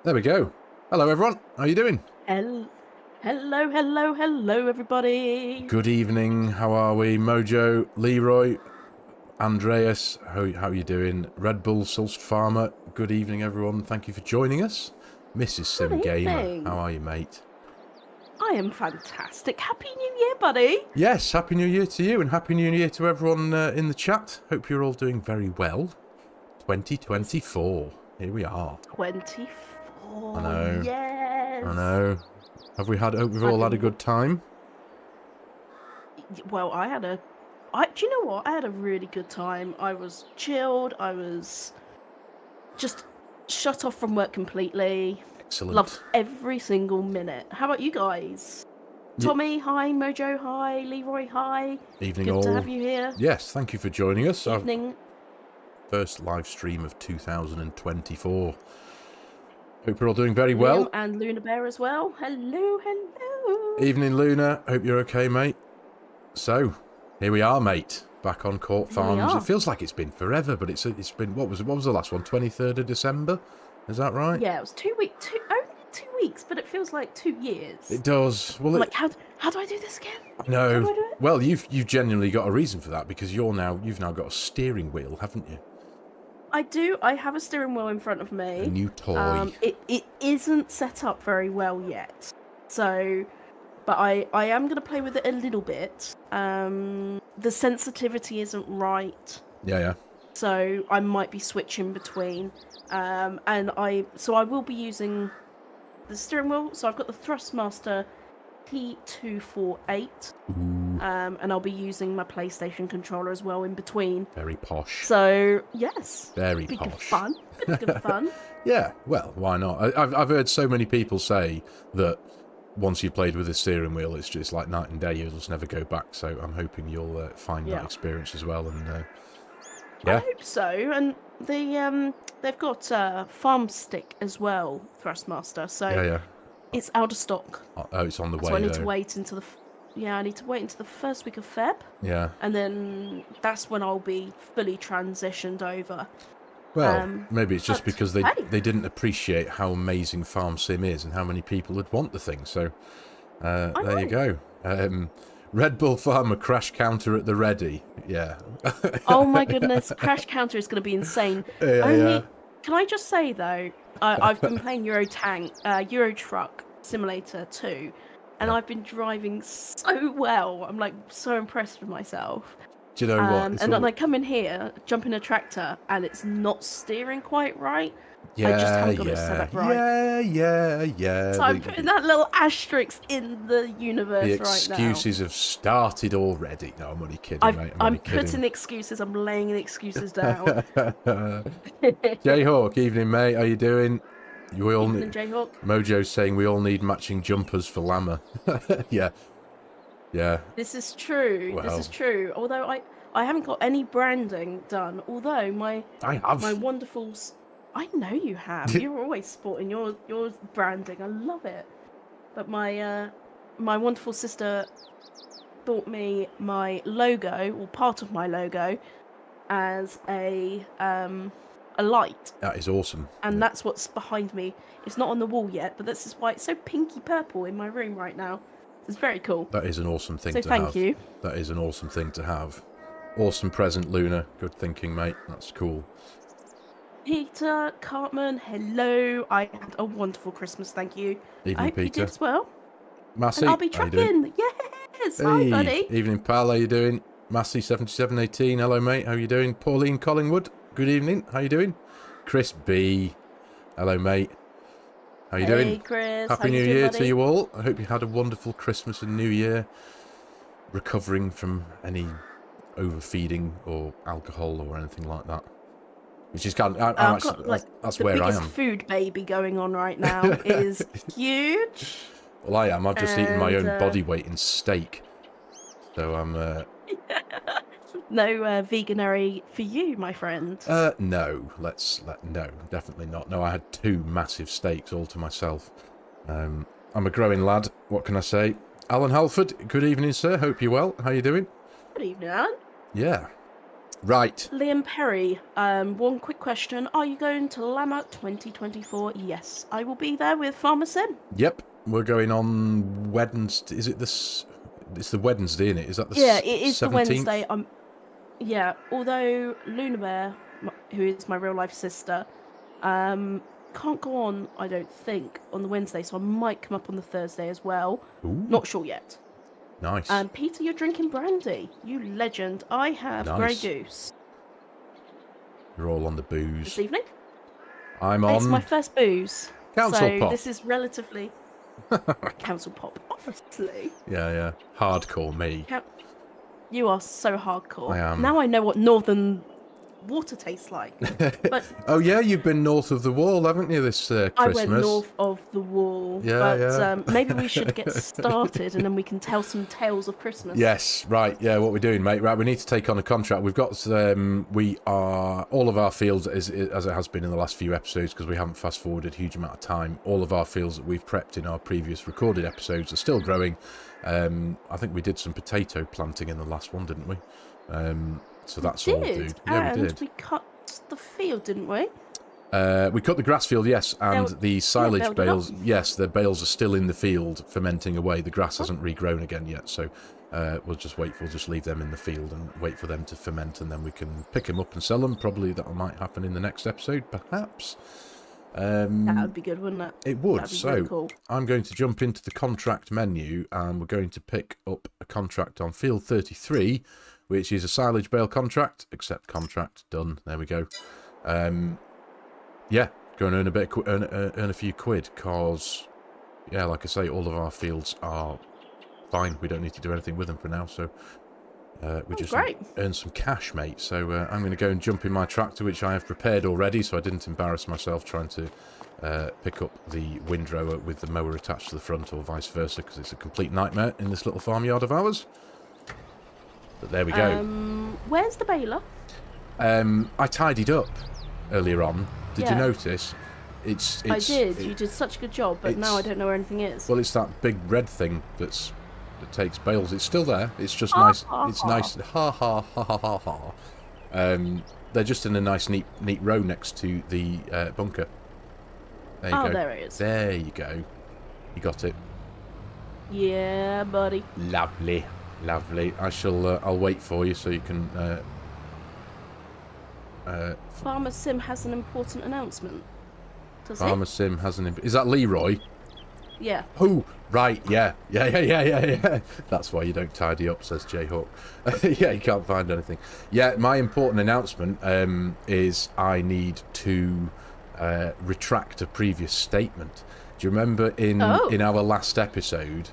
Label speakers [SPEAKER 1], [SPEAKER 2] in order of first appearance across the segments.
[SPEAKER 1] There we go. Hello, everyone. How you doing?
[SPEAKER 2] Hello, hello, everybody.
[SPEAKER 1] Good evening. How are we? Mojo, Leroy, Andreas, how you doing? Red Bull, Sulst Farmer. Good evening, everyone. Thank you for joining us. Mrs. Sim
[SPEAKER 2] Good
[SPEAKER 1] Gamer,
[SPEAKER 2] evening.
[SPEAKER 1] how are you, mate?
[SPEAKER 2] I am fantastic. Happy New Year, buddy.
[SPEAKER 1] Yes, Happy New Year to you, and Happy New Year to everyone in the chat. Hope you're all doing very well. 2024. Here we are.
[SPEAKER 2] 24.
[SPEAKER 1] I know.
[SPEAKER 2] Yes.
[SPEAKER 1] I know. Hope we've all had a good time.
[SPEAKER 2] Well, do you know what? I had a really good time. I was chilled. I was just shut off from work completely.
[SPEAKER 1] Excellent.
[SPEAKER 2] Loved every single minute. How about you guys? Tommy, hi. Mojo, hi. Leroy, hi.
[SPEAKER 1] Evening
[SPEAKER 2] Good
[SPEAKER 1] all.
[SPEAKER 2] to have you here.
[SPEAKER 1] Yes, thank you for joining us.
[SPEAKER 2] Evening.
[SPEAKER 1] First live stream of 2024. Hope you're all doing very well.
[SPEAKER 2] And Luna Bear as well. Hello.
[SPEAKER 1] Evening, Luna. Hope you're okay, mate. So, here we are, mate. Back on Court Farms. It feels like it's been forever, but it's been, what was the last one? 23rd of December? Is that right?
[SPEAKER 2] Yeah, it was 2 weeks. Only 2 weeks, but it feels like 2 years.
[SPEAKER 1] It does. Well,
[SPEAKER 2] like, how do I do this again?
[SPEAKER 1] No.
[SPEAKER 2] How do I do it?
[SPEAKER 1] Well, you've genuinely got a reason for that, because you've now got a steering wheel, haven't you?
[SPEAKER 2] I do. I have a steering wheel in front of me.
[SPEAKER 1] A new toy.
[SPEAKER 2] It isn't set up very well yet. So, but I am going to play with it a little bit. The sensitivity isn't right.
[SPEAKER 1] Yeah.
[SPEAKER 2] So I might be switching between. And I will be using the steering wheel. So I've got the Thrustmaster T248. And I'll be using my PlayStation controller as well in between.
[SPEAKER 1] Very posh.
[SPEAKER 2] So yes,
[SPEAKER 1] very
[SPEAKER 2] be
[SPEAKER 1] posh.
[SPEAKER 2] Good fun. Good fun.
[SPEAKER 1] Yeah, well, why not? I've heard so many people say that once you've played with the steering wheel, it's just like night and day. You'll just never go back. So I'm hoping you'll find that experience as well. And yeah,
[SPEAKER 2] I hope so. And they've got Farm Stick as well, Thrustmaster. So
[SPEAKER 1] yeah.
[SPEAKER 2] It's out of stock.
[SPEAKER 1] Oh, it's on the way.
[SPEAKER 2] So I need to wait until I need to wait until the first week of Feb.
[SPEAKER 1] Yeah.
[SPEAKER 2] And then that's when I'll be fully transitioned over.
[SPEAKER 1] Well, maybe it's just because they didn't appreciate how amazing FARMERSIM is and how many people would want the thing. So there you go. Red Bull Farmer crash counter at the ready. Yeah.
[SPEAKER 2] Oh my goodness, crash counter is going to be insane.
[SPEAKER 1] Yeah.
[SPEAKER 2] Can I just say though, I've been playing Euro Truck Simulator 2, and I've been driving so well. I'm like so impressed with myself.
[SPEAKER 1] Do you know what?
[SPEAKER 2] And then I come in here, jump in a tractor, and it's not steering quite right.
[SPEAKER 1] Yeah,
[SPEAKER 2] I just haven't got it set up right.
[SPEAKER 1] Yeah.
[SPEAKER 2] So I'm putting that little asterisk in the universe right now.
[SPEAKER 1] The excuses have started already. No, I'm only kidding, mate.
[SPEAKER 2] I'm putting excuses. I'm laying the excuses down.
[SPEAKER 1] Jayhawk, evening, mate. How you doing? We all
[SPEAKER 2] need Jayhawk.
[SPEAKER 1] Mojo's saying we all need matching jumpers for Llama. Yeah.
[SPEAKER 2] This is true.
[SPEAKER 1] Well,
[SPEAKER 2] this is true. Although I haven't got any branding done. Although my wonderful. I know you have. You're always sporting your branding. I love it. But my wonderful sister bought me my logo, or part of my logo, as a light.
[SPEAKER 1] That is awesome.
[SPEAKER 2] And that's what's behind me. It's not on the wall yet, but this is why it's so pinky purple in my room right now. It's very cool.
[SPEAKER 1] That is an awesome thing to have.
[SPEAKER 2] So thank you.
[SPEAKER 1] That is an awesome thing to have. Awesome present, Luna. Good thinking, mate. That's cool.
[SPEAKER 2] Peter, Cartman, hello. I had a wonderful Christmas, thank you.
[SPEAKER 1] Evening,
[SPEAKER 2] I hope
[SPEAKER 1] Peter.
[SPEAKER 2] you did as well.
[SPEAKER 1] Massey,
[SPEAKER 2] and I'll be trucking. Yes.
[SPEAKER 1] Hey.
[SPEAKER 2] Hi, buddy.
[SPEAKER 1] Evening, pal. How you doing? Massey7718. Hello, mate. How you doing? Pauline Collingwood. Good evening. How you doing? Chris B. Hello, mate. How you doing?
[SPEAKER 2] Hey, Chris.
[SPEAKER 1] Happy New Year to you all. I hope you had a wonderful Christmas and New Year. Recovering from any overfeeding or alcohol or anything like that. Which is kind of, that's where I am.
[SPEAKER 2] The biggest food baby going on right now is huge.
[SPEAKER 1] Well, I am. I've just eaten my own body weight in steak. So I'm...
[SPEAKER 2] No veganary for you, my friend.
[SPEAKER 1] No. No, definitely not. No, I had 2 massive steaks all to myself. I'm a growing lad. What can I say? Alan Halford, good evening, sir. Hope you're well. How you doing?
[SPEAKER 2] Good evening, Alan.
[SPEAKER 1] Yeah. Right.
[SPEAKER 2] Liam Perry, one quick question. Are you going to Lamart 2024? Yes, I will be there with FARMERSIM.
[SPEAKER 1] Yep, we're going on Wednesday. Is it this? It's the Wednesday, isn't it? Is that the 17th?
[SPEAKER 2] Yeah, it is the Wednesday. Yeah, although Luna Bear, who is my real life sister, can't go on, I don't think, on the Wednesday, so I might come up on the Thursday as well.
[SPEAKER 1] Ooh.
[SPEAKER 2] Not sure yet.
[SPEAKER 1] Nice.
[SPEAKER 2] Peter, you're drinking brandy. You legend. I have Grey Goose.
[SPEAKER 1] You're all on the booze.
[SPEAKER 2] This evening?
[SPEAKER 1] I'm on...
[SPEAKER 2] It's my first booze.
[SPEAKER 1] Council Pop.
[SPEAKER 2] This is relatively... Council Pop, obviously.
[SPEAKER 1] Yeah. Hardcore me.
[SPEAKER 2] You are so hardcore.
[SPEAKER 1] I am.
[SPEAKER 2] Now I know what Northern water tastes like. But
[SPEAKER 1] oh yeah, you've been north of the wall, haven't you, this Christmas?
[SPEAKER 2] I went north of the wall.
[SPEAKER 1] Yeah.
[SPEAKER 2] Maybe we should get started and then we can tell some tales of Christmas.
[SPEAKER 1] Yes, right. Yeah, what we're doing, mate. Right, we need to take on a contract. We've got we are all of our fields as it has been in the last few episodes, because we haven't fast forwarded a huge amount of time. All of our fields that we've prepped in our previous recorded episodes are still growing. I think we did some potato planting in the last one, didn't we? So that's all, dude. Yeah, we did.
[SPEAKER 2] We cut the field, didn't we?
[SPEAKER 1] We cut the grass field, yes, and the silage bales, yes, the bales are still in the field fermenting away. The grass hasn't regrown again yet, so we'll just leave them in the field and wait for them to ferment, and then we can pick them up and sell them. Probably that might happen in the next episode, perhaps.
[SPEAKER 2] That would be good, wouldn't it?
[SPEAKER 1] It would.
[SPEAKER 2] So really cool.
[SPEAKER 1] I'm going to jump into the contract menu, and we're going to pick up a contract on field 33, which is a silage bale contract. Accept contract. Done. There we go. Yeah, go and earn a few quid, because, yeah, like I say, all of our fields are fine. We don't need to do anything with them for now, so we just earn some cash, mate. So I'm going to go and jump in my tractor, which I have prepared already, so I didn't embarrass myself trying to pick up the windrower with the mower attached to the front, or vice versa, because it's a complete nightmare in this little farmyard of ours. But there we go.
[SPEAKER 2] Where's the baler?
[SPEAKER 1] I tidied up earlier on. Did you notice? I
[SPEAKER 2] did. You did such a good job, but now I don't know where anything is.
[SPEAKER 1] Well, it's that big red thing that takes bales. It's still there. It's just nice. It's nice. Ha ha ha ha ha ha. They're just in a nice, neat row next to the bunker. There you go.
[SPEAKER 2] There it is.
[SPEAKER 1] There you go. You got it.
[SPEAKER 2] Yeah, buddy.
[SPEAKER 1] Lovely. Lovely. I shall. I'll wait for you so you can.
[SPEAKER 2] FARMERSIM has an important announcement. Does it?
[SPEAKER 1] FARMERSIM has an. Is that Leroy?
[SPEAKER 2] Yeah.
[SPEAKER 1] Oh, right. Yeah. That's why you don't tidy up, says Jayhawk. Yeah, you can't find anything. Yeah, my important announcement is I need to retract a previous statement. Do you remember in our last episode?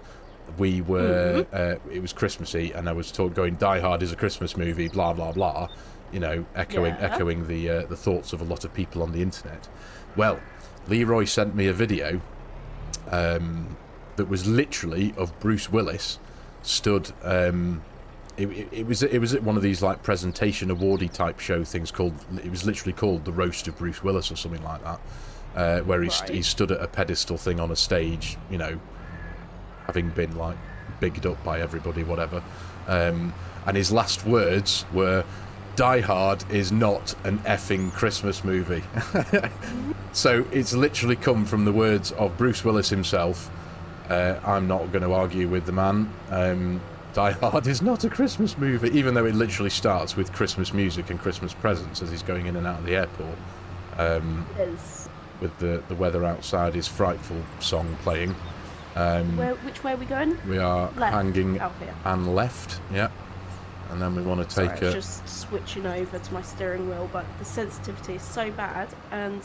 [SPEAKER 1] We were, it was Christmassy, and I was going, Die Hard is a Christmas movie, blah, blah, blah, you know, echoing the thoughts of a lot of people on the internet. Well, Leroy sent me a video that was literally of Bruce Willis stood, it was at one of these, like, presentation awardy type show things called, it was literally called The Roast of Bruce Willis or something like that, where he stood at a pedestal thing on a stage, you know, having been, like, bigged up by everybody, whatever. And his last words were, Die Hard is not an effing Christmas movie. So it's literally come from the words of Bruce Willis himself. I'm not going to argue with the man. Die Hard is not a Christmas movie, even though it literally starts with Christmas music and Christmas presents as he's going in and out of the airport. With the weather outside, his frightful song playing.
[SPEAKER 2] Which way are we going?
[SPEAKER 1] We are hanging and left, yeah. And then we want to take
[SPEAKER 2] just switching over to my steering wheel, but the sensitivity is so bad, and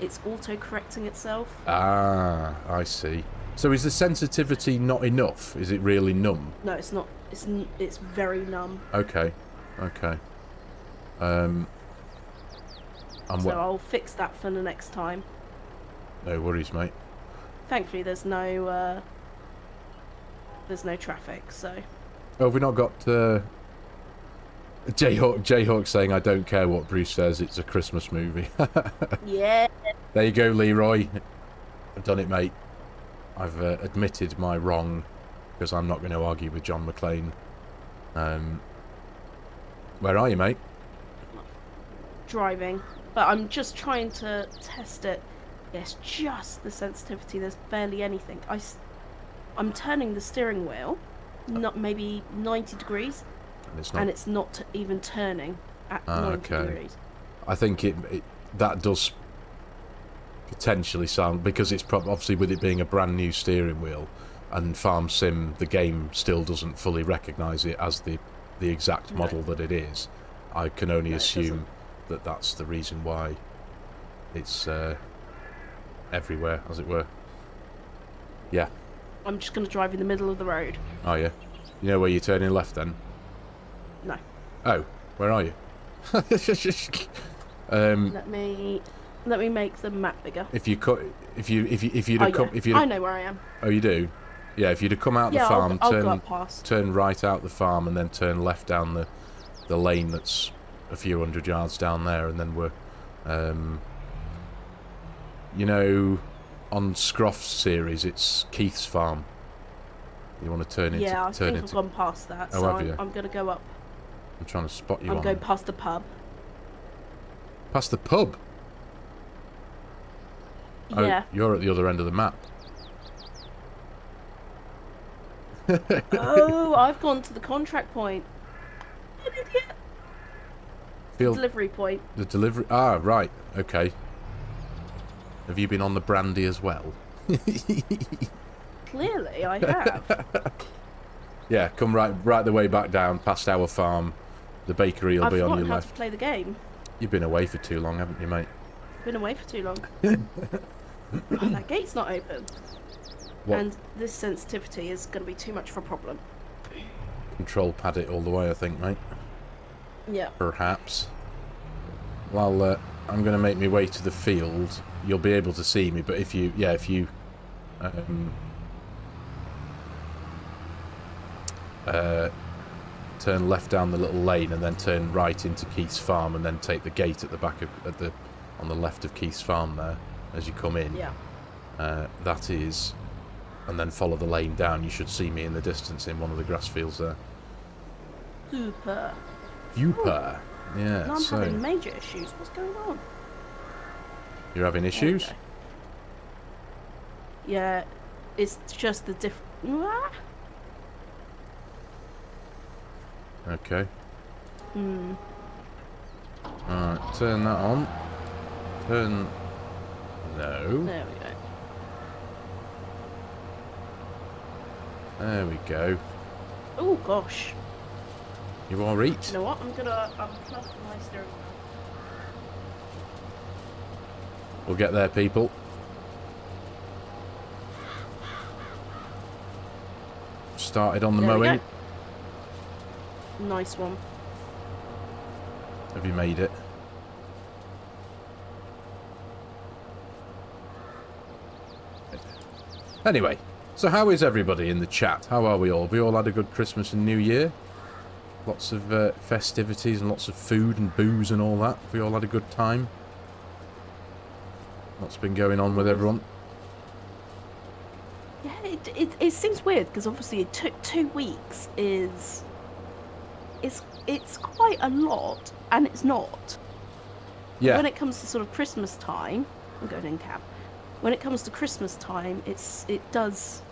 [SPEAKER 2] it's auto-correcting itself. Ah,
[SPEAKER 1] I see. So is the sensitivity not enough? Is it really numb?
[SPEAKER 2] No, it's not. It's very numb.
[SPEAKER 1] Okay. So
[SPEAKER 2] I'll fix that for the next time.
[SPEAKER 1] No worries, mate.
[SPEAKER 2] Thankfully, there's no traffic, so.
[SPEAKER 1] Oh, have we not got Jayhawk saying, I don't care what Bruce says, it's a Christmas movie.
[SPEAKER 2] Yeah.
[SPEAKER 1] There you go, Leroy. I've done it, mate. I've admitted my wrong, because I'm not going to argue with John McClane. Where are you, mate?
[SPEAKER 2] driving, but I'm just trying to test it. It's just the sensitivity. There's barely anything. I'm turning the steering wheel, not maybe 90 degrees, and it's not even turning at 90 degrees.
[SPEAKER 1] I think that does potentially sound, because it's obviously with it being a brand new steering wheel, and FARMERSIM, the game still doesn't fully recognise it as the exact model that it is. I can only assume that that's the reason why it's everywhere, as it were. Yeah.
[SPEAKER 2] I'm just going to drive in the middle of the road.
[SPEAKER 1] Oh, yeah. You know where you're turning left, then?
[SPEAKER 2] No.
[SPEAKER 1] Oh, where are you?
[SPEAKER 2] Let me make the map bigger.
[SPEAKER 1] If you'd have come,
[SPEAKER 2] I know where I am.
[SPEAKER 1] Oh, you do? Yeah. If you'd have come out the farm,
[SPEAKER 2] I'll go up past.
[SPEAKER 1] turn right out the farm, and then turn left down the lane that's a few hundred yards down there, and then we're, you know, on Scruff's series, it's Keith's farm. You want to turn into?
[SPEAKER 2] Yeah, I think I've gone past that, so I'm going to go up.
[SPEAKER 1] I'm trying to spot you.
[SPEAKER 2] I'm going past the pub.
[SPEAKER 1] Past the pub?
[SPEAKER 2] Yeah.
[SPEAKER 1] Oh, you're at the other end of the map.
[SPEAKER 2] Oh, I've gone to the contract point. An idiot. Delivery point.
[SPEAKER 1] The delivery. Ah, right. Okay. Have you been on the brandy as well?
[SPEAKER 2] Clearly, I have.
[SPEAKER 1] Yeah, come right the way back down, past our farm. The bakery will be on your left.
[SPEAKER 2] I've forgotten how to play the game.
[SPEAKER 1] You've been away for too long, haven't you, mate?
[SPEAKER 2] Been away for too long. Oh, that gate's not open. What? And this sensitivity is going to be too much of a problem.
[SPEAKER 1] Control pad it all the way, I think, mate.
[SPEAKER 2] Yeah.
[SPEAKER 1] Perhaps. Well, I'm going to make my way to the field. You'll be able to see me, but if you turn left down the little lane and then turn right into Keith's farm, and then take the gate at the back of on the left of Keith's farm there as you come in.
[SPEAKER 2] Yeah.
[SPEAKER 1] That is, and then follow the lane down. You should see me in the distance in one of the grass fields there.
[SPEAKER 2] Super.
[SPEAKER 1] Yeah.
[SPEAKER 2] No, I'm having major issues. What's going on?
[SPEAKER 1] You're having issues?
[SPEAKER 2] Okay. Yeah, it's just the
[SPEAKER 1] Okay. Alright, turn that on. No.
[SPEAKER 2] There we go.
[SPEAKER 1] There we go.
[SPEAKER 2] Oh gosh.
[SPEAKER 1] You alright?
[SPEAKER 2] You know what? I'm gonna unplug my steering wheel.
[SPEAKER 1] We'll get there, people. Started on the mowing.
[SPEAKER 2] Nice one.
[SPEAKER 1] Have you made it? Anyway, so how is everybody in the chat? How are we all? Have we all had a good Christmas and New Year? Lots of festivities and lots of food and booze and all that. Have we all had a good time? What's been going on with everyone?
[SPEAKER 2] Yeah, it seems weird because obviously it took 2 weeks. It's quite a lot, and it's not.
[SPEAKER 1] Yeah.
[SPEAKER 2] When it comes to sort of Christmas time, I'm going in cab. When it comes to Christmas time, it feels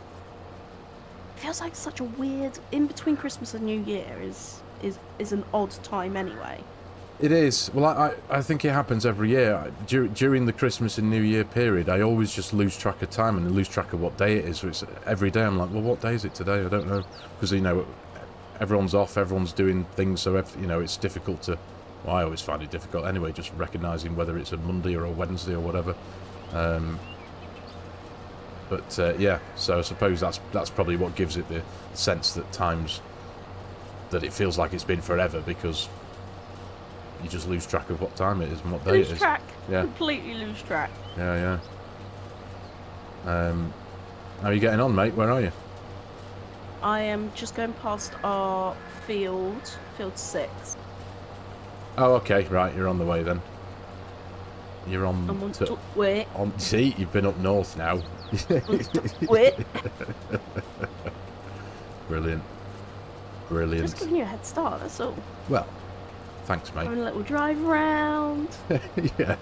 [SPEAKER 2] like such a weird in between Christmas and New Year is an odd time anyway.
[SPEAKER 1] It is. Well, I think it happens every year. During the Christmas and New Year period, I always just lose track of time and lose track of what day it is. So it's every day I'm like, well, what day is it today? I don't know. Because, you know, everyone's off, everyone's doing things, so, you know, it's difficult to... Well, I always find it difficult anyway, just recognising whether it's a Monday or a Wednesday or whatever. Yeah, so I suppose that's probably what gives it the sense that that it feels like it's been forever, because you just lose track of what time it is and what day it is.
[SPEAKER 2] Lose track.
[SPEAKER 1] Yeah.
[SPEAKER 2] Completely lose track.
[SPEAKER 1] Yeah. How are you getting on, mate? Where are you?
[SPEAKER 2] I am just going past our field 6.
[SPEAKER 1] Oh, okay, right, you're on the way then. You're on...
[SPEAKER 2] I'm on the way.
[SPEAKER 1] See, you've been up north now.
[SPEAKER 2] Wait.
[SPEAKER 1] Brilliant.
[SPEAKER 2] Just giving you a head start, that's all.
[SPEAKER 1] Well, Thanks, mate.
[SPEAKER 2] Having a little drive around.
[SPEAKER 1] Yeah.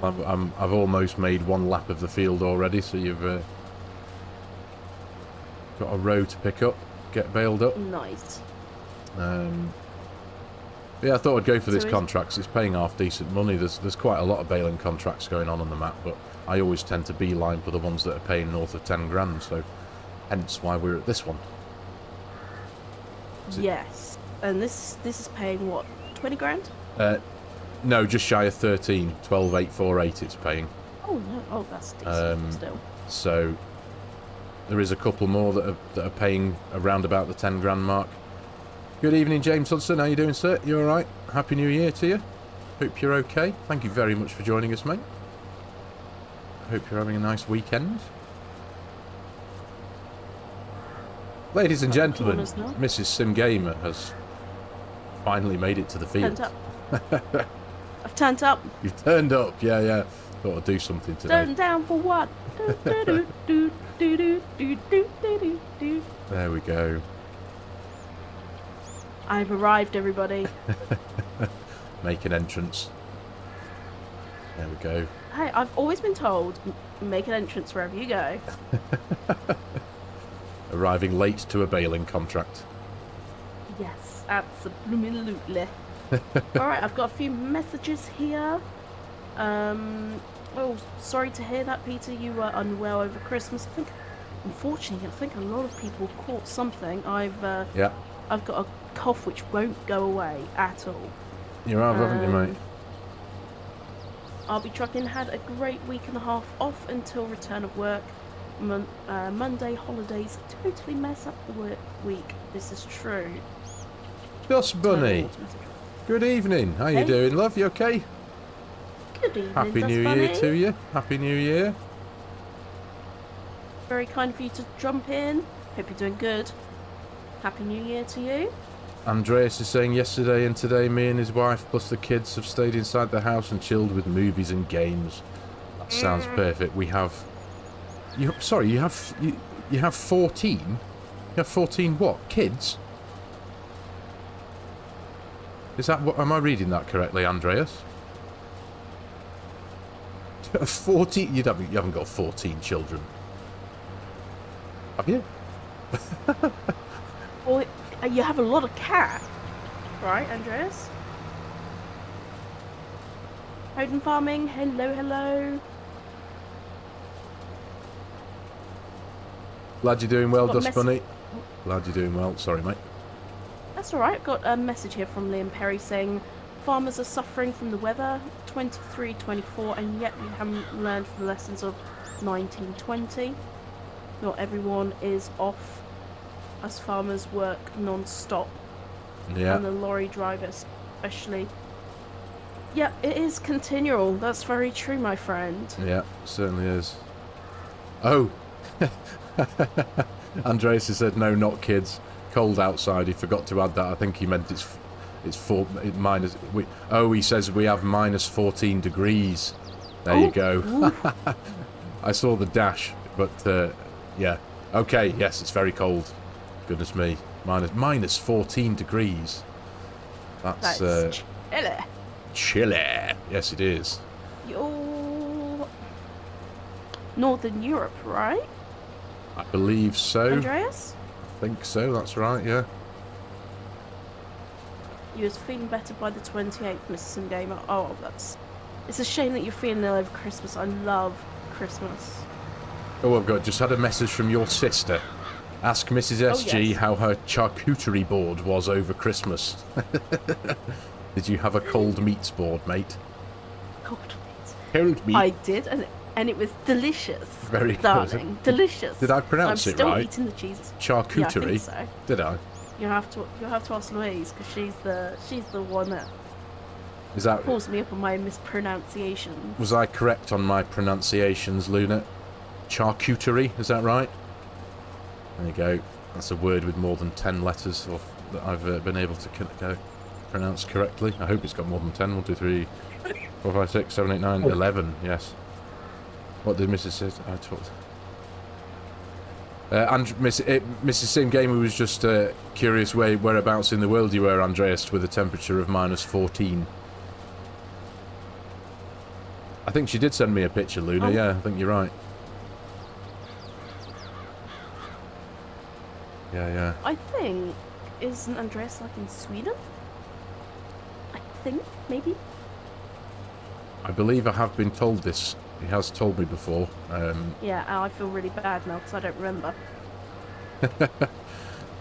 [SPEAKER 1] I've almost made one lap of the field already, so you've got a row to pick up, get bailed up.
[SPEAKER 2] Nice.
[SPEAKER 1] Yeah, I thought I'd go for this contract 'cause it's paying half decent money. There's quite a lot of baling contracts going on the map, but I always tend to beeline for the ones that are paying north of 10 grand, so hence why we're at this one.
[SPEAKER 2] Yes. And this is paying what, 20 grand?
[SPEAKER 1] No, just shy of 13, 12,848 it's paying.
[SPEAKER 2] Oh no, oh that's decent still.
[SPEAKER 1] So there is a couple more that are paying around about the 10 grand mark. Good evening, James Hudson. How you doing, sir? You all right? Happy New Year to you. Hope you're okay. Thank you very much for joining us, mate. Hope you're having a nice weekend. Ladies and gentlemen, Mrs. Sim Gamer has finally made it to the field.
[SPEAKER 2] Turned up. I've turned up.
[SPEAKER 1] You've turned up, yeah. Thought I'd do something today.
[SPEAKER 2] Turn down for what?
[SPEAKER 1] There we go.
[SPEAKER 2] I've arrived, everybody.
[SPEAKER 1] Make an entrance. There we go.
[SPEAKER 2] Hey, I've always been told, make an entrance wherever you go.
[SPEAKER 1] Arriving late to a baling contract.
[SPEAKER 2] Yes, absolutely. Alright, I've got a few messages here. Oh, sorry to hear that, Peter. You were unwell over Christmas. Unfortunately, I think a lot of people caught something. I've got a cough which won't go away at all.
[SPEAKER 1] You have, haven't you, mate?
[SPEAKER 2] I'll be trucking. Had a great week and a half off until return of work. Monday holidays totally mess up the work week. This is true.
[SPEAKER 1] Dust Bunny. Good evening. How you doing, love? You okay?
[SPEAKER 2] Good evening,
[SPEAKER 1] Happy New Year to you. Happy New Year.
[SPEAKER 2] Very kind of you to jump in. Hope you're doing good. Happy New Year to you.
[SPEAKER 1] Andreas is saying yesterday and today me and his wife plus the kids have stayed inside the house and chilled with movies and games. That sounds perfect. We have... You have 14? You have 14 what? Kids? Is that what... Am I reading that correctly, Andreas? 14? You haven't got 14 children. Have you?
[SPEAKER 2] Well, you have a lot of cat, right, Andreas? Hoden Farming, hello.
[SPEAKER 1] Glad you're doing well, Dust Bunny. Glad you're doing well. Sorry, mate.
[SPEAKER 2] That's alright. I've got a message here from Liam Perry saying farmers are suffering from the weather, 23-24, and yet we haven't learned from the lessons of 1920. Not everyone is off, as farmers work non-stop.
[SPEAKER 1] Yeah.
[SPEAKER 2] And the lorry drivers especially. Yeah, it is continual. That's very true, my friend.
[SPEAKER 1] Yeah, certainly is. Oh! Andreas has said, no, not kids. Cold outside. He forgot to add that. I think he meant he says we have minus 14 degrees. There you go. I saw the dash, but yeah. Okay, yes, it's very cold. Goodness me. Minus 14 degrees. That's
[SPEAKER 2] chilly.
[SPEAKER 1] Chilly. Yes, it is.
[SPEAKER 2] You're Northern Europe, right?
[SPEAKER 1] I believe so.
[SPEAKER 2] Andreas?
[SPEAKER 1] I think so, that's right, yeah.
[SPEAKER 2] You was feeling better by the 28th, Mr. Gamer. Oh, it's a shame that you're feeling ill over Christmas. I love Christmas.
[SPEAKER 1] Oh, I've just had a message from your sister. Ask Mrs. SG how her charcuterie board was over Christmas. Did you have a cold meats board, mate?
[SPEAKER 2] Cold meats.
[SPEAKER 1] Cold meat.
[SPEAKER 2] I did, and it was delicious.
[SPEAKER 1] Very
[SPEAKER 2] darling.
[SPEAKER 1] Good.
[SPEAKER 2] Delicious.
[SPEAKER 1] Did I pronounce it right?
[SPEAKER 2] I'm still eating the cheese.
[SPEAKER 1] Charcuterie.
[SPEAKER 2] Yeah, I think so.
[SPEAKER 1] Did I?
[SPEAKER 2] You'll have to ask Louise because she's the one that pulls me up on my mispronunciations.
[SPEAKER 1] Was I correct on my pronunciations, Luna? Charcuterie, is that right? There you go. That's a word with more than 10 letters that I've been able to pronounce correctly. I hope it's got more than 10. 1, 2, 3, 4, 5, 6, 7, 8, 9, 11. Yes. What did Mrs. say? I talked. And Mrs. Sim Gamer was just curious whereabouts in the world you were, Andreas, with a temperature of -14. I think she did send me a picture, Luna. Oh. Yeah, I think you're right. Yeah.
[SPEAKER 2] I think, isn't Andreas like in Sweden? I think, maybe?
[SPEAKER 1] I believe I have been told this. He has told me before.
[SPEAKER 2] Yeah, I feel really bad now because I don't remember.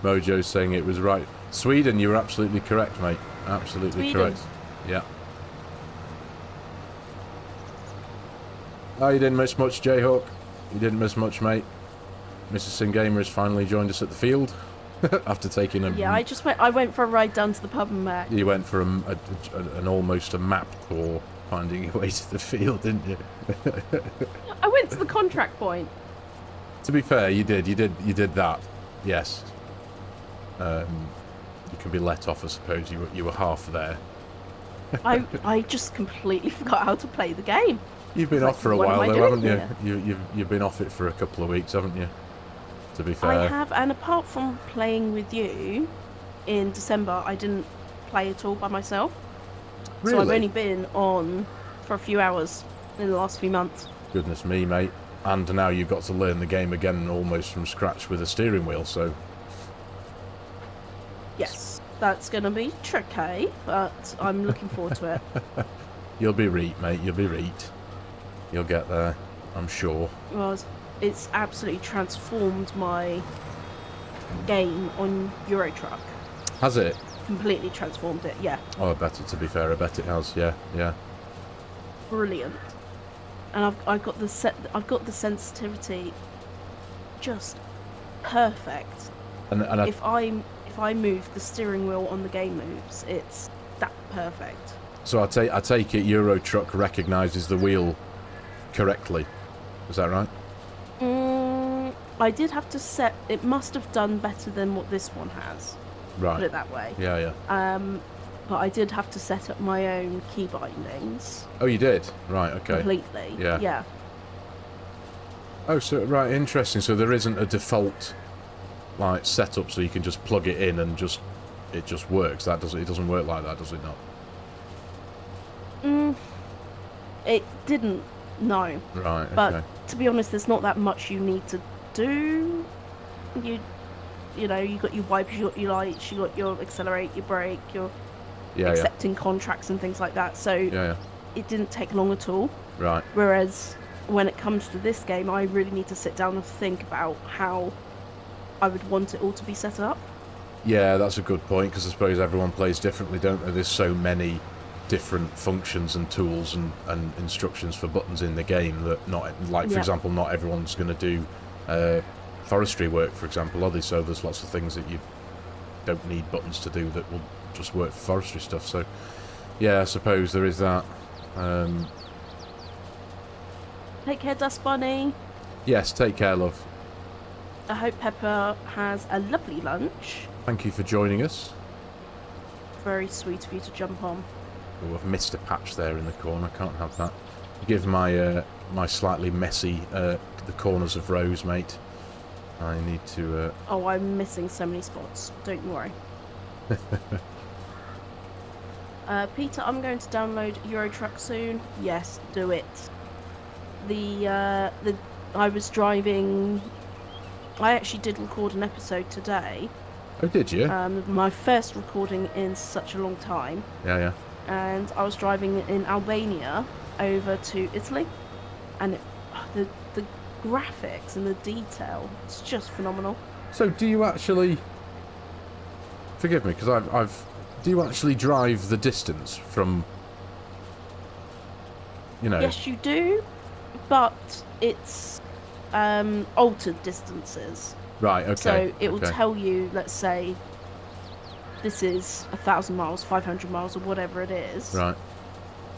[SPEAKER 1] Mojo's saying it was right. Sweden, you were absolutely correct, mate. Absolutely correct. Yeah. Oh, you didn't miss much, Jayhawk. You didn't miss much, mate. Mrs. Sim Gamer has finally joined us at the field after taking a...
[SPEAKER 2] Yeah, I went for a ride down to the pub and back.
[SPEAKER 1] You went for an almost a map tour, finding your way to the field, didn't you?
[SPEAKER 2] I went to the contract point.
[SPEAKER 1] To be fair, you did that. Yes. You can be let off, I suppose. You were half there.
[SPEAKER 2] I just completely forgot how to play the game.
[SPEAKER 1] You've been off for a while, though, haven't you? You've been off it for a couple of weeks, haven't you? To be fair.
[SPEAKER 2] I have, and apart from playing with you in December, I didn't play at all by myself.
[SPEAKER 1] Really?
[SPEAKER 2] So I've only been on for a few hours in the last few months.
[SPEAKER 1] Goodness me, mate. And now you've got to learn the game again almost from scratch with a steering wheel, so...
[SPEAKER 2] Yes, that's going to be tricky, but I'm looking forward to it.
[SPEAKER 1] You'll be right, mate. You'll be right. You'll get there, I'm sure.
[SPEAKER 2] Well, it's absolutely transformed my game on Euro Truck.
[SPEAKER 1] Has it?
[SPEAKER 2] Completely transformed it, yeah.
[SPEAKER 1] Oh, I bet it, to be fair. I bet it has, yeah.
[SPEAKER 2] Brilliant. And I've got the sensitivity just perfect.
[SPEAKER 1] And
[SPEAKER 2] if I move the steering wheel on the game moves, it's that perfect.
[SPEAKER 1] So I take it Euro Truck recognises the wheel correctly. Is that right?
[SPEAKER 2] I did have to set... It must have done better than what this one has.
[SPEAKER 1] Right.
[SPEAKER 2] Put it that way.
[SPEAKER 1] Yeah.
[SPEAKER 2] But I did have to set up my own key bindings.
[SPEAKER 1] Oh, you did? Right, okay.
[SPEAKER 2] Completely. Yeah.
[SPEAKER 1] Oh, so, right, interesting. So there isn't a default, like, setup so you can just plug it in and it just works. It doesn't work like that, does it not?
[SPEAKER 2] It didn't, no.
[SPEAKER 1] Right, okay.
[SPEAKER 2] But to be honest, there's not that much you need to do. You know, you got your wipers, you got your lights, you got your accelerate, your brake, your accepting contracts and things like that. So it didn't take long at all.
[SPEAKER 1] Right.
[SPEAKER 2] Whereas when it comes to this game, I really need to sit down and think about how I would want it all to be set up. Yeah,
[SPEAKER 1] that's a good point, because I suppose everyone plays differently, don't they? There's so many different functions and tools and instructions for buttons in the game that for example, not everyone's going to do forestry work, for example, are they? So there's lots of things that you don't need buttons to do that will just work for forestry stuff. So yeah, I suppose there is that.
[SPEAKER 2] Take care, Dust Bunny.
[SPEAKER 1] Yes, take care, love.
[SPEAKER 2] I hope Pepper has a lovely lunch.
[SPEAKER 1] Thank you for joining us.
[SPEAKER 2] Very sweet of you to jump on.
[SPEAKER 1] Oh, I've missed a patch there in the corner. Can't have that. Give my my slightly messy the corners of rows, mate. I need to...
[SPEAKER 2] Oh, I'm missing so many spots. Don't you worry. Peter, I'm going to download Euro Truck soon. Yes, do it. I was driving... I actually did record an episode today.
[SPEAKER 1] Oh, did you?
[SPEAKER 2] My first recording in such a long time.
[SPEAKER 1] Yeah.
[SPEAKER 2] And I was driving in Albania over to Italy, and the graphics and the detail, it's just phenomenal.
[SPEAKER 1] So do you actually... Forgive me, because do you actually drive the distance from... You know...
[SPEAKER 2] Yes, you do, but it's altered distances.
[SPEAKER 1] Right, okay.
[SPEAKER 2] So it will tell you, let's say, this is 1,000 miles, 500 miles, or whatever it is.
[SPEAKER 1] Right.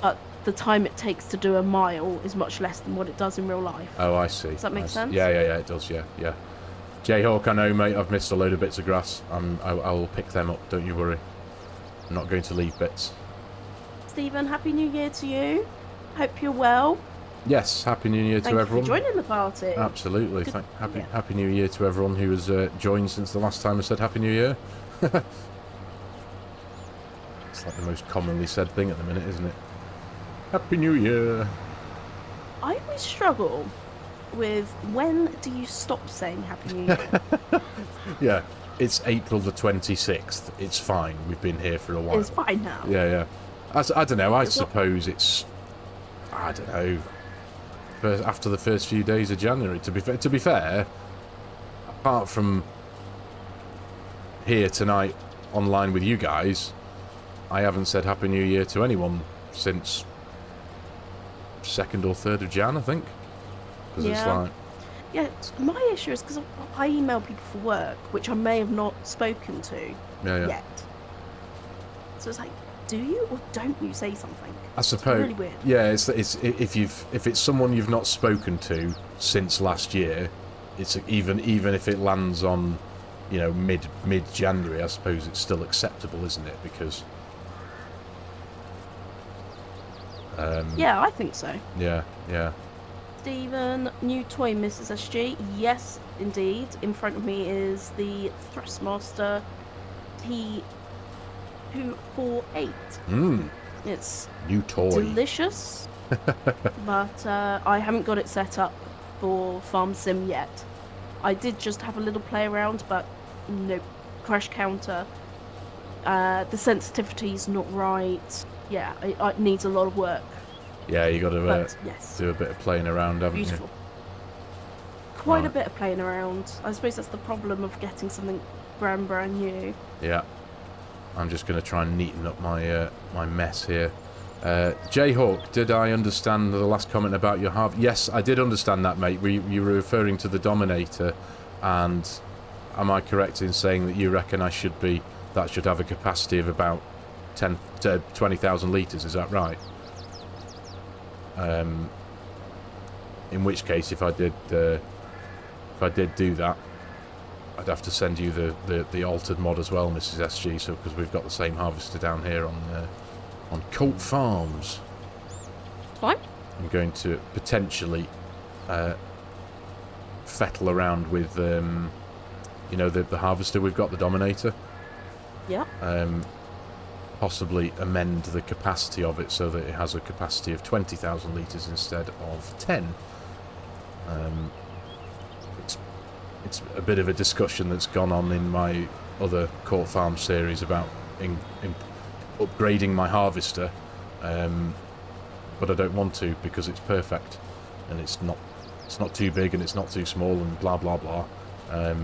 [SPEAKER 2] But the time it takes to do a mile is much less than what it does in real life.
[SPEAKER 1] Oh, I see.
[SPEAKER 2] Does that make sense?
[SPEAKER 1] Yeah, it does, yeah. Jayhawk, I know, mate, I've missed a load of bits of grass. I'll pick them up, don't you worry. I'm not going to leave bits.
[SPEAKER 2] Stephen, Happy New Year to you. Hope you're well.
[SPEAKER 1] Yes, Happy New Year to everyone.
[SPEAKER 2] Thank you for joining the party.
[SPEAKER 1] Absolutely. Happy New Year to everyone who has joined since the last time I said Happy New Year. It's like the most commonly said thing at the minute, isn't it? Happy New Year.
[SPEAKER 2] I always struggle with when do you stop saying Happy New Year?
[SPEAKER 1] Yeah, it's April the 26th. It's fine. We've been here for a while.
[SPEAKER 2] It's fine now.
[SPEAKER 1] Yeah. I don't know. I suppose it's... I don't know. After the first few days of January. To be fair, apart from here tonight online with you guys, I haven't said Happy New Year to anyone since 2nd or 3rd of Jan, I think. Because it's like...
[SPEAKER 2] Yeah, my issue is because I email people for work, which I may have not spoken to yet. So it's like, do you or don't you say something?
[SPEAKER 1] I suppose.
[SPEAKER 2] It's really weird.
[SPEAKER 1] Yeah, it's if it's someone you've not spoken to since last year, it's even if it lands on, you know, mid January, I suppose it's still acceptable, isn't it? Because
[SPEAKER 2] yeah, I think so.
[SPEAKER 1] Yeah.
[SPEAKER 2] Stephen, new toy, Mrs. SG. Yes, indeed. In front of me is the Thrustmaster T248. It's
[SPEAKER 1] new toy.
[SPEAKER 2] Delicious, but I haven't got it set up for FARMERSIM yet. I did just have a little play around, but no crash counter. The sensitivity's not right. Yeah, it needs a lot of work.
[SPEAKER 1] Yeah, you got to
[SPEAKER 2] yes.
[SPEAKER 1] do a bit of playing around, haven't
[SPEAKER 2] Beautiful.
[SPEAKER 1] you?
[SPEAKER 2] Quite a bit of playing around. I suppose that's the problem of getting something brand new.
[SPEAKER 1] Yeah. I'm just going to try and neaten up my my mess here. Jayhawk, did I understand the last comment about your harvest? Yes, I did understand that, mate. You were referring to the Dominator, and am I correct in saying that you reckon that should have a capacity of about 10 to 20,000 litres? Is that right? In which case, if I did do that, I'd have to send you the altered mod as well, Mrs. SG, so because we've got the same harvester down here on Colt Farms.
[SPEAKER 2] Fine.
[SPEAKER 1] I'm going to potentially fettle around with you know, the harvester we've got, the Dominator.
[SPEAKER 2] Yeah.
[SPEAKER 1] Possibly amend the capacity of it so that it has a capacity of 20,000 litres instead of 10. It's a bit of a discussion that's gone on in my other Court Farm series about upgrading my harvester, but I don't want to because it's perfect and it's not too big and it's not too small and blah blah blah.
[SPEAKER 2] So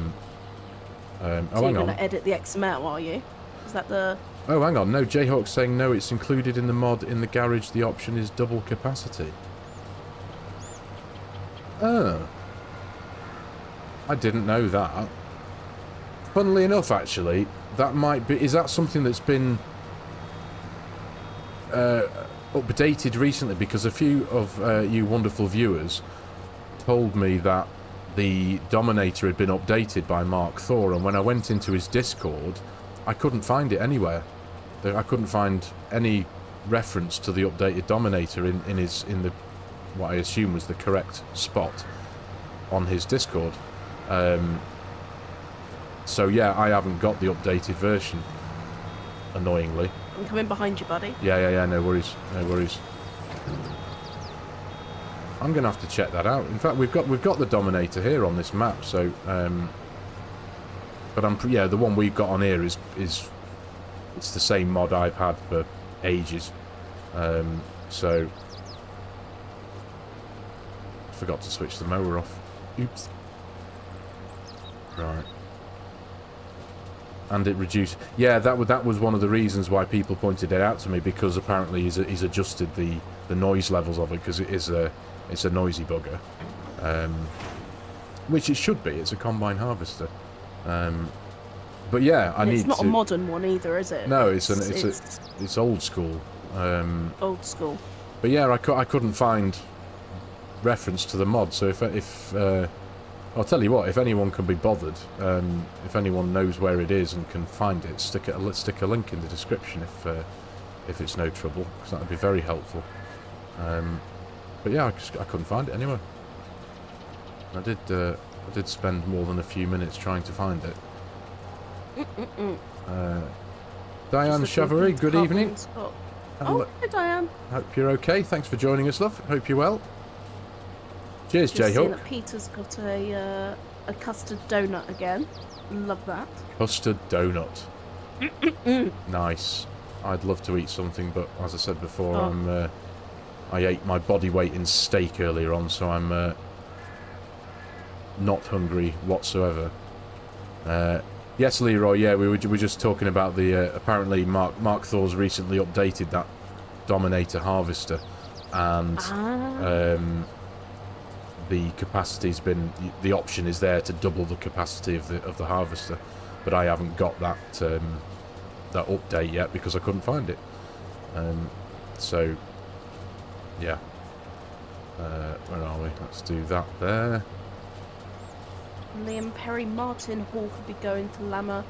[SPEAKER 1] hang
[SPEAKER 2] you're
[SPEAKER 1] on.
[SPEAKER 2] going to edit the XML, are you? Is that the...
[SPEAKER 1] Oh, hang on. No, Jayhawk's saying no, it's included in the mod. In the garage, the option is double capacity. Oh. I didn't know that. Funnily enough, actually, that might be... Is that something that's been updated recently? Because a few of you wonderful viewers told me that the Dominator had been updated by Mark Thor, and when I went into his Discord, I couldn't find it anywhere. I couldn't find any reference to the updated Dominator in the what I assume was the correct spot on his Discord. So yeah, I haven't got the updated version, annoyingly.
[SPEAKER 2] I'm coming behind you, buddy.
[SPEAKER 1] Yeah, no worries. I'm gonna have to check that out. In fact, we've got the Dominator here on this map, so but the one we've got on here is it's the same mod I've had for ages. So I forgot to switch the mower off. Oops. Right. And it reduced. Yeah, that was one of the reasons why people pointed it out to me, because apparently he's adjusted the noise levels of it, because it's a noisy bugger. Which it should be. It's a combine harvester. But yeah,
[SPEAKER 2] It's not a modern one either, is it?
[SPEAKER 1] No, it's old school.
[SPEAKER 2] Old school.
[SPEAKER 1] But yeah, I couldn't find reference to the mod. So if I'll tell you what, if anyone can be bothered, if anyone knows where it is and can find it, let's stick a link in the description if it's no trouble, because that would be very helpful. But yeah, I couldn't find it anywhere. I did spend more than a few minutes trying to find it. Diane Chavarry, good evening.
[SPEAKER 2] Oh, hi Diane.
[SPEAKER 1] Hope you're okay. Thanks for joining us, love. Hope you're well. Cheers, J-Hawk.
[SPEAKER 2] That Peter's got a custard donut again. Love that.
[SPEAKER 1] Custard donut. Nice. I'd love to eat something, but as I said before, I ate my body weight in steak earlier on, so I'm not hungry whatsoever. Yes, Leroy. Yeah, we were just talking about the apparently Mark Thor's recently updated that Dominator harvester, and the capacity's been, the option is there to double the capacity of the harvester, but I haven't got that that update yet because I couldn't find it. So yeah, where are we? Let's do that there.
[SPEAKER 2] Liam Perry, Martin Hall could be going to Lama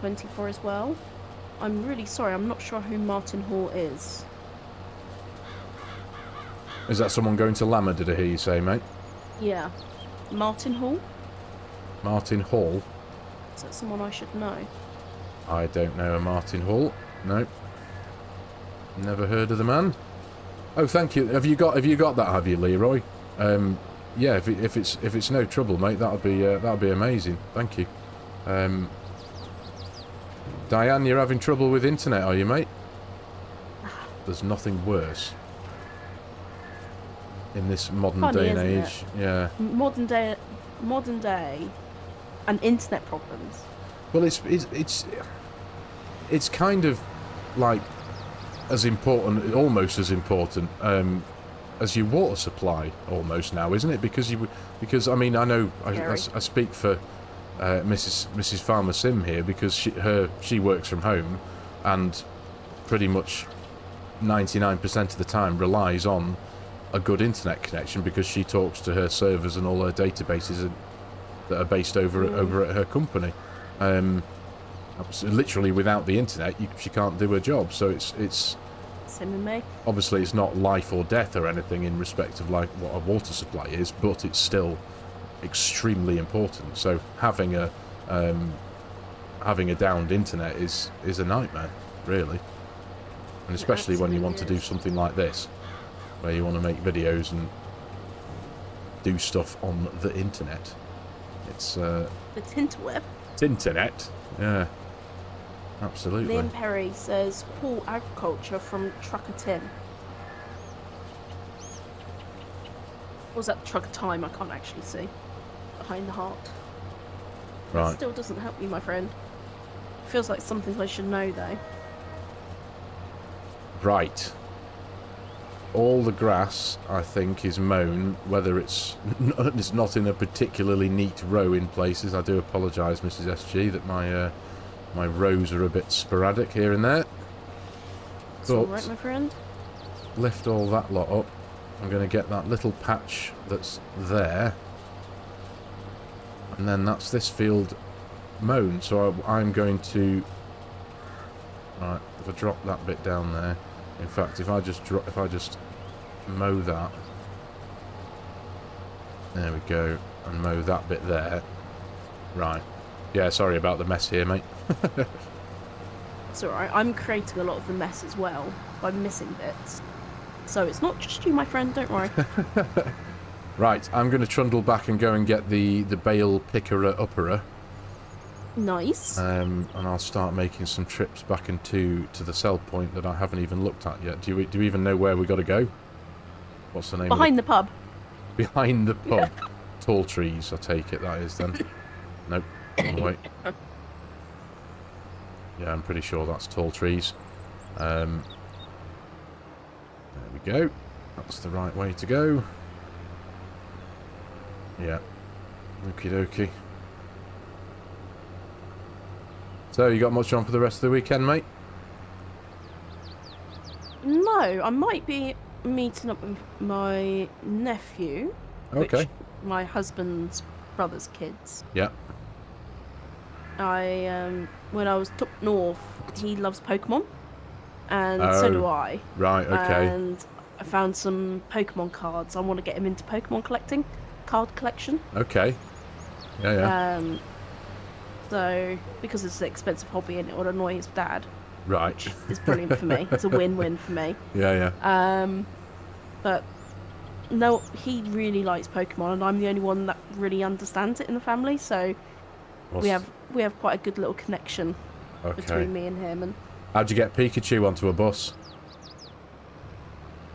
[SPEAKER 2] 24 as well. I'm really sorry, I'm not sure who Martin Hall is.
[SPEAKER 1] Is that someone going to Lama, did I hear you say, mate?
[SPEAKER 2] Yeah. Martin Hall?
[SPEAKER 1] Martin Hall?
[SPEAKER 2] Is that someone I should know?
[SPEAKER 1] I don't know a Martin Hall. No. Never heard of the man. Oh, thank you. Have you got that, have you, Leroy? Yeah, if it's no trouble, mate, that'll be amazing. Thank you. Diane, you're having trouble with internet, are you, mate? There's nothing worse in this modern day and age. Yeah. Modern day,
[SPEAKER 2] and internet problems.
[SPEAKER 1] Well, it's kind of like as important, almost as important. As your water supply, almost now, isn't it? Because I mean, I know I speak for Mrs. FARMERSIM here because she works from home, and pretty much 99% of the time relies on a good internet connection because she talks to her servers and all her databases that are based over at her company. Literally, without the internet, she can't do her job. So it's. Obviously, it's not life or death or anything in respect of like what a water supply is, but it's still extremely important. So having a downed internet is a nightmare, really, and especially when you want to do something like this, where you want to make videos and do stuff on the internet. It's the
[SPEAKER 2] Tinterweb.
[SPEAKER 1] Tinternet, yeah. Absolutely.
[SPEAKER 2] Liam Perry says, Paul Agriculture from Trucker Tim. Or was that Trucker Time? I can't actually see. Behind the heart.
[SPEAKER 1] Right.
[SPEAKER 2] That still doesn't help you, my friend. Feels like something I should know, though.
[SPEAKER 1] Right. All the grass, I think, is mown, whether it's not in a particularly neat row in places. I do apologise, Mrs. SG, that my rows are a bit sporadic here and there.
[SPEAKER 2] It's alright, my friend.
[SPEAKER 1] Lift all that lot up. I'm going to get that little patch that's there. And then that's this field mown. So I'm going to... Right, if I drop that bit down there... In fact, if I just mow that... There we go. And mow that bit there. Right. Yeah, sorry about the mess here, mate.
[SPEAKER 2] It's alright, I'm creating a lot of the mess as well by missing bits. So it's not just you, my friend, don't worry.
[SPEAKER 1] Right, I'm going to trundle back and go and get the bale pickerer-upperer.
[SPEAKER 2] Nice.
[SPEAKER 1] And I'll start making some trips back into the sell point that I haven't even looked at yet. Do you even know where we got to go? What's the name?
[SPEAKER 2] Behind the pub.
[SPEAKER 1] Behind the pub. Tall trees, I take it that is then. Nope. Wrong way. Yeah, I'm pretty sure that's tall trees. There we go. That's the right way to go. Yeah. Okie dokie. So, you got much on for the rest of the weekend, mate?
[SPEAKER 2] No, I might be meeting up with my nephew.
[SPEAKER 1] Okay.
[SPEAKER 2] My husband's brother's kids.
[SPEAKER 1] Yeah.
[SPEAKER 2] When I was up north, he loves Pokemon, and so do I.
[SPEAKER 1] Right, okay.
[SPEAKER 2] And I found some Pokemon cards. I want to get him into Pokemon collecting, card collection.
[SPEAKER 1] Okay. Yeah.
[SPEAKER 2] So because it's an expensive hobby and it would annoy his dad.
[SPEAKER 1] Right.
[SPEAKER 2] Which is brilliant for me. It's a win-win for me.
[SPEAKER 1] Yeah.
[SPEAKER 2] But no, he really likes Pokemon, and I'm the only one that really understands it in the family. So we have quite a good little connection between me and him. And
[SPEAKER 1] how'd you get Pikachu onto a bus?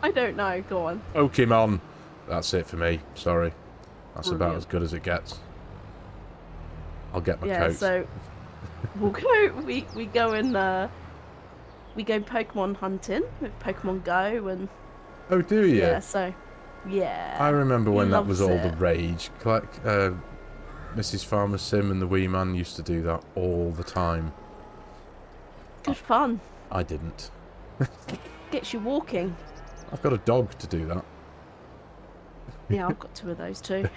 [SPEAKER 2] I don't know. Go on.
[SPEAKER 1] Pokemon. That's it for me. Sorry. That's
[SPEAKER 2] Brilliant.
[SPEAKER 1] about as good as it gets. I'll get my coat.
[SPEAKER 2] Yeah, so we'll go. We go and we go Pokemon hunting with Pokemon Go, and
[SPEAKER 1] oh, do you?
[SPEAKER 2] Yeah. So yeah.
[SPEAKER 1] I remember when that was all
[SPEAKER 2] it.
[SPEAKER 1] the rage. Mrs. FARMERSIM and the wee man used to do that all the time.
[SPEAKER 2] Good fun.
[SPEAKER 1] I didn't.
[SPEAKER 2] Gets you walking.
[SPEAKER 1] I've got a dog to do that.
[SPEAKER 2] Yeah, I've got 2 of those too.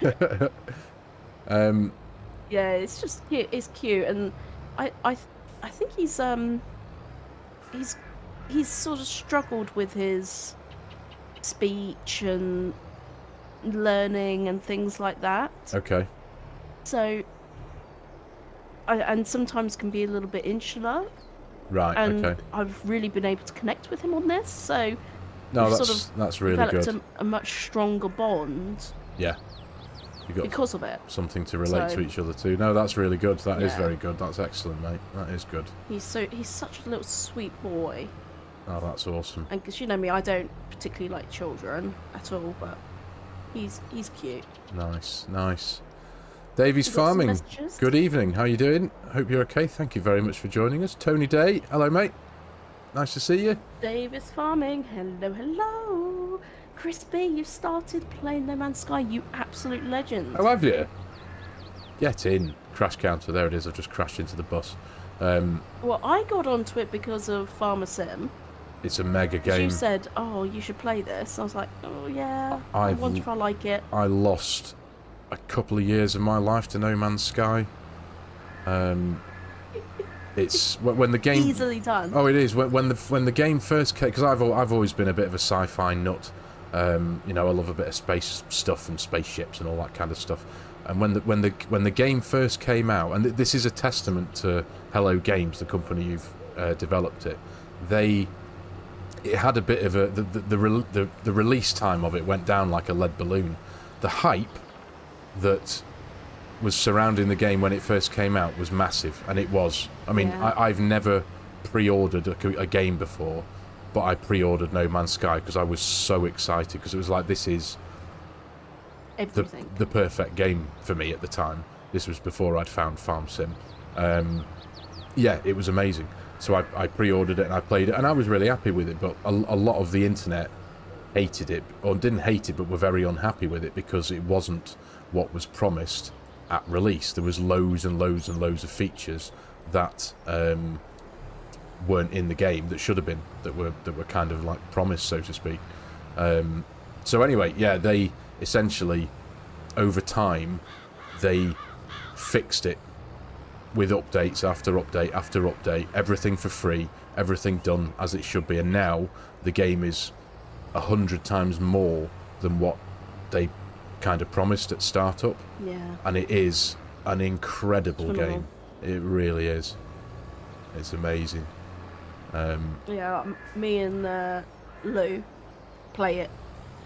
[SPEAKER 2] Yeah, it's just cute. It's cute, and I think he's sort of struggled with his speech and learning and things like that.
[SPEAKER 1] Okay.
[SPEAKER 2] So, and sometimes can be a little bit insular.
[SPEAKER 1] Right.
[SPEAKER 2] And
[SPEAKER 1] okay.
[SPEAKER 2] I've really been able to connect with him on this. So,
[SPEAKER 1] no,
[SPEAKER 2] that's
[SPEAKER 1] really
[SPEAKER 2] developed a much stronger bond.
[SPEAKER 1] Yeah.
[SPEAKER 2] Because of it.
[SPEAKER 1] Something to relate to each other too. No, that's really good. That is
[SPEAKER 2] Yeah.
[SPEAKER 1] very good. That's excellent, mate. That is good.
[SPEAKER 2] He's such a little sweet boy.
[SPEAKER 1] Oh, that's awesome.
[SPEAKER 2] And because you know me, I don't particularly like children at all, but he's cute.
[SPEAKER 1] Nice. Davy's
[SPEAKER 2] You got some
[SPEAKER 1] Farming.
[SPEAKER 2] messages?
[SPEAKER 1] Good evening. How you doing? Hope you're okay. Thank you very much for joining us. Tony Day. Hello, mate. Nice to see you.
[SPEAKER 2] Davis Farming. Hello. Crispy, you started playing No Man's Sky, you absolute legend.
[SPEAKER 1] Oh, have you? Get in. Crash counter. There it is. I've just crashed into the bus.
[SPEAKER 2] Well, I got onto it because of FARMERSIM.
[SPEAKER 1] It's a mega game.
[SPEAKER 2] You said, oh, you should play this. I was like, oh, yeah. I wonder if I like it.
[SPEAKER 1] I lost a couple of years of my life to No Man's Sky. It's when the game
[SPEAKER 2] easily done.
[SPEAKER 1] Oh, it is when the game first came, because I've always been a bit of a sci-fi nut. You know, I love a bit of space stuff and spaceships and all that kind of stuff. And when the game first came out, and this is a testament to Hello Games, the company you've developed it. It had a bit of the release time of it went down like a lead balloon. The hype that was surrounding the game when it first came out was massive, and it was. I mean,
[SPEAKER 2] Yeah.
[SPEAKER 1] I've never pre-ordered a game before, but I pre-ordered No Man's Sky because I was so excited, because it was like, this is
[SPEAKER 2] Everything.
[SPEAKER 1] the perfect game for me at the time. This was before I'd found FARMERSIM. Yeah, it was amazing. So I pre-ordered it and I played it, and I was really happy with it, but a lot of the internet hated it, or didn't hate it, but were very unhappy with it because it wasn't what was promised at release. There was loads and loads and loads of features that weren't in the game that should have been, that were kind of like promised, so to speak. So anyway, yeah, they essentially, over time, they fixed it with updates after update after update, everything for free, everything done as it should be, and now the game is 100 times more than what they kind of promised at startup.
[SPEAKER 2] Yeah.
[SPEAKER 1] And it is an incredible
[SPEAKER 2] Phenomenal.
[SPEAKER 1] game. It really is. It's amazing.
[SPEAKER 2] Yeah, me and Lou play it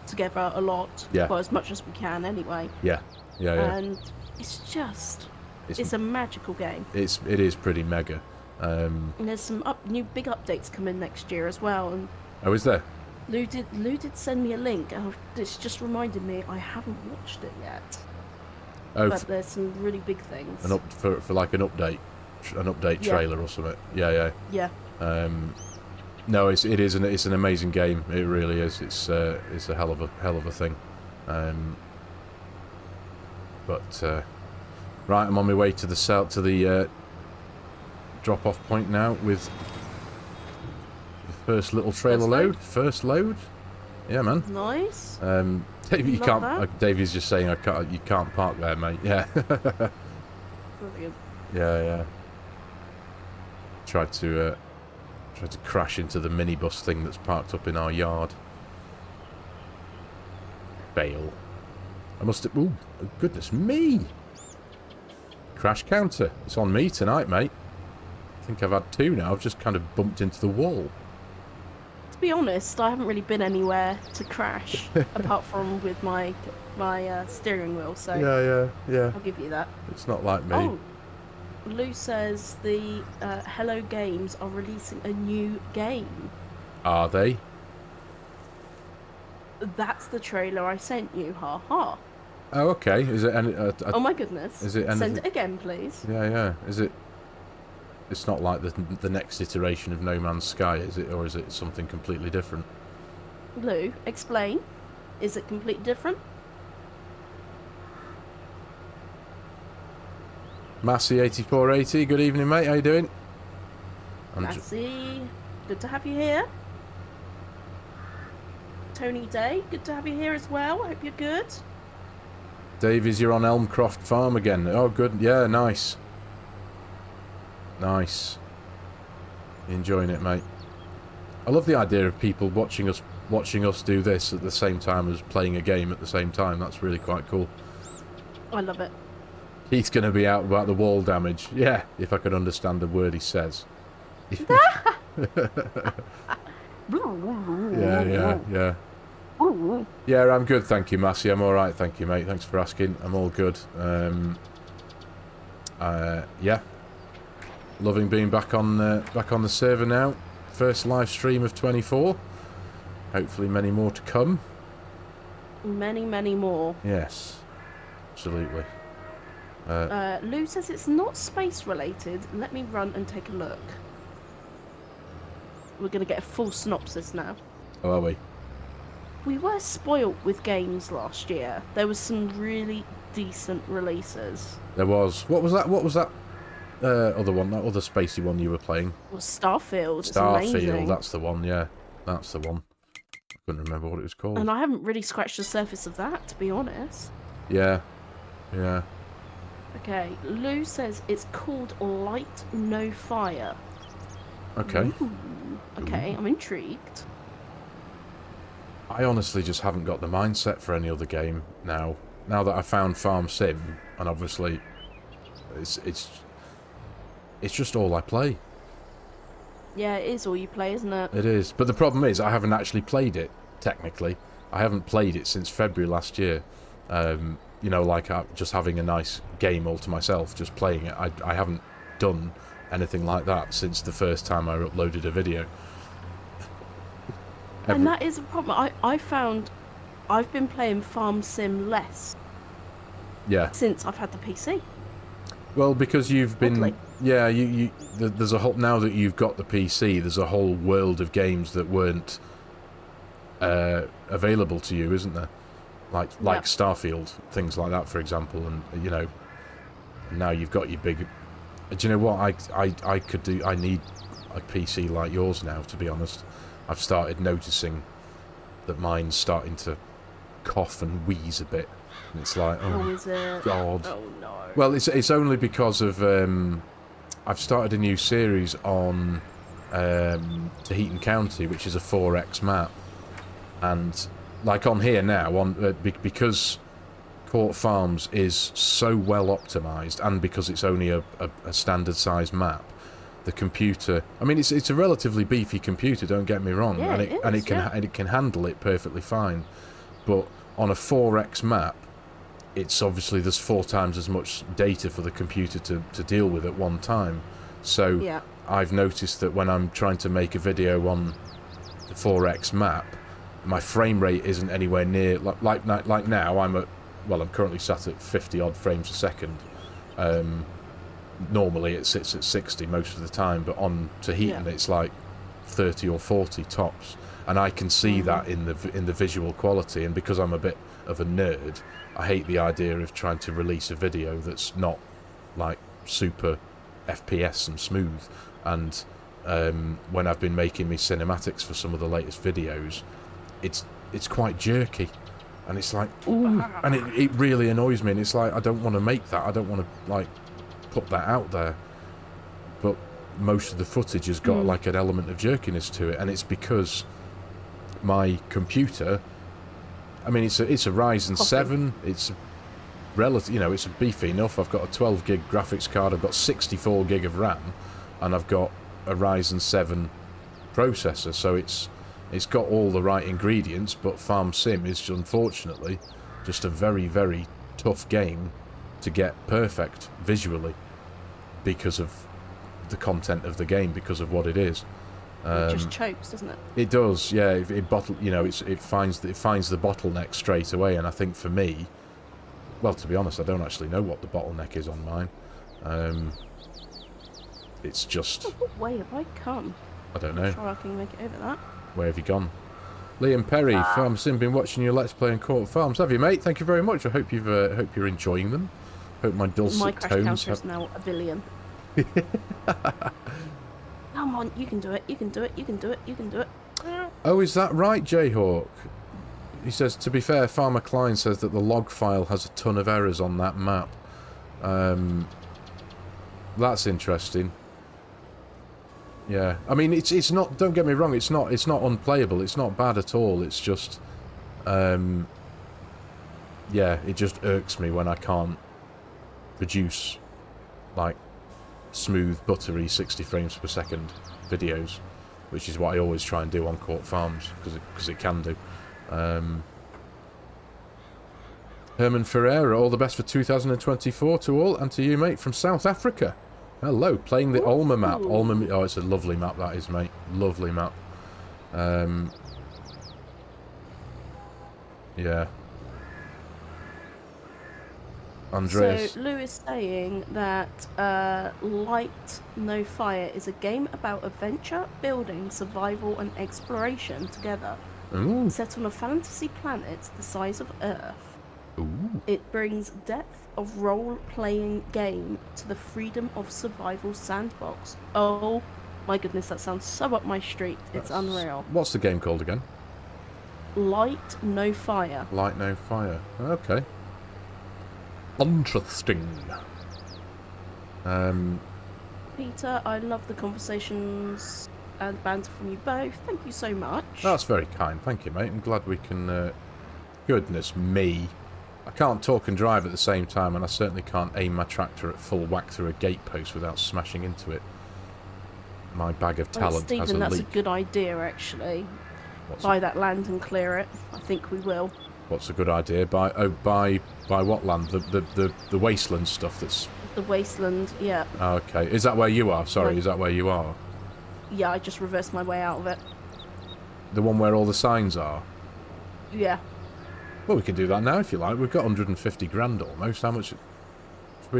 [SPEAKER 2] together a lot.
[SPEAKER 1] Yeah.
[SPEAKER 2] Well, as much as we can anyway.
[SPEAKER 1] Yeah.
[SPEAKER 2] And it's just... It's a magical game.
[SPEAKER 1] It is pretty mega.
[SPEAKER 2] And there's some new big updates coming next year as well. And
[SPEAKER 1] oh, is there?
[SPEAKER 2] Lou did send me a link, and it's just reminded me I haven't watched it yet.
[SPEAKER 1] Oh,
[SPEAKER 2] but there's some really big things.
[SPEAKER 1] For like an update trailer or something. Yeah. No, it's an amazing game. It really is. It's a hell of a thing. Right, I'm on my way to the drop-off point now with the first little trailer load. First load. Yeah, man.
[SPEAKER 2] Nice.
[SPEAKER 1] Davey, Davey's just saying you can't park there, mate. Yeah.
[SPEAKER 2] Brilliant.
[SPEAKER 1] Yeah. Tried to crash into the minibus thing that's parked up in our yard. Bale. I must have... Ooh, goodness me! Crash counter. It's on me tonight, mate. I think I've had 2 now. I've just kind of bumped into the wall.
[SPEAKER 2] To be honest, I haven't really been anywhere to crash, apart from with my steering wheel, so...
[SPEAKER 1] Yeah.
[SPEAKER 2] I'll give you that.
[SPEAKER 1] It's not like me.
[SPEAKER 2] Oh! Lou says the Hello Games are releasing a new game.
[SPEAKER 1] Are they?
[SPEAKER 2] That's the trailer I sent you, ha.
[SPEAKER 1] Oh, okay. Is it any...
[SPEAKER 2] oh my goodness.
[SPEAKER 1] Is it anything...
[SPEAKER 2] Send it again, please.
[SPEAKER 1] Yeah. Is it... It's not like the next iteration of No Man's Sky, is it? Or is it something completely different?
[SPEAKER 2] Lou, explain. Is it completely different?
[SPEAKER 1] Massey8480, good evening, mate. How you doing?
[SPEAKER 2] Massey, good to have you here. Tony Day, good to have you here as well. Hope you're good.
[SPEAKER 1] Davies, you're on Elmcroft Farm again. Oh, good. Yeah, nice. Nice. Enjoying it, mate. I love the idea of people watching us do this at the same time as playing a game at the same time. That's really quite cool.
[SPEAKER 2] I love it.
[SPEAKER 1] He's going to be out about the wall damage. Yeah, if I could understand a word he says. Yeah. Yeah, I'm good, thank you, Massey. I'm all right, thank you, mate. Thanks for asking. I'm all good. Yeah. Loving being back on the server now. First live stream of 24. Hopefully many more to come.
[SPEAKER 2] Many more.
[SPEAKER 1] Yes. Absolutely.
[SPEAKER 2] Lou says it's not space related. Let me run and take a look. We're going to get a full synopsis now.
[SPEAKER 1] Oh, are we?
[SPEAKER 2] We were spoilt with games last year. There was some really decent releases.
[SPEAKER 1] There was. What was that? What was that other one? That other spacey one you were playing?
[SPEAKER 2] It was Starfield.
[SPEAKER 1] Starfield, that's the one, yeah. That's the one. I couldn't remember what it was called.
[SPEAKER 2] And I haven't really scratched the surface of that, to be honest.
[SPEAKER 1] Yeah.
[SPEAKER 2] Okay, Lou says it's called Light No Fire.
[SPEAKER 1] Okay.
[SPEAKER 2] Ooh. Okay, I'm intrigued.
[SPEAKER 1] I honestly just haven't got the mindset for any other game now. Now that I found FARMERSIM, and obviously it's just all I play.
[SPEAKER 2] Yeah, it is all you play, isn't it?
[SPEAKER 1] It is. But the problem is I haven't actually played it, technically. I haven't played it since February last year. You know, like just having a nice game all to myself, just playing it. I haven't done anything like that since the first time I uploaded a video.
[SPEAKER 2] And that is a problem. I found I've been playing FARMERSIM less.
[SPEAKER 1] Yeah.
[SPEAKER 2] Since I've had the PC.
[SPEAKER 1] Well, because you've been...
[SPEAKER 2] Oddly.
[SPEAKER 1] Yeah, there's a whole... Now that you've got the PC, there's a whole world of games that weren't available to you, isn't there? Like Starfield, things like that, for example, and, you know, now you've got your big... Do you know what I could do? I need a PC like yours now, to be honest. I've started noticing that mine's starting to cough and wheeze a bit. And it's like, oh,
[SPEAKER 2] is it?
[SPEAKER 1] God.
[SPEAKER 2] Oh, no.
[SPEAKER 1] Well, it's only because of... I've started a new series on Tahitian County, which is a 4X map. And, like, on here now, because Court Farms is so well optimised, and because it's only a standard-sized map, the computer... I mean, it's a relatively beefy computer, don't get me wrong,
[SPEAKER 2] yeah,
[SPEAKER 1] and it can handle it perfectly fine. But on a 4X map, it's obviously there's 4 times as much data for the computer to deal with at one time. So
[SPEAKER 2] yeah.
[SPEAKER 1] I've noticed that when I'm trying to make a video on the 4X map, my frame rate isn't anywhere near... Like now, I'm currently sat at 50-odd frames a second. Normally it sits at 60 most of the time, but on Tahitian it's like 30 or 40 tops, and I can see that in the visual quality. And because I'm a bit of a nerd, I hate the idea of trying to release a video that's not like super FPS and smooth. And when I've been making me cinematics for some of the latest videos, it's quite jerky, and it's like, ooh, and it really annoys me. And it's like, I don't want to make that. I don't want to like put that out there, but most of the footage has got like an element of jerkiness to it, and it's because my computer I mean, it's a Ryzen 7. It's relative, you know, it's beefy enough. I've got a 12 gig graphics card. I've got 64 gig of RAM, and I've got a Ryzen 7 processor. So it's got all the right ingredients. But Farm Sim is unfortunately just a very, very tough game to get perfect visually because of the content of the game, because of what it is.
[SPEAKER 2] It just chokes, doesn't it?
[SPEAKER 1] It does, yeah. It finds the bottleneck straight away, and I think for me, well, to be honest, I don't actually know what the bottleneck is on mine. It's just.
[SPEAKER 2] What way have I come?
[SPEAKER 1] I don't know.
[SPEAKER 2] I'm sure I can make it over that.
[SPEAKER 1] Where have you gone? Liam Perry, Farm Sim, been watching your Let's Play on Court Farms. Have you, mate? Thank you very much. I hope you're enjoying them. Hope my dulcet tones.
[SPEAKER 2] My crash counter is now 1 billion. Come on, you can do it, you can do it, you can do it, you can do it.
[SPEAKER 1] Oh, is that right, Jayhawk? He says, to be fair, Farmer Klein says that the log file has a ton of errors on that map. That's interesting. Yeah, I mean, it's not, don't get me wrong, it's not unplayable, it's not bad at all, it's just, yeah, it just irks me when I can't produce, like, smooth, buttery 60 frames per second videos, which is what I always try and do on Court Farms, because it can do. Herman Ferreira, all the best for 2024 to all, and to you, mate, from South Africa. Hello, playing the Olma map. Oh, it's a lovely map, that is, mate. Lovely map. Yeah. Andreas.
[SPEAKER 2] So, Lou is saying that Light No Fire is a game about adventure, building, survival and exploration together.
[SPEAKER 1] Ooh.
[SPEAKER 2] Set on a fantasy planet the size of Earth.
[SPEAKER 1] Ooh.
[SPEAKER 2] It brings depth of role-playing game to the freedom of survival sandbox. Oh my goodness, that sounds so up my street. It's unreal.
[SPEAKER 1] What's the game called again?
[SPEAKER 2] Light No Fire.
[SPEAKER 1] Light No Fire. Okay. Interesting.
[SPEAKER 2] Peter, I love the conversations and banter from you both. Thank you so much.
[SPEAKER 1] That's very kind. Thank you, mate. I'm glad we can... Goodness me. I can't talk and drive at the same time, and I certainly can't aim my tractor at full whack through a gatepost without smashing into it. My bag of talent
[SPEAKER 2] Stephen,
[SPEAKER 1] has a leak.
[SPEAKER 2] that's a good idea, actually. Buy that land and clear it. I think we will.
[SPEAKER 1] What's a good idea? Buy what land? The wasteland stuff that's...
[SPEAKER 2] The wasteland, yeah.
[SPEAKER 1] Oh, okay. Is that where you are? Sorry, is that where you are?
[SPEAKER 2] Yeah, I just reversed my way out of it.
[SPEAKER 1] The one where all the signs are?
[SPEAKER 2] Yeah.
[SPEAKER 1] Well, we can do that now if you like. We've got 150 grand almost. How much... do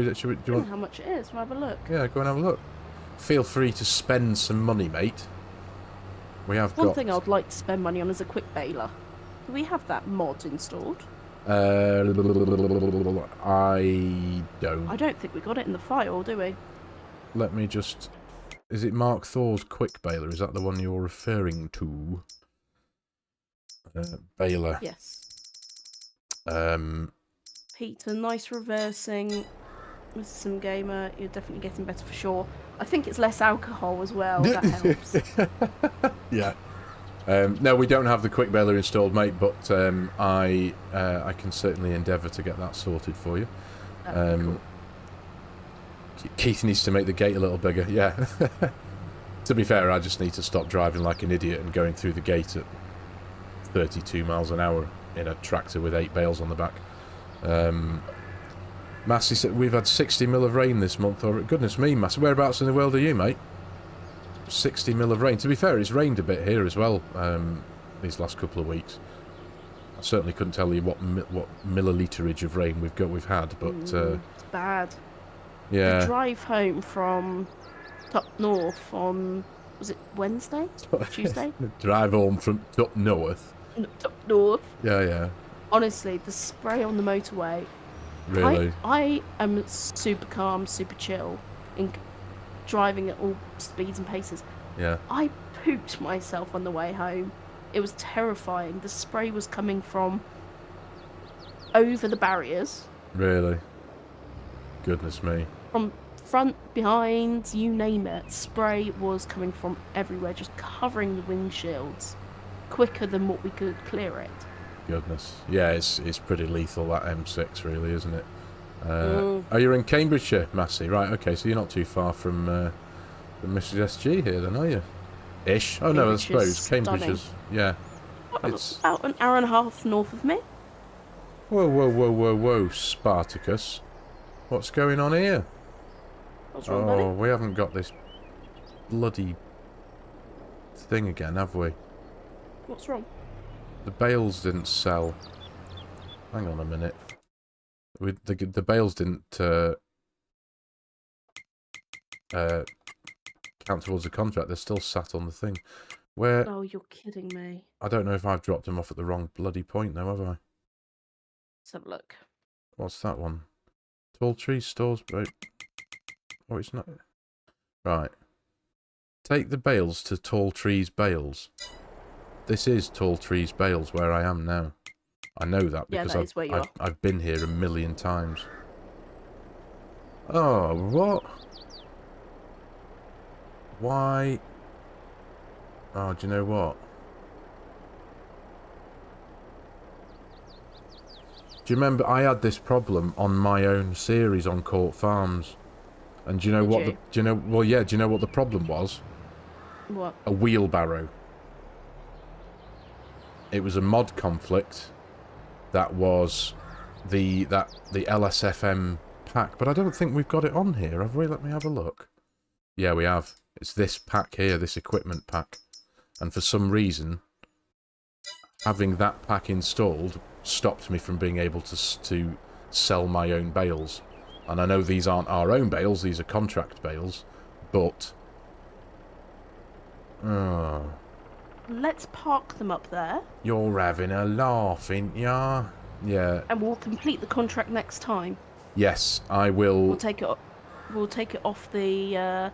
[SPEAKER 1] you want...
[SPEAKER 2] How much it is? We'll have a look.
[SPEAKER 1] Yeah, go and have a look. Feel free to spend some money, mate. We have got...
[SPEAKER 2] One thing I'd like to spend money on is a quick baler. Do we have that mod installed?
[SPEAKER 1] I don't.
[SPEAKER 2] I don't think we got it in the file, do we?
[SPEAKER 1] Let me just... Is it Mark Thor's quick baler? Is that the one you're referring to? Baler.
[SPEAKER 2] Yes. Peter, nice reversing. Mr. Sim Gamer, you're definitely getting better for sure. I think it's less alcohol as well. That helps.
[SPEAKER 1] Yeah. No, we don't have the quick baler installed, mate, but I can certainly endeavour to get that sorted for you.
[SPEAKER 2] Cool.
[SPEAKER 1] Keith needs to make the gate a little bigger, yeah. To be fair, I just need to stop driving like an idiot and going through the gate at 32 miles an hour in a tractor with 8 bales on the back. Massey said we've had 60 mil of rain this month. Or goodness me, Massey, whereabouts in the world are you, mate? 60 mil of rain. To be fair, it's rained a bit here as well these last couple of weeks. I certainly couldn't tell you what milliliterage of rain we've had, but
[SPEAKER 2] it's bad.
[SPEAKER 1] Yeah.
[SPEAKER 2] The drive home from up north on, was it Wednesday? Tuesday?
[SPEAKER 1] Drive home from up north.
[SPEAKER 2] Up north.
[SPEAKER 1] Yeah.
[SPEAKER 2] Honestly, the spray on the motorway.
[SPEAKER 1] Really?
[SPEAKER 2] I am super calm, super chill in driving at all speeds and paces.
[SPEAKER 1] Yeah.
[SPEAKER 2] I pooped myself on the way home. It was terrifying. The spray was coming from over the barriers.
[SPEAKER 1] Really? Goodness me.
[SPEAKER 2] From front, behind, you name it. Spray was coming from everywhere, just covering the windshields quicker than what we could clear it.
[SPEAKER 1] goodness. Yeah, it's pretty lethal, that M6, really, isn't it? Oh, you're in Cambridgeshire, Massey. Right, okay, so you're not too far from Mrs. SG here, then, are you? Ish. Oh, no, I suppose. Cambridge is... Yeah.
[SPEAKER 2] It's about an hour and a half north of me.
[SPEAKER 1] Whoa, whoa, whoa, whoa, whoa, Spartacus. What's going on here?
[SPEAKER 2] What's wrong, buddy?
[SPEAKER 1] We haven't got this bloody thing again, have we?
[SPEAKER 2] What's wrong?
[SPEAKER 1] The bales didn't sell. Hang on a minute. The bales didn't count towards the contract. They're still sat on the thing. Where?
[SPEAKER 2] Oh, you're kidding me.
[SPEAKER 1] I don't know if I've dropped them off at the wrong bloody point, though, have I?
[SPEAKER 2] Let's have a look.
[SPEAKER 1] What's that one? Tall Trees Stores. Oh, it's not. Right. Take the bales to Tall Trees Bales. This is Tall Trees Bales, where I am now. I know that because I've been here a million times. Oh, what? Why? Oh, do you know what? Do you remember I had this problem on my own series on Court Farms? And do you know what? Do you know? Well, yeah. Do you know what the problem was?
[SPEAKER 2] What?
[SPEAKER 1] A wheelbarrow. It was a mod conflict. That was the LSFM pack, but I don't think we've got it on here, have we? Let me have a look. Yeah, we have. It's this pack here, this equipment pack, and for some reason, having that pack installed stopped me from being able to sell my own bales. And I know these aren't our own bales; these are contract bales, but.
[SPEAKER 2] Let's park them up there.
[SPEAKER 1] You're having a laugh, ain't ya? Yeah.
[SPEAKER 2] And we'll complete the contract next time.
[SPEAKER 1] Yes, I will.
[SPEAKER 2] We'll take it off the.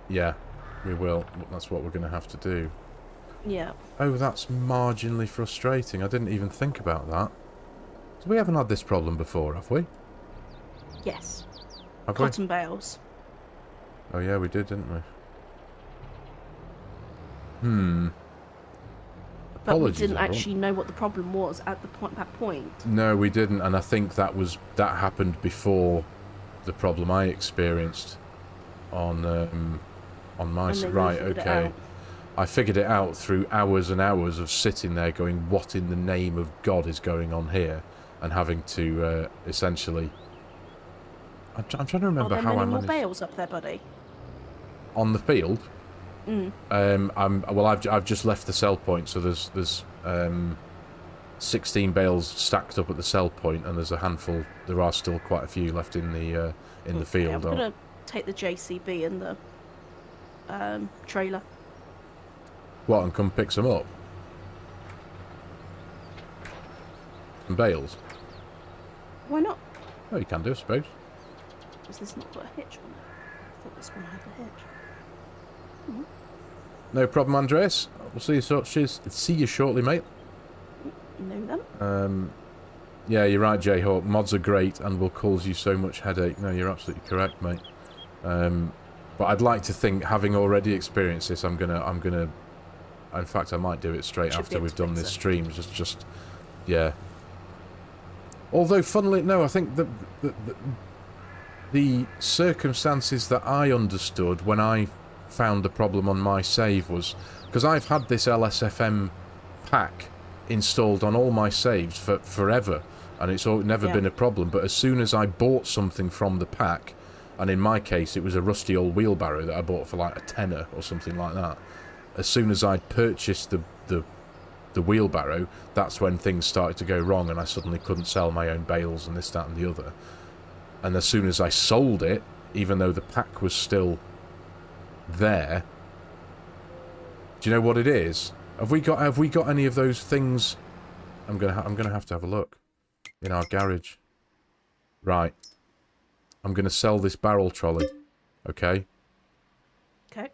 [SPEAKER 1] Yeah, we will. That's what we're going to have to do.
[SPEAKER 2] Yeah.
[SPEAKER 1] Oh, that's marginally frustrating. I didn't even think about that. So we haven't had this problem before, have we?
[SPEAKER 2] Yes.
[SPEAKER 1] Have
[SPEAKER 2] Cotton bales.
[SPEAKER 1] Oh yeah, we did, didn't we?
[SPEAKER 2] But we didn't actually know what the problem was at that point.
[SPEAKER 1] No, we didn't, and I think that happened before the problem I experienced on my side. Right, okay. I figured it out through hours and hours of sitting there going, what in the name of God is going on here? And having to essentially... I'm trying to remember how I managed...
[SPEAKER 2] Are there many more bales up there, buddy?
[SPEAKER 1] On the field? I've just left the sell point, so there's 16 bales stacked up at the sell point, and there's a handful. There are still quite a few left in the field.
[SPEAKER 2] I'm gonna take the JCB in the trailer.
[SPEAKER 1] What, and come pick some up? Some bales?
[SPEAKER 2] Why not?
[SPEAKER 1] Oh, you can do, I suppose.
[SPEAKER 2] Has this not got a hitch on it? I thought this one had a hitch.
[SPEAKER 1] No problem, Andreas. We'll see you shortly, mate.
[SPEAKER 2] No, then.
[SPEAKER 1] Yeah, you're right, Jayhawk. Mods are great and will cause you so much headache. No, you're absolutely correct, mate. But I'd like to think, having already experienced this, I'm gonna. In fact, I might do it straight after we've done this stream. Yeah. Although, funnily, no, I think the circumstances that I understood when I found the problem on my save was because I've had this LSFM pack installed on all my saves for forever, and it's never been a problem. But as soon as I bought something from the pack, and in my case it was a rusty old wheelbarrow that I bought for like a tenner or something like that, as soon as I purchased the wheelbarrow, that's when things started to go wrong, and I suddenly couldn't sell my own bales and this, that and the other. And as soon as I sold it, even though the pack was still there, do you know what it is? Have we got any of those things? I'm gonna have to have a look in our garage. Right. I'm gonna sell this barrel trolley. Okay.
[SPEAKER 2] Okay.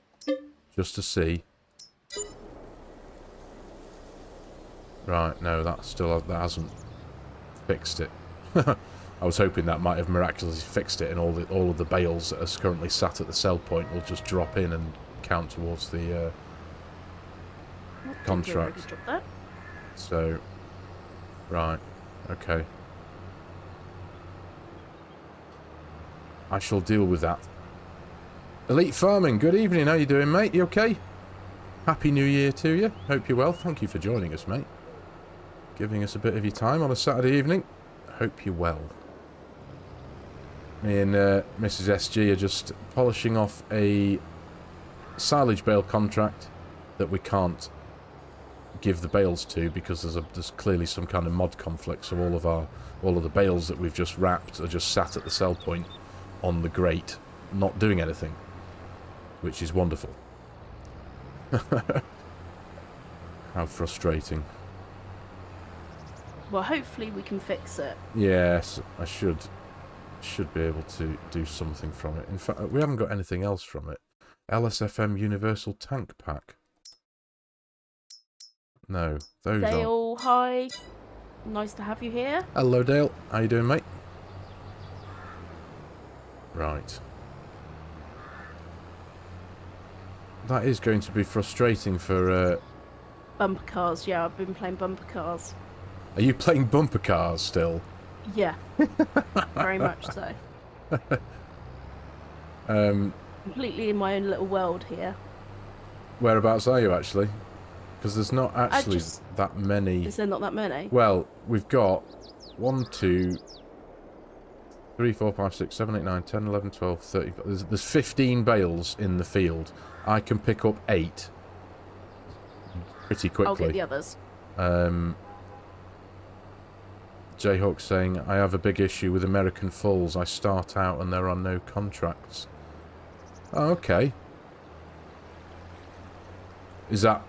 [SPEAKER 1] Just to see. Right. No, that hasn't fixed it. I was hoping that might have miraculously fixed it, and all of the bales that are currently sat at the sell point will just drop in and count towards the contract. So, Right. Okay. I shall deal with that. Elite Farming, good evening. How you doing, mate? You okay? Happy New Year to you. Hope you're well. Thank you for joining us, mate. Giving us a bit of your time on a Saturday evening. Hope you're well. Me and Mrs. SG are just polishing off a silage bale contract that we can't give the bales to because there's clearly some kind of mod conflict. So all of the bales that we've just wrapped are just sat at the sell point on the grate, not doing anything, which is wonderful. How frustrating.
[SPEAKER 2] Well, hopefully we can fix it.
[SPEAKER 1] Yes, I should be able to do something from it. In fact, we haven't got anything else from it. LSFM Universal Tank Pack. No, those aren't.
[SPEAKER 2] Dale, hi. Nice to have you here.
[SPEAKER 1] Hello, Dale. How you doing, mate? Right. That is going to be frustrating for...
[SPEAKER 2] Bumper cars, yeah, I've been playing bumper cars.
[SPEAKER 1] Are you playing bumper cars still?
[SPEAKER 2] Yeah. Very much so. Completely in my own little world here.
[SPEAKER 1] Whereabouts are you, actually? Because there's not actually that many...
[SPEAKER 2] Is there not that many?
[SPEAKER 1] Well, we've got 1, 2, 3, 4, 5, 6, 7, 8, 9, 10, 11, 12, 13... There's 15 bales in the field. I can pick up 8 pretty quickly.
[SPEAKER 2] I'll get the others.
[SPEAKER 1] Jayhawk saying, I have a big issue with American Falls. I start out and there are no contracts. Oh, okay. Is that...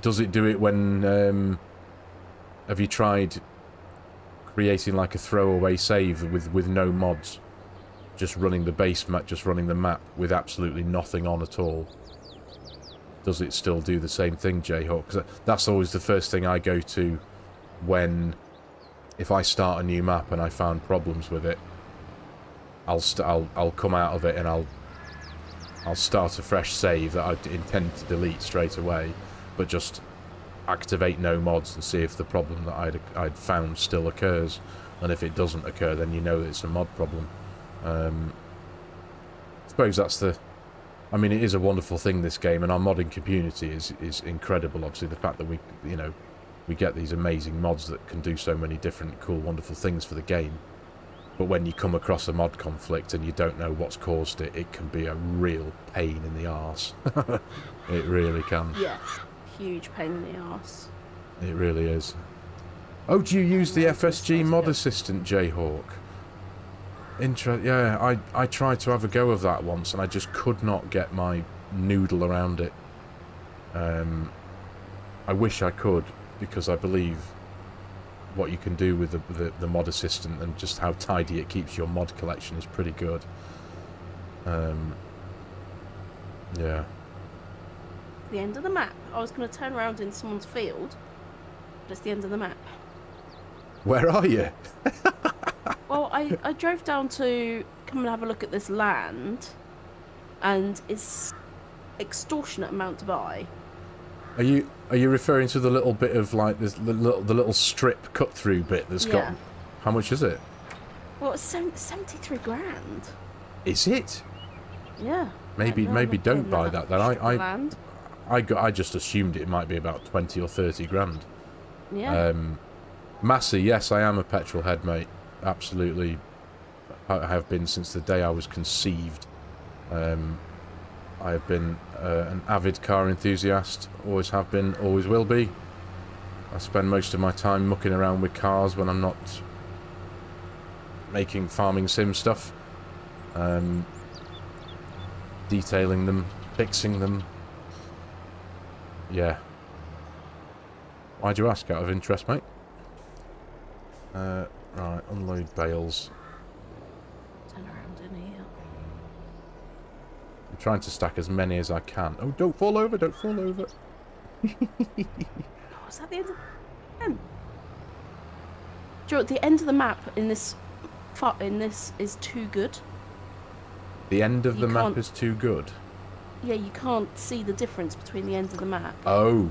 [SPEAKER 1] Does it do it when... have you tried creating like a throwaway save with no mods? Just running the base map, just running the map with absolutely nothing on at all? Does it still do the same thing, Jayhawk? Because that's always the first thing I go to when... If I start a new map and I found problems with it, I'll come out of it and I'll start a fresh save that I intend to delete straight away, but just activate no mods and see if the problem that I'd found still occurs. And if it doesn't occur, then you know that it's a mod problem. I suppose that's the... I mean, it is a wonderful thing, this game, and our modding community is incredible. Obviously, the fact that we get these amazing mods that can do so many different cool, wonderful things for the game. But when you come across a mod conflict and you don't know what's caused it, it can be a real pain in the arse. It really can.
[SPEAKER 2] Yes, huge pain in the arse.
[SPEAKER 1] It really is. Oh, do you use the FSG mod assistant, Jayhawk? Yeah, I tried to have a go of that once and I just could not get my noodle around it. I wish I could, because I believe what you can do with the mod assistant and just how tidy it keeps your mod collection is pretty good. Yeah.
[SPEAKER 2] The end of the map. I was going to turn around in someone's field, but it's the end of the map.
[SPEAKER 1] Where are you?
[SPEAKER 2] Well, I drove down to come and have a look at this land, and it's extortionate amount to buy.
[SPEAKER 1] Are you referring to the little bit of like this the little strip cut through bit that's got? How much is it?
[SPEAKER 2] Well, it's 73 grand.
[SPEAKER 1] Is it?
[SPEAKER 2] Yeah.
[SPEAKER 1] Maybe don't buy that then. I just assumed it might be about 20 or 30 grand.
[SPEAKER 2] Yeah.
[SPEAKER 1] Massey, yes, I am a petrol head, mate. Absolutely, I have been since the day I was conceived. I have been an avid car enthusiast, always have been, always will be. I spend most of my time mucking around with cars when I'm not making farming sim stuff. Detailing them, fixing them. Yeah. Why'd you ask, out of interest, mate? Right, unload bales.
[SPEAKER 2] Turn around in here.
[SPEAKER 1] I'm trying to stack as many as I can. Oh, don't fall over, don't fall over.
[SPEAKER 2] Oh, is that the end of the map? Do you know what, the end of the map in this is too good.
[SPEAKER 1] The end of the map is too good?
[SPEAKER 2] Yeah, you can't see the difference between the end of the map.
[SPEAKER 1] Oh.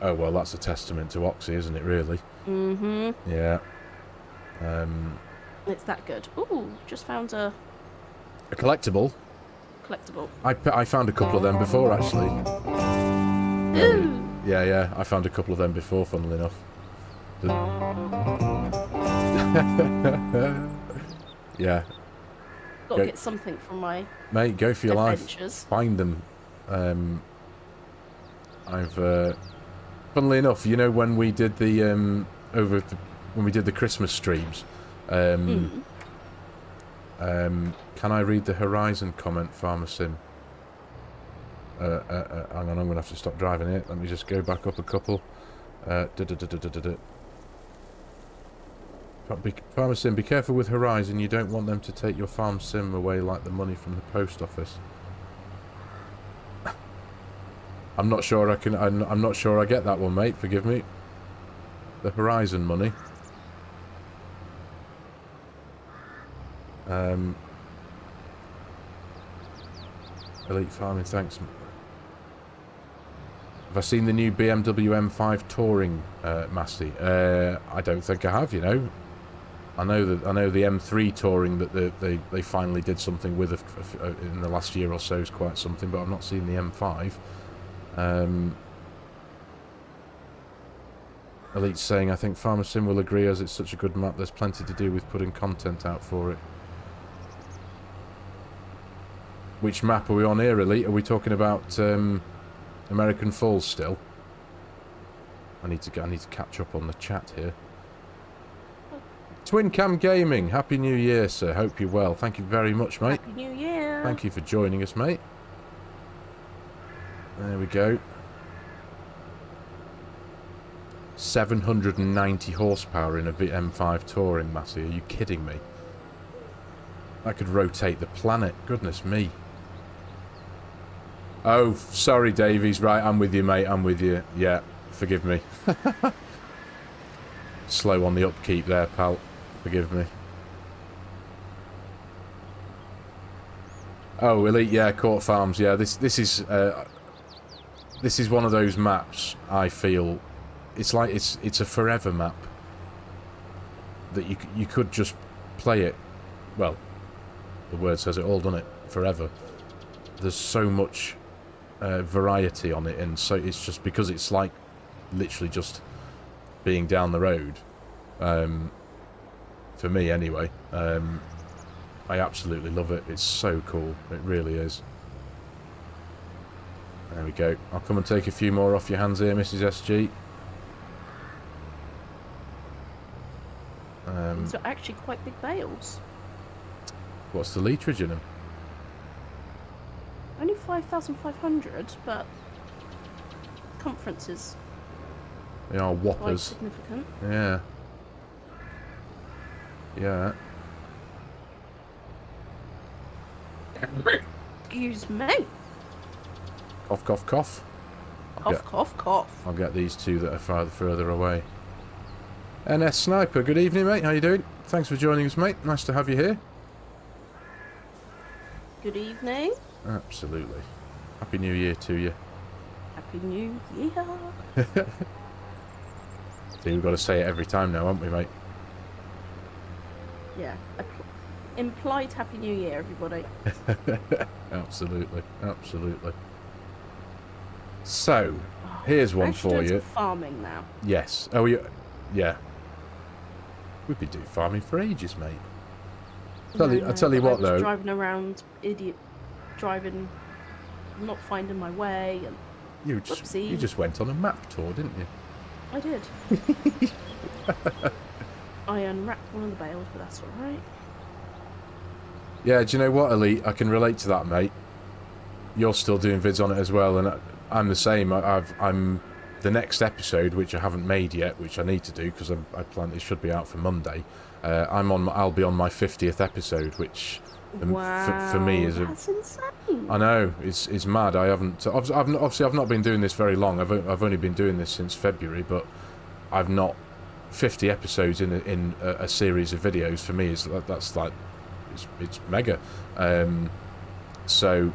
[SPEAKER 1] Oh, well, that's a testament to Oxy, isn't it, really?
[SPEAKER 2] Mm-hmm.
[SPEAKER 1] Yeah.
[SPEAKER 2] It's that good. Ooh, just found a
[SPEAKER 1] collectible.
[SPEAKER 2] Collectible.
[SPEAKER 1] I found a couple of them before, actually.
[SPEAKER 2] Ooh.
[SPEAKER 1] Yeah, I found a couple of them before, funnily enough. Yeah.
[SPEAKER 2] Gotta get something from my
[SPEAKER 1] mate, go for your
[SPEAKER 2] adventures.
[SPEAKER 1] Life. Find them. Funnily enough, you know, when we did the when we did the Christmas streams, can I read the Horizon comment, FARMERSIM? Hang on, I'm gonna have to stop driving it. Let me just go back up a couple. FARMERSIM, be careful with Horizon. You don't want them to take your farm sim away like the money from the post office. I'm not sure I can. I'm not sure I get that one, mate. Forgive me. The Horizon money. Elite Farming, thanks. Have I seen the new BMW M5 Touring, Massey? I don't think I have. You know, I know the M3 Touring that they finally did something with in the last year or so is quite something, but I've not seen the M5. Elite's saying, I think FARMERSIM will agree as it's such a good map, there's plenty to do with putting content out for it. Which map are we on here, Elite? Are we talking about American Falls still? I need to catch up on the chat here. Twin Cam Gaming, Happy New Year, sir. Hope you're well. Thank you very much, mate.
[SPEAKER 2] Happy New Year.
[SPEAKER 1] Thank you for joining us, mate. There we go. 790 horsepower in a M5 Touring, Massey. Are you kidding me? I could rotate the planet. Goodness me. Oh, sorry, Davies. Right, I'm with you, mate. I'm with you. Yeah, forgive me. Slow on the upkeep there, pal. Forgive me. Oh, Elite, yeah, Court Farms. Yeah, this is one of those maps. I feel it's like it's a forever map that you could just play it. Well, the word says it all, doesn't it? Forever. There's so much variety on it, and so it's just because it's like literally just being down the road. For me, anyway. I absolutely love it. It's so cool. It really is. There we go. I'll come and take a few more off your hands here, Mrs. SG.
[SPEAKER 2] These are actually quite big bales.
[SPEAKER 1] What's the litrage in them?
[SPEAKER 2] Only 5,500, but conferences.
[SPEAKER 1] They are whoppers.
[SPEAKER 2] Quite significant.
[SPEAKER 1] Yeah. Yeah.
[SPEAKER 2] Excuse me.
[SPEAKER 1] Cough, cough, cough.
[SPEAKER 2] Cough, cough.
[SPEAKER 1] I'll get these two that are further away. NS Sniper, good evening, mate. How you doing? Thanks for joining us, mate. Nice to have you here.
[SPEAKER 2] Good evening.
[SPEAKER 1] Absolutely. Happy New Year to you.
[SPEAKER 2] Happy New Year.
[SPEAKER 1] See, we've got to say it every time now, haven't we, mate?
[SPEAKER 2] Yeah. Implied Happy New Year, everybody.
[SPEAKER 1] Absolutely. Absolutely. So, here's one for you.
[SPEAKER 2] Farming now.
[SPEAKER 1] Yes. Oh, yeah. We've been doing farming for ages, mate. I tell you what, though.
[SPEAKER 2] Driving around, driving, not finding my way, and
[SPEAKER 1] you just went on a map tour, didn't you?
[SPEAKER 2] I did. I unwrapped one of the bales, but that's all right.
[SPEAKER 1] Yeah, do you know what, Elite? I can relate to that, mate. You're still doing vids on it as well, and I'm the same. I'm the next episode, which I haven't made yet, which I need to do because I plan it should be out for Monday. I'll be on my 50th episode, which for me is
[SPEAKER 2] that's insane.
[SPEAKER 1] I know it's mad. Obviously I've not been doing this very long. I've only been doing this since February, but I've not 50 episodes in a series of videos. For me, that's like it's mega. So,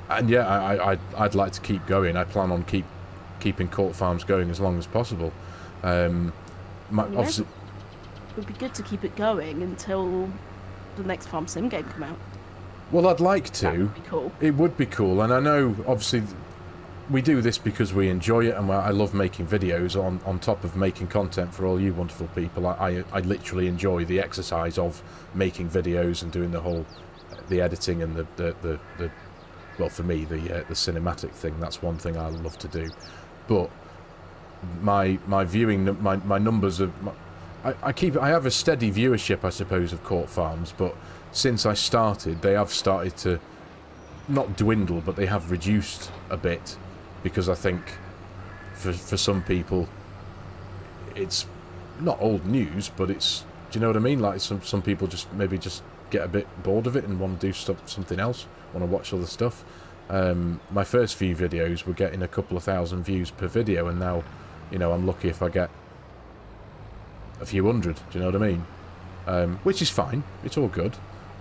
[SPEAKER 1] and yeah, I'd like to keep going. I plan on keeping Court Farms going as long as possible. obviously,
[SPEAKER 2] it would be good to keep it going until the next Farm Sim game come out.
[SPEAKER 1] Well, I'd like to.
[SPEAKER 2] That would be cool.
[SPEAKER 1] It would be cool, and I know, obviously, we do this because we enjoy it, and I love making videos on top of making content for all you wonderful people. I literally enjoy the exercise of making videos and doing the editing and the well, for me, the cinematic thing. That's one thing I love to do. But my viewing, my numbers of... I have a steady viewership, I suppose, of Court Farms, but since I started, they have started to not dwindle, but they have reduced a bit, because I think for some people it's not old news, but it's, do you know what I mean? Like some people just maybe just get a bit bored of it and want to do something else, want to watch other stuff. My first few videos were getting a couple of thousand views per video, and now, you know, I'm lucky if I get a few hundred, do you know what I mean? Which is fine, it's all good.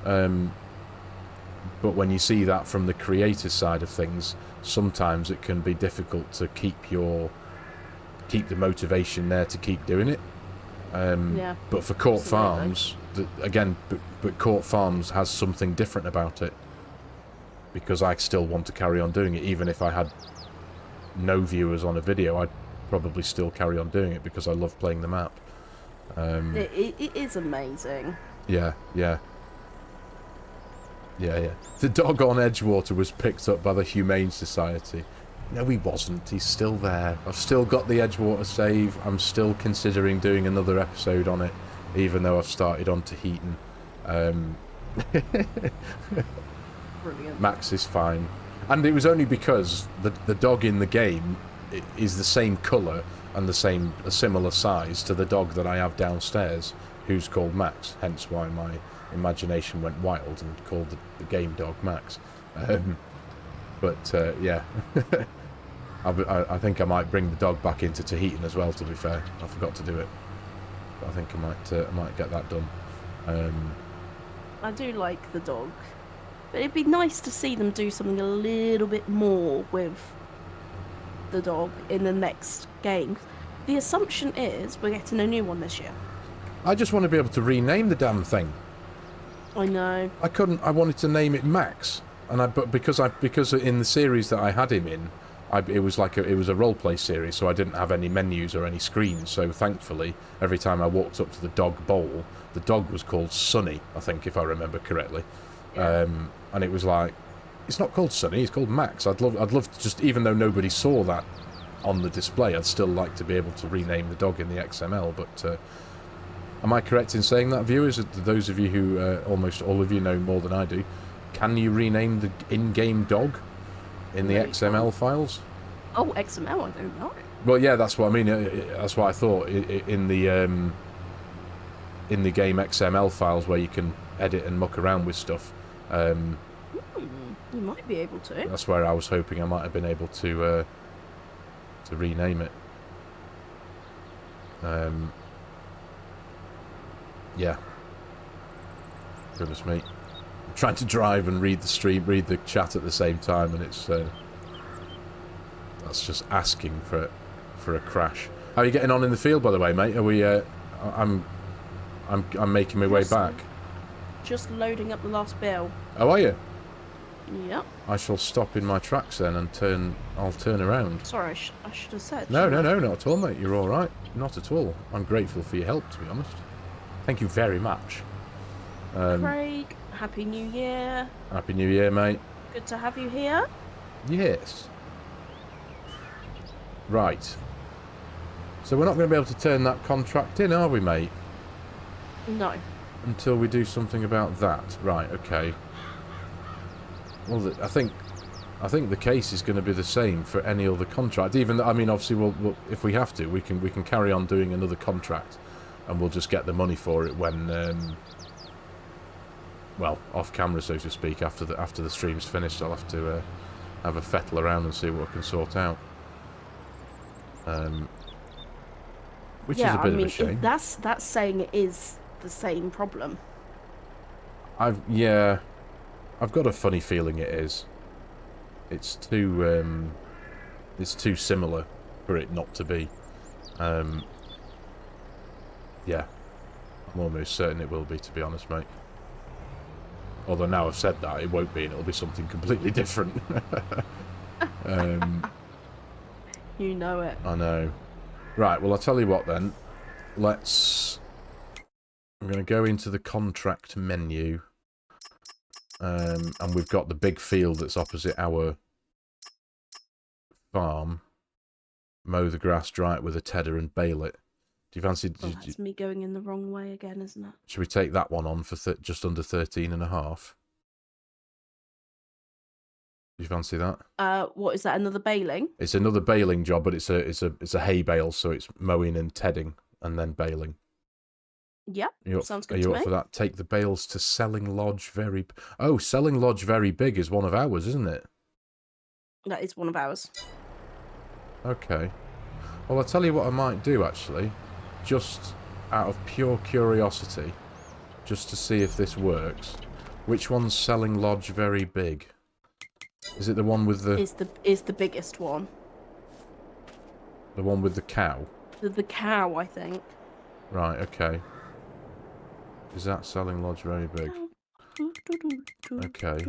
[SPEAKER 1] But when you see that from the creator side of things, sometimes it can be difficult to keep the motivation there to keep doing it.
[SPEAKER 2] Yeah,
[SPEAKER 1] but for Court Farms, but Court Farms has something different about it, because I still want to carry on doing it. Even if I had no viewers on a video, I'd probably still carry on doing it because I love playing the map.
[SPEAKER 2] It is amazing.
[SPEAKER 1] Yeah. The dog on Edgewater was picked up by the Humane Society. No, he wasn't. He's still there. I've still got the Edgewater save. I'm still considering doing another episode on it, even though I've started on Tahitian.
[SPEAKER 2] Brilliant.
[SPEAKER 1] Max is fine. And it was only because the dog in the game is the same colour and a similar size to the dog that I have downstairs, who's called Max, hence why my imagination went wild and called the game dog Max. Yeah. I think I might bring the dog back into Tahitian as well, to be fair. I forgot to do it, but I think I might get that done.
[SPEAKER 2] I do like the dog, but it'd be nice to see them do something a little bit more with the dog in the next game. The assumption is we're getting a new one this year.
[SPEAKER 1] I just want to be able to rename the damn thing.
[SPEAKER 2] I know.
[SPEAKER 1] I couldn't. I wanted to name it Max, but because in the series that I had him in, it was a roleplay series, so I didn't have any menus or any screens. So thankfully, every time I walked up to the dog bowl, the dog was called Sunny, I think, if I remember correctly.
[SPEAKER 2] Yeah.
[SPEAKER 1] And it was like, it's not called Sunny, it's called Max. I'd love to just, even though nobody saw that on the display, I'd still like to be able to rename the dog in the XML. But am I correct in saying that, viewers? Those of you who almost all of you know more than I do, can you rename the in-game dog in the XML files?
[SPEAKER 2] Oh, XML, I don't know.
[SPEAKER 1] Well, yeah, that's what I mean. That's what I thought. In the game XML files where you can edit and muck around with stuff.
[SPEAKER 2] You might be able to.
[SPEAKER 1] That's where I was hoping I might have been able to rename it. Yeah. Goodness me. I'm trying to drive and read the chat at the same time, and it's that's just asking for a crash. How are you getting on in the field, by the way, mate? Are we? I'm making my way back.
[SPEAKER 2] Just loading up the last bale.
[SPEAKER 1] Oh, are you?
[SPEAKER 2] Yep.
[SPEAKER 1] I shall stop in my tracks then and I'll turn around.
[SPEAKER 2] Sorry, I should have said.
[SPEAKER 1] No, not at all, mate. You're all right. Not at all. I'm grateful for your help, to be honest. Thank you very much.
[SPEAKER 2] Craig, Happy New Year.
[SPEAKER 1] Happy New Year, mate.
[SPEAKER 2] Good to have you here.
[SPEAKER 1] Yes. Right. So we're not going to be able to turn that contract in, are we, mate?
[SPEAKER 2] No.
[SPEAKER 1] Until we do something about that. Right, okay. Well, I think the case is going to be the same for any other contract. Even, I mean, obviously, we'll if we have to, we can carry on doing another contract, and we'll just get the money for it when, well, off camera, so to speak. After the stream's finished, I'll have to have a fettle around and see what I can sort out. Which is a bit of a shame.
[SPEAKER 2] That's saying it is the same problem.
[SPEAKER 1] I've got a funny feeling it is. It's too similar for it not to be. Yeah. I'm almost certain it will be, to be honest, mate. Although now I've said that, it won't be, and it'll be something completely different.
[SPEAKER 2] You know it.
[SPEAKER 1] I know. Right, well, I'll tell you what then. Let's... I'm going to go into the contract menu. And we've got the big field that's opposite our farm. Mow the grass, dry it with a tedder and bale it. Do you fancy...
[SPEAKER 2] Oh, that's me going in the wrong way again, isn't it?
[SPEAKER 1] Should we take that one on for just under 13.5? Do you fancy that?
[SPEAKER 2] What is that? Another baling?
[SPEAKER 1] It's another baling job, but it's a hay bale, so it's mowing and tedding and then baling.
[SPEAKER 2] Yep, sounds good
[SPEAKER 1] to me. Are you up for that? Take the bales to Selling Lodge Very... Oh, Selling Lodge Very Big is one of ours, isn't it?
[SPEAKER 2] That is one of ours.
[SPEAKER 1] Okay. Well, I'll tell you what I might do, actually. Just out of pure curiosity, just to see if this works. Which one's Selling Lodge Very Big? Is it the one with the...
[SPEAKER 2] Is the biggest one.
[SPEAKER 1] The one with the cow?
[SPEAKER 2] The cow, I think.
[SPEAKER 1] Right, okay. Is that Selling Lodge Very Big? Okay.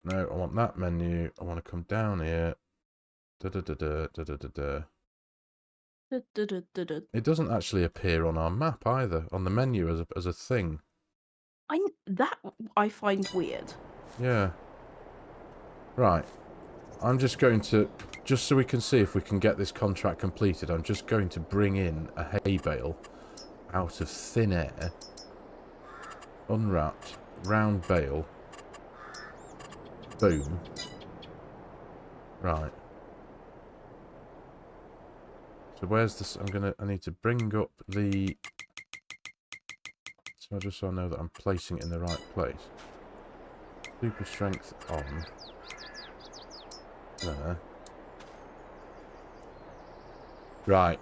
[SPEAKER 1] No, I want that menu. I want to come down here. It doesn't actually appear on our map either, on the menu as a thing.
[SPEAKER 2] I find weird.
[SPEAKER 1] Yeah. Right. I'm just going to, just so we can see if we can get this contract completed, I'm just going to bring in a hay bale out of thin air, unwrapped, round bale. Boom. Right. So where's this? I need to bring up the... So just so I know that I'm placing it in the right place. Super strength on. There. Right.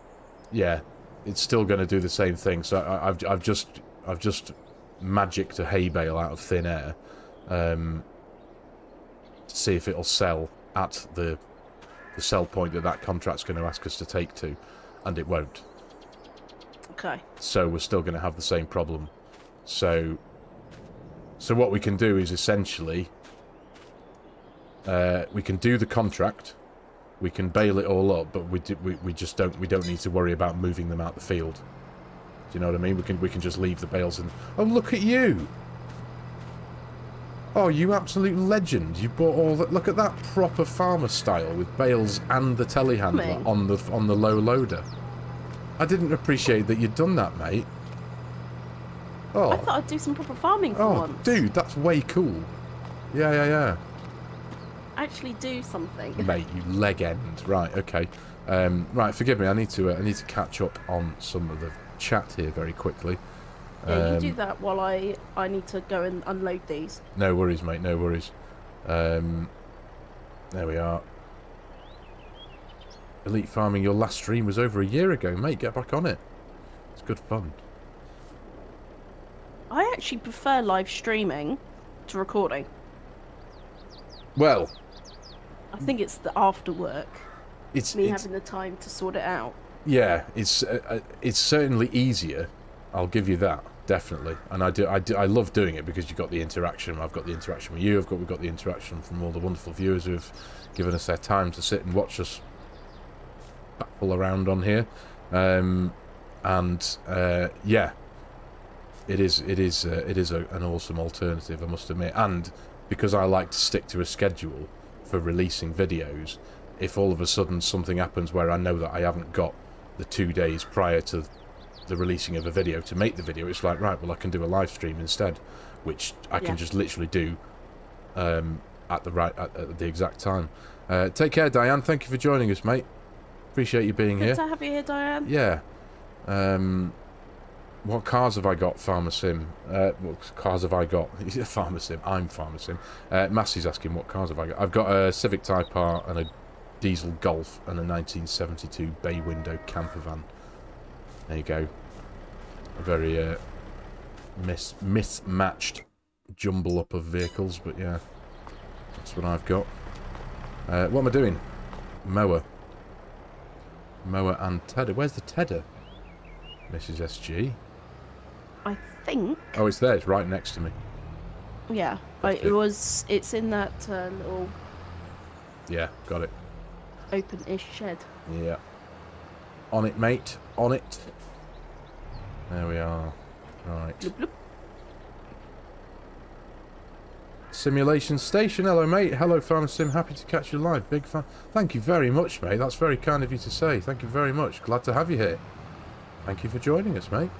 [SPEAKER 1] Yeah. It's still going to do the same thing. So I've just magicked a hay bale out of thin air. To see if it'll sell at the sell point that contract's going to ask us to take to, and it won't.
[SPEAKER 2] Okay. So
[SPEAKER 1] we're still going to have the same problem. So what we can do is essentially we can do the contract, we can bale it all up, but we don't need to worry about moving them out the field. Do you know what I mean? We can just leave the bales and... Oh, look at you! Oh, you absolute legend. You bought all that. Look at that proper farmer style with bales and the telehandler on the low loader. I didn't appreciate that you'd done that, mate. Oh.
[SPEAKER 2] I thought I'd do some proper farming for once.
[SPEAKER 1] Oh, dude, that's way cool. Yeah.
[SPEAKER 2] Actually do something.
[SPEAKER 1] Mate, you leg end. Right, okay. Right, forgive me. I need to catch up on some of the chat here very quickly.
[SPEAKER 2] Yeah, you do that while I need to go and unload these.
[SPEAKER 1] No worries, mate, no worries. There we are. Elite Farming, your last stream was over a year ago, mate. Get back on it. It's good fun.
[SPEAKER 2] I actually prefer live streaming to recording.
[SPEAKER 1] Well...
[SPEAKER 2] I think it's the after work.
[SPEAKER 1] It's
[SPEAKER 2] having the time to sort it out.
[SPEAKER 1] Yeah, it's certainly easier. I'll give you that, definitely. And I love doing it because you've got the interaction. I've got the interaction with you. We've got the interaction from all the wonderful viewers who've given us their time to sit and watch us battle around on here. Yeah, it is an awesome alternative, I must admit. And because I like to stick to a schedule for releasing videos, if all of a sudden something happens where I know that I haven't got the 2 days prior to the releasing of a video to make the video, it's like, right, well, I can do a live stream instead, which I can just literally do at the exact time. Take care, Diane. Thank you for joining us, mate. Appreciate you being here.
[SPEAKER 2] Good to have you here, Diane.
[SPEAKER 1] Yeah. What cars have I got, FARMERSIM? What cars have I got? FARMERSIM. I'm FARMERSIM. Massey's asking what cars have I got. I've got a Civic Type R and a diesel Golf and a 1972 bay window camper van. There you go. A very mismatched jumble up of vehicles, but yeah, that's what I've got. What am I doing? Mower. Mower and tedder. Where's the tedder, Mrs. SG?
[SPEAKER 2] I think.
[SPEAKER 1] Oh, it's there. It's right next to me.
[SPEAKER 2] Yeah, it's in that little.
[SPEAKER 1] Yeah, got it.
[SPEAKER 2] Open-ish shed.
[SPEAKER 1] Yeah. On it, mate. On it. There we are. Right.
[SPEAKER 2] Bloop, bloop.
[SPEAKER 1] Simulation Station. Hello, mate. Hello, FARMERSIM. Happy to catch you live. Big fan. Thank you very much, mate. That's very kind of you to say. Thank you very much. Glad to have you here. Thank you for joining us, mate.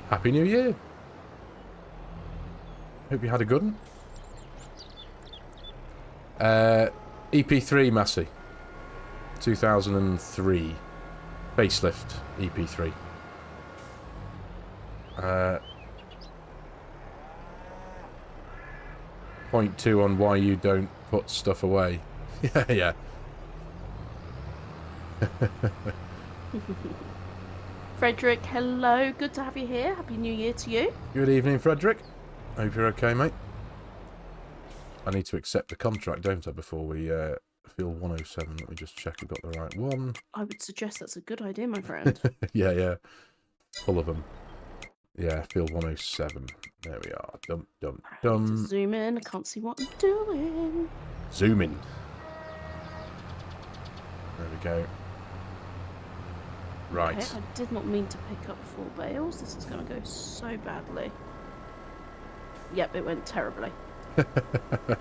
[SPEAKER 1] Happy New Year. Hope you had a good one. EP3, Massey. 2003. Facelift EP3. Point 2 on why you don't put stuff away. Yeah.
[SPEAKER 2] Frederick, hello. Good to have you here. Happy New Year to you.
[SPEAKER 1] Good evening, Frederick. Hope you're okay, mate. I need to accept the contract, don't I, before we field 107. Let me just check I've got the right one.
[SPEAKER 2] I would suggest that's a good idea, my friend.
[SPEAKER 1] Yeah. Full of them. Yeah, field 107. There we are. Dum.
[SPEAKER 2] Zoom in. I can't see what I'm doing.
[SPEAKER 1] Zoom in. There we go. Right.
[SPEAKER 2] Okay, I did not mean to pick up 4 bales. This is going to go so badly. Yep, it went terribly.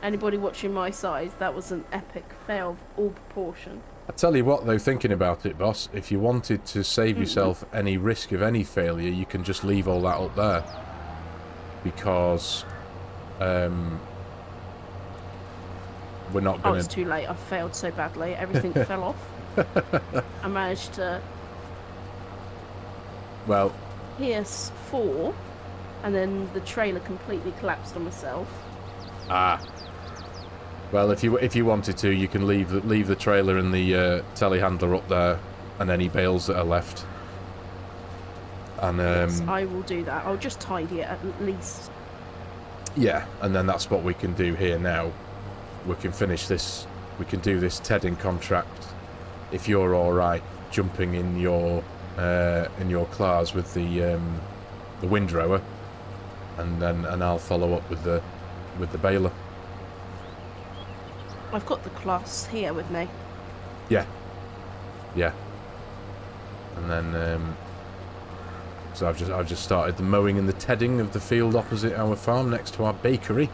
[SPEAKER 2] Anybody watching my size, that was an epic fail of all proportion.
[SPEAKER 1] I tell you what, though, thinking about it, boss, if you wanted to save yourself any risk of any failure, you can just leave all that up there. Because we're not going to...
[SPEAKER 2] Oh, it's too late. I failed so badly. Everything fell off. I managed to...
[SPEAKER 1] Well...
[SPEAKER 2] PS4, and then the trailer completely collapsed on myself.
[SPEAKER 1] Ah. Well, if you wanted to, you can leave the trailer and the telehandler up there, and any bales that are left. And
[SPEAKER 2] yes, I will do that. I'll just tidy it at least.
[SPEAKER 1] Yeah, and then that's what we can do here now. We can finish this. We can do this tedding contract. If you're all right, jumping in your class with the windrower, and I'll follow up with the baler.
[SPEAKER 2] I've got the class here with me.
[SPEAKER 1] Yeah. And then so I've just started the mowing and the tedding of the field opposite our farm next to our bakery.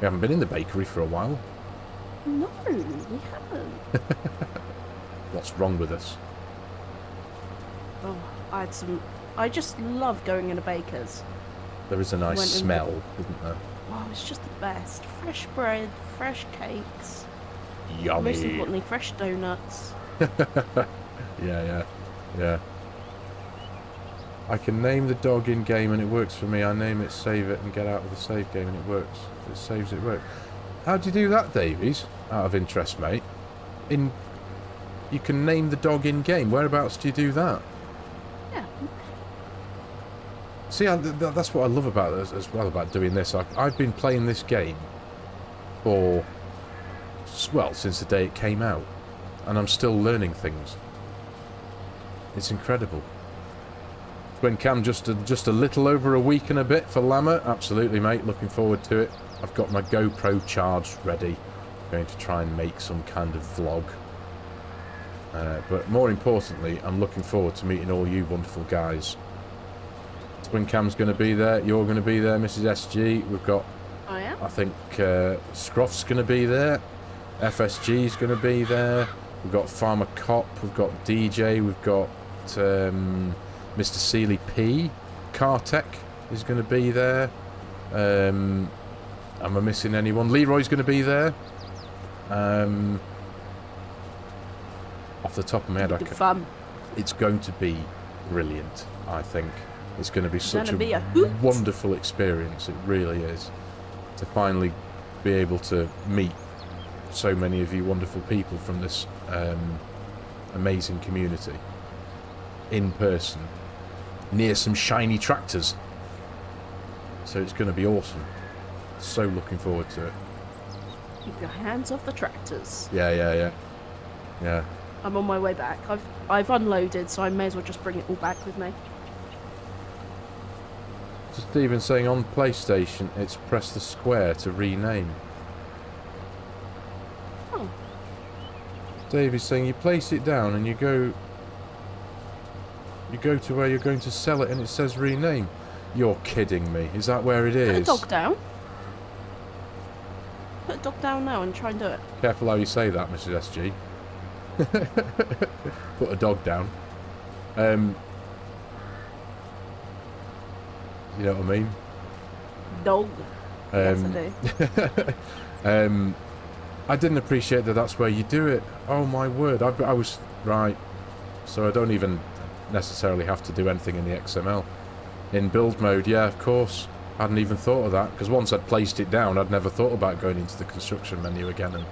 [SPEAKER 1] We haven't been in the bakery for a while.
[SPEAKER 2] No, we haven't.
[SPEAKER 1] What's wrong with us?
[SPEAKER 2] Oh, I just love going in a baker's.
[SPEAKER 1] There is a nice smell, isn't there?
[SPEAKER 2] Oh, it's just the best. Fresh bread, fresh cakes.
[SPEAKER 1] Yummy.
[SPEAKER 2] Most importantly, fresh donuts.
[SPEAKER 1] Yeah. I can name the dog in game and it works for me. I name it, save it, and get out of the save game and it works. If it saves, it works. How do you do that, Davies? Out of interest, mate. You can name the dog in game. Whereabouts do you do that?
[SPEAKER 2] Yeah.
[SPEAKER 1] See, that's what I love about this as well, about doing this. I've been playing this game for, well, since the day it came out. And I'm still learning things. It's incredible. Twin cam just a little over a week and a bit for Llama. Absolutely, mate. Looking forward to it. I've got my GoPro charged ready. Going to try and make some kind of vlog. But more importantly, I'm looking forward to meeting all you wonderful guys. Twin cam's going to be there. You're going to be there, Mrs. SG. We've got...
[SPEAKER 2] Oh, yeah?
[SPEAKER 1] I think Scruff's going to be there. FSG's going to be there. We've got Farmer Cop. We've got DJ. We've got Mr. Seeley P. Cartech is going to be there. Am I missing anyone? Leroy's going to be there. Off the top of my head, it's going to be brilliant, I think. It's going to be such a wonderful experience. It really is. To finally be able to meet so many of you wonderful people from this amazing community in person near some shiny tractors. So it's going to be awesome. So looking forward to it.
[SPEAKER 2] Keep your hands off the tractors.
[SPEAKER 1] Yeah.
[SPEAKER 2] I'm on my way back. I've unloaded, so I may as well just bring it all back with me.
[SPEAKER 1] Stephen saying on PlayStation, it's press the square to rename.
[SPEAKER 2] Oh.
[SPEAKER 1] Davey's saying you place it down and you go to where you're going to sell it and it says rename. You're kidding me. Is that where it is?
[SPEAKER 2] Put a dog down. Put a dog down now and try and do it.
[SPEAKER 1] Careful how you say that, Mrs. SG. Put a dog down. You know what I mean?
[SPEAKER 2] Dog. Yes, I do.
[SPEAKER 1] I didn't appreciate that that's where you do it. Oh my word. I was... Right. So I don't even necessarily have to do anything in the XML. In build mode, yeah, of course. I hadn't even thought of that. Because once I'd placed it down, I'd never thought about going into the construction menu again. And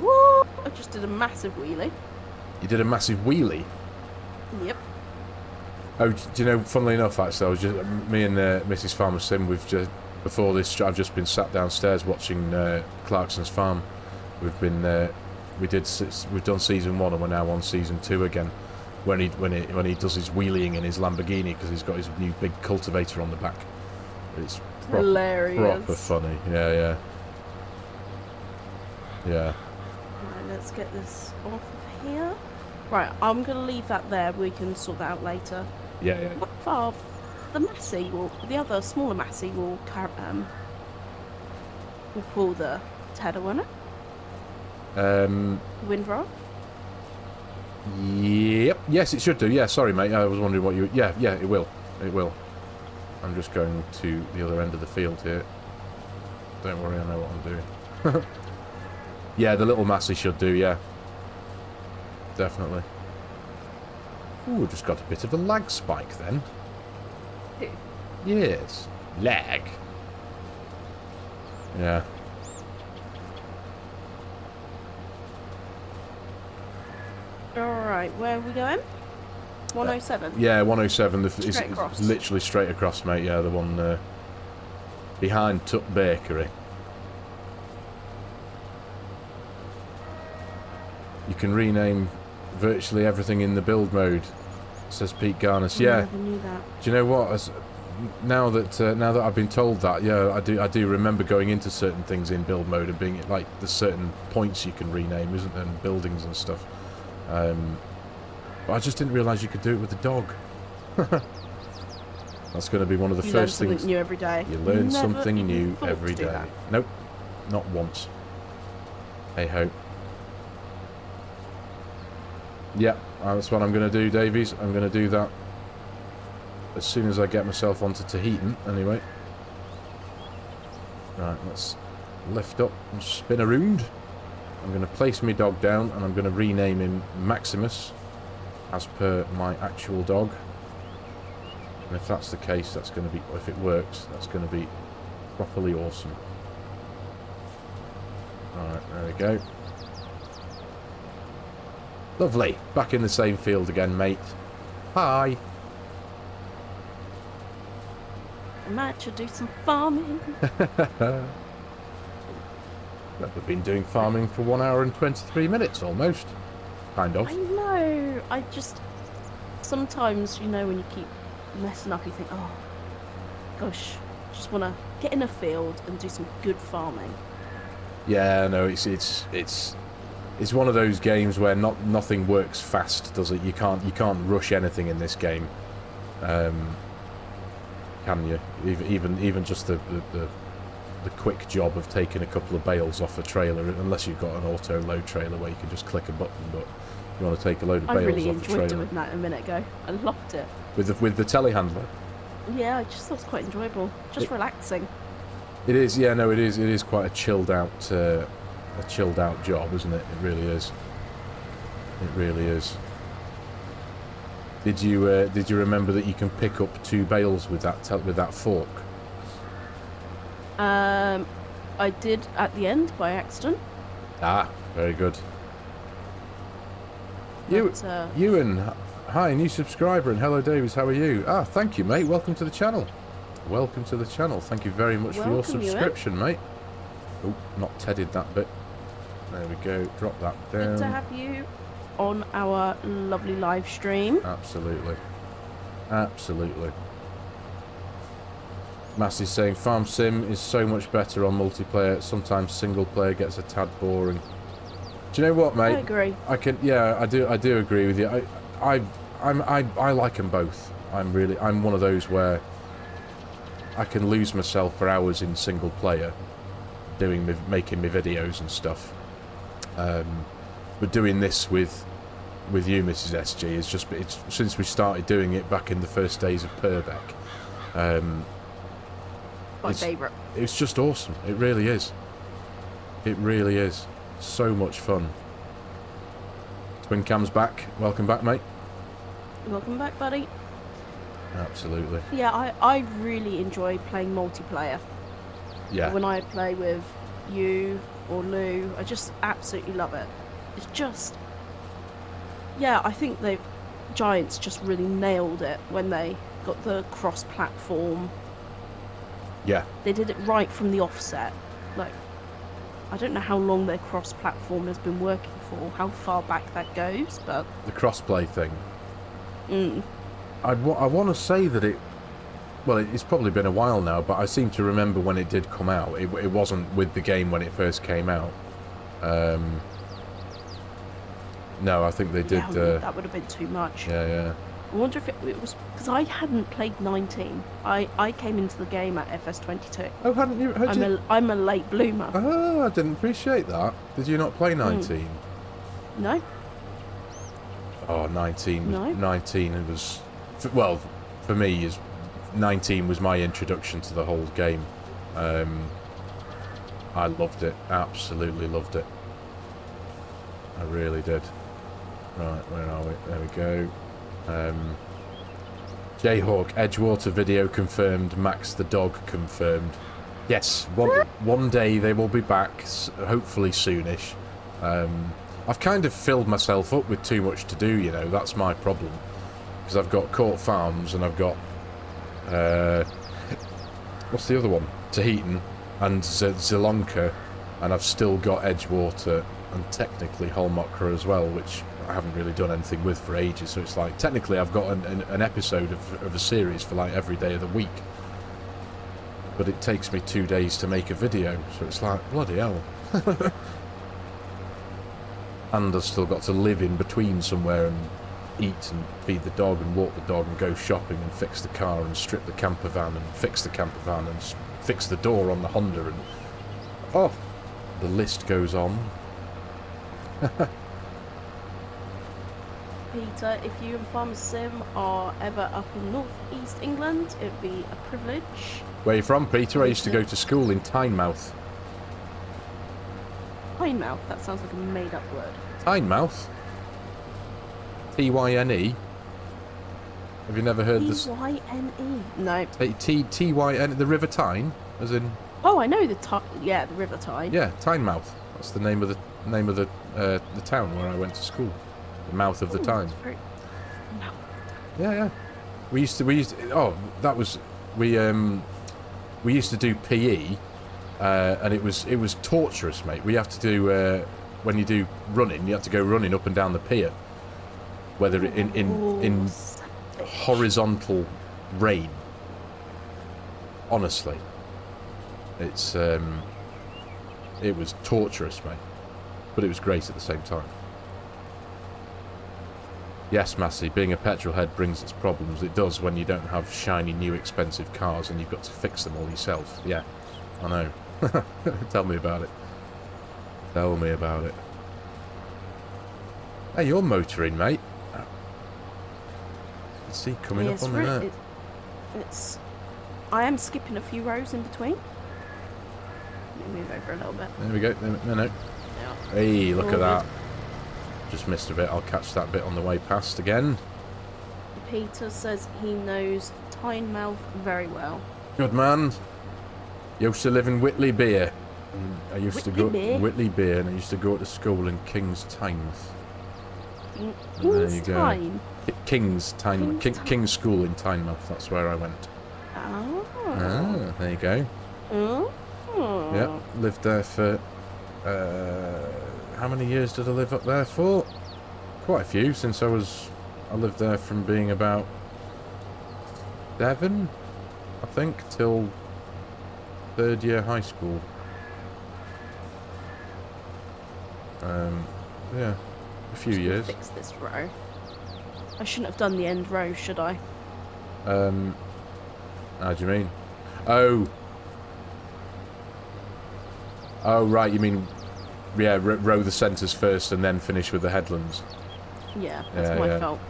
[SPEAKER 2] what? I just did a massive wheelie.
[SPEAKER 1] You did a massive wheelie?
[SPEAKER 2] Yep.
[SPEAKER 1] Oh, do you know, funnily enough, actually, I was just... Me and Mrs. FARMERSIM, we've just... Before this, I've just been sat downstairs watching Clarkson's Farm. We've been... We've done season 1 and we're now on season 2 again. When he does his wheeling in his Lamborghini because he's got his new big cultivator on the back. It's
[SPEAKER 2] hilarious.
[SPEAKER 1] Proper funny. Yeah.
[SPEAKER 2] Right, let's get this off of here. Right, I'm gonna leave that there. We can sort that out later.
[SPEAKER 1] Yeah.
[SPEAKER 2] What far? The Massey will, the other smaller Massey will pull the tether, won't it? Windrow.
[SPEAKER 1] Yep. Yes, it should do. Yeah, sorry, mate. I was wondering what you... Yeah, it will. It will. I'm just going to the other end of the field here. Don't worry, I know what I'm doing. Yeah, the little Massey should do, yeah. Definitely. Ooh, just got a bit of a lag spike then. Yes. Lag. Yeah.
[SPEAKER 2] Alright, where are we going? 107?
[SPEAKER 1] Yeah, 107.
[SPEAKER 2] Straight across.
[SPEAKER 1] It's literally straight across, mate. Yeah, the one behind Tuck Bakery. You can rename virtually everything in the build mode, says Pete Garnis. Yeah.
[SPEAKER 2] I never knew that.
[SPEAKER 1] Do you know what? Now that I've been told that, yeah, I do remember going into certain things in build mode and being like there's certain points you can rename, isn't there, and buildings and stuff. But I just didn't realise you could do it with the dog. That's going to be one of the first things.
[SPEAKER 2] You learn something new every day.
[SPEAKER 1] You learn something new every day.
[SPEAKER 2] That.
[SPEAKER 1] Nope, not once. Hey ho. Yeah, that's what I'm going to do, Davies. I'm going to do that as soon as I get myself onto Tahitian, anyway. Right, let's lift up and spin around. I'm going to place my dog down and I'm going to rename him Maximus as per my actual dog. And if that's the case, that's going to be, if it works, that's going to be properly awesome. Alright, there we go. Lovely. Back in the same field again, mate. Hi.
[SPEAKER 2] I might should do some farming.
[SPEAKER 1] We've been doing farming for 1 hour and 23 minutes almost. Kind of.
[SPEAKER 2] I know. I just... Sometimes, you know, when you keep messing up, you think, oh, gosh, just want to get in a field and do some good farming.
[SPEAKER 1] Yeah, no, it's one of those games where nothing works fast, does it? You can't rush anything in this game. Can you? Even just the quick job of taking a couple of bales off a trailer, unless you've got an auto load trailer where you can just click a button, but you want to take a load of bales off a trailer.
[SPEAKER 2] I really enjoyed doing that a minute ago. I loved it.
[SPEAKER 1] With the telehandler?
[SPEAKER 2] Yeah, I just thought it was quite enjoyable. Just relaxing.
[SPEAKER 1] It is, yeah, no, it is quite a chilled out job, isn't it? It really is. It really is. Did you remember that you can pick up 2 bales with that fork?
[SPEAKER 2] I did at the end by accident.
[SPEAKER 1] Ah, very good. Ewan, hi, new subscriber, and hello, Davies. How are you? Ah, thank you, mate. Welcome to the channel. Welcome to the channel. Thank you very much for your subscription, mate. Oh, not tedded that bit. There we go. Drop that down.
[SPEAKER 2] Good to have you on our lovely live stream.
[SPEAKER 1] Absolutely. Absolutely. Massey's saying Farm Sim is so much better on multiplayer. Sometimes single player gets a tad boring. Do you know what, mate?
[SPEAKER 2] I agree.
[SPEAKER 1] Yeah, I do agree with you. I like them both. I'm one of those where I can lose myself for hours in single player, making me videos and stuff. But doing this with you, Mrs. SG, it's since we started doing it back in the first days of Purbeck.
[SPEAKER 2] My favourite.
[SPEAKER 1] It's just awesome. It really is. It really is. So much fun. Twin Cam's back. Welcome back, mate.
[SPEAKER 2] Welcome back, buddy.
[SPEAKER 1] Absolutely.
[SPEAKER 2] Yeah, I really enjoy playing multiplayer.
[SPEAKER 1] Yeah.
[SPEAKER 2] When I play with you or Lou, I just absolutely love it. It's just... Yeah, I think Giants just really nailed it when they got the cross-platform.
[SPEAKER 1] Yeah.
[SPEAKER 2] They did it right from the offset. Like, I don't know how long their cross-platform has been working for, how far back that goes, but...
[SPEAKER 1] The cross-play thing. I want to say that it's probably been a while now, but I seem to remember when it did come out. It wasn't with the game when it first came out. No, I think they did...
[SPEAKER 2] Yeah, that would have been too much.
[SPEAKER 1] Yeah.
[SPEAKER 2] I wonder if it was... Because I hadn't played 19. I came into the game at FS22.
[SPEAKER 1] Oh, hadn't you?
[SPEAKER 2] I'm a late bloomer.
[SPEAKER 1] Oh, I didn't appreciate that. Did you not play 19?
[SPEAKER 2] No.
[SPEAKER 1] Oh, 19.
[SPEAKER 2] No.
[SPEAKER 1] 19 was... Well, for me, 19 was my introduction to the whole game. I loved it. Absolutely loved it. I really did. Right, where are we? There we go. Jayhawk, Edgewater video confirmed, Max the dog confirmed. Yes, one day they will be back, hopefully soonish. I've kind of filled myself up with too much to do, you know, that's my problem. Because I've got Court Farms and I've got... what's the other one? Tahitian and Zelonka, and I've still got Edgewater and technically Holmocker as well, which I haven't really done anything with for ages, so it's like, technically I've got an episode of a series for like every day of the week, but it takes me 2 days to make a video, so it's like, bloody hell. And I've still got to live in between somewhere and eat and feed the dog and walk the dog and go shopping and fix the car and strip the camper van and fix the camper van and fix the door on the Honda, and oh, the list goes on.
[SPEAKER 2] Peter, if you and FARMERSIM are ever up in North East England, it'd be a privilege.
[SPEAKER 1] Where are you from, Peter? I used to go to school in Tynemouth.
[SPEAKER 2] Tynemouth? That sounds like a made-up word.
[SPEAKER 1] Tynemouth? T-Y-N-E? Have you never heard this?
[SPEAKER 2] T-Y-N-E? No.
[SPEAKER 1] T-Y-N, the River Tyne, as in...
[SPEAKER 2] Oh, I know the River Tyne.
[SPEAKER 1] Yeah, Tynemouth. That's the name of the town where I went to school. The mouth of the Tyne. Yeah. We used to do PE, and it was torturous, mate. We have to do when you do running, you have to go running up and down the pier, whether in horizontal rain. Honestly, it was torturous, mate, but it was great at the same time. Yes, Massey, being a petrol head brings its problems. It does when you don't have shiny, new, expensive cars and you've got to fix them all yourself. Yeah, I know. Tell me about it. Tell me about it. Hey, you're motoring, mate. Let's see, coming up on the net.
[SPEAKER 2] I am skipping a few rows in between. Let me move over a little bit.
[SPEAKER 1] There we go. No.
[SPEAKER 2] Yeah.
[SPEAKER 1] Hey, look at that. Just missed a bit. I'll catch that bit on the way past again.
[SPEAKER 2] Peter says he knows Tynemouth very well.
[SPEAKER 1] Good man. Used to live in Whitley Beer. I used to go Whitley Beer, and I used to go to school in King's Tynemouth.
[SPEAKER 2] King's Tyne?
[SPEAKER 1] King's Tynemouth. King's School in Tynemouth. That's where I went.
[SPEAKER 2] Oh.
[SPEAKER 1] Ah, there you go.
[SPEAKER 2] Oh.
[SPEAKER 1] Yeah, lived there for... how many years did I live up there for? quite a few since I lived there from being about 7, I think, till 3rd year high school. Yeah, a few years.
[SPEAKER 2] Fix this row. I shouldn't have done the end row, should I?
[SPEAKER 1] How do you mean? Oh, right, you mean, yeah, row the centres first and then finish with the headlands.
[SPEAKER 2] Yeah, that's my fault.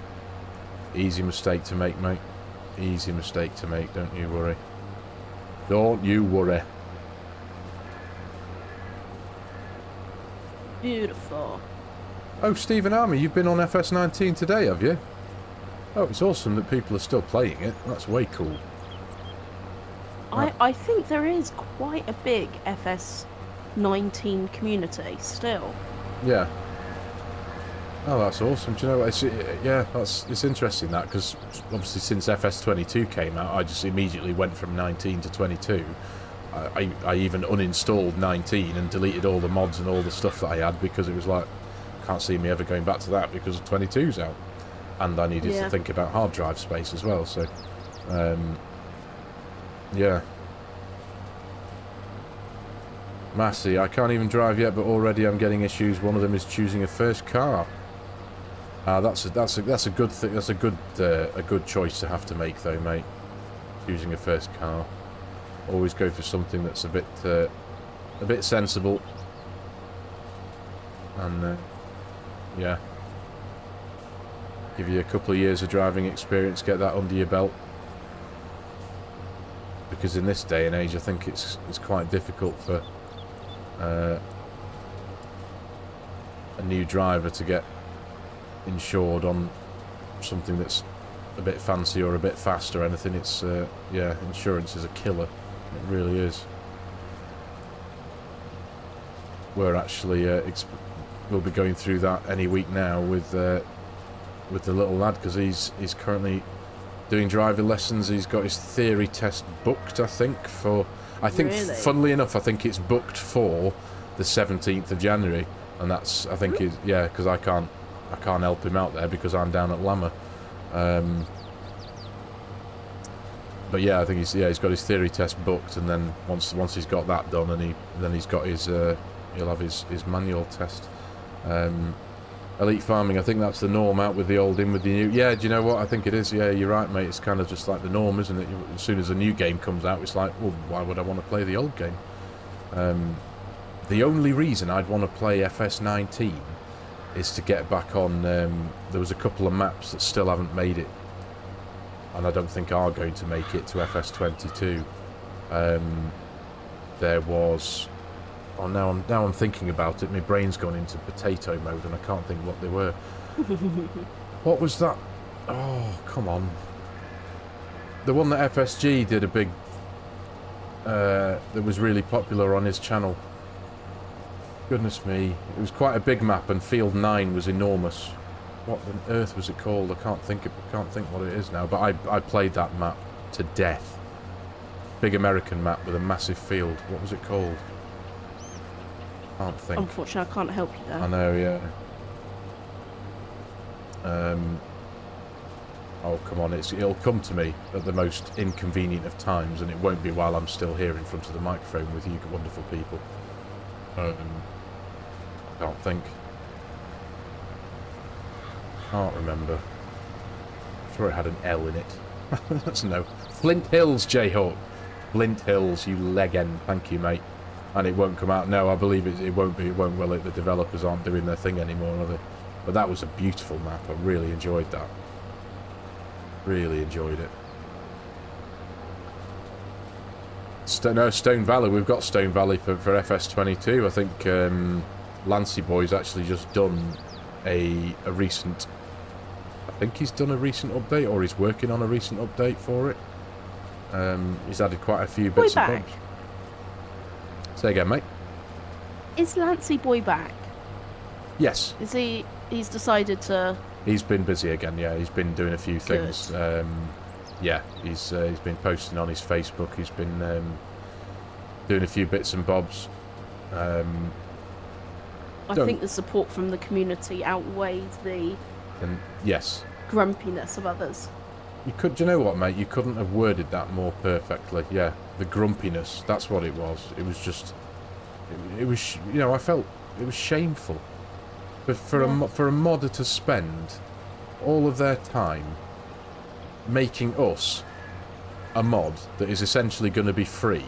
[SPEAKER 1] Easy mistake to make, mate. Easy mistake to make, don't you worry. Don't you worry.
[SPEAKER 2] Beautiful.
[SPEAKER 1] Oh, Stephen Army, you've been on FS19 today, have you? Oh, it's awesome that people are still playing it. That's way cool.
[SPEAKER 2] I think there is quite a big FS19 community still.
[SPEAKER 1] Yeah. Oh, that's awesome. Do you know what? It's interesting that, because obviously since FS22 came out, I just immediately went from 19 to 22. I even uninstalled 19 and deleted all the mods and all the stuff that I had, because it was like, I can't see me ever going back to that because 22's out. And I needed to think about hard drive space as well, so... yeah. Massey, I can't even drive yet, but already I'm getting issues. One of them is choosing a first car. That's a good thing. That's a good choice to have to make, though, mate. Choosing a first car. Always go for something that's a bit sensible. And yeah, give you a couple of years of driving experience, get that under your belt. Because in this day and age, I think it's quite difficult for a new driver to get insured on something that's a bit fancy or a bit fast or anything. It's yeah, insurance is a killer. It really is. We're actually we'll be going through that any week now with the little lad, because he's currently doing driving lessons. He's got his theory test booked, I think, for... really? Funnily enough, I think it's booked for the 17th of January. And that's, I think, is yeah, because I can't help him out there because I'm down at Lama. But yeah, I think he's got his theory test booked, and then once he's got that done, and then he's got his he'll have his manual test. Elite farming, I think that's the norm out with the old, in with the new. Yeah, do you know what? I think it is. Yeah, you're right, mate. It's kind of just like the norm, isn't it? As soon as a new game comes out, it's like, well, why would I want to play the old game? The only reason I'd want to play FS19 is to get back on... there was a couple of maps that still haven't made it, and I don't think are going to make it to FS22. There was... Oh, now I'm thinking about it. My brain's gone into potato mode, and I can't think what they were. What was that? Oh, come on. The one that FSG did a big... that was really popular on his channel. Goodness me. It was quite a big map, and Field 9 was enormous. What on earth was it called? I can't think what it is now, but I played that map to death. Big American map with a massive field. What was it called? Can't think.
[SPEAKER 2] Unfortunately, I can't help you there.
[SPEAKER 1] I know, yeah. Oh, come on, it'll come to me at the most inconvenient of times, and it won't be while I'm still here in front of the microphone with you wonderful people. I can't think. Can't remember. I'm sure it had an L in it. That's no. Flint Hills, Jayhawk. Flint Hills, you leg end. Thank you, mate. And it won't come out. No, I believe it won't be. It won't. Well, the developers aren't doing their thing anymore, are they? But that was a beautiful map. I really enjoyed that. Really enjoyed it. No, Stone Valley. We've got Stone Valley for FS22. I think Lancy Boy's actually just done a recent... I think he's done a recent update, or he's working on a recent update for it. He's added quite a few bits and bobs. Say again, mate.
[SPEAKER 2] Is Lancy Boy back?
[SPEAKER 1] Yes.
[SPEAKER 2] Is he? He's decided to...
[SPEAKER 1] He's been busy again, yeah. He's been doing a few things. Yeah, he's been posting on his Facebook. He's been doing a few bits and bobs.
[SPEAKER 2] I think the support from the community outweighed the
[SPEAKER 1] yes,
[SPEAKER 2] grumpiness of others.
[SPEAKER 1] Do you know what, mate? You couldn't have worded that more perfectly. Yeah, the grumpiness. That's what it was. It was just, it was, you know, I felt it was shameful, but for a modder to spend all of their time making us a mod that is essentially going to be free,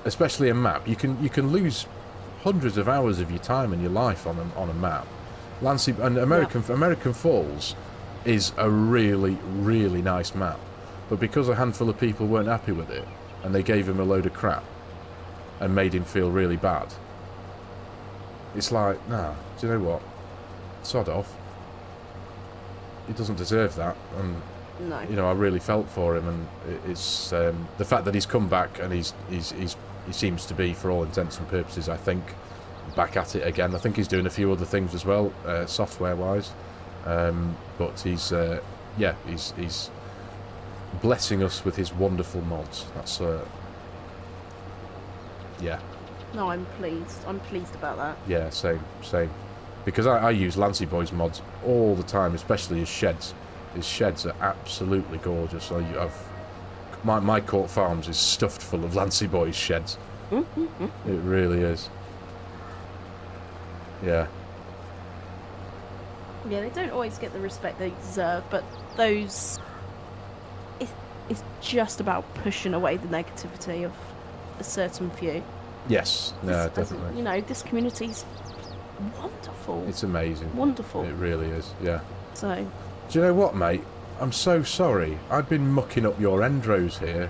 [SPEAKER 1] especially a map. You can lose hundreds of hours of your time and your life on a map. American Falls is a really, really nice map, but because a handful of people weren't happy with it and they gave him a load of crap and made him feel really bad, it's like, nah, do you know what? Sod off. He doesn't deserve that, and
[SPEAKER 2] no.
[SPEAKER 1] You know, I really felt for him, and it's the fact that he's come back and he seems to be, for all intents and purposes, I think, back at it again. I think he's doing a few other things as well, software-wise, but he's blessing us with his wonderful mods. That's yeah.
[SPEAKER 2] No, I'm pleased. I'm pleased about that.
[SPEAKER 1] Yeah, same. Because I use Lancy Boy's mods all the time, especially his sheds. His sheds are absolutely gorgeous. My Court Farms is stuffed full of Lancy Boy's sheds. It really is. Yeah.
[SPEAKER 2] Yeah, they don't always get the respect they deserve, but those... It's just about pushing away the negativity of a certain few.
[SPEAKER 1] Yes, no, definitely.
[SPEAKER 2] You know, this community's wonderful.
[SPEAKER 1] It's amazing.
[SPEAKER 2] Wonderful.
[SPEAKER 1] It really is, yeah.
[SPEAKER 2] So...
[SPEAKER 1] Do you know what, mate? I'm so sorry. I've been mucking up your end rows here.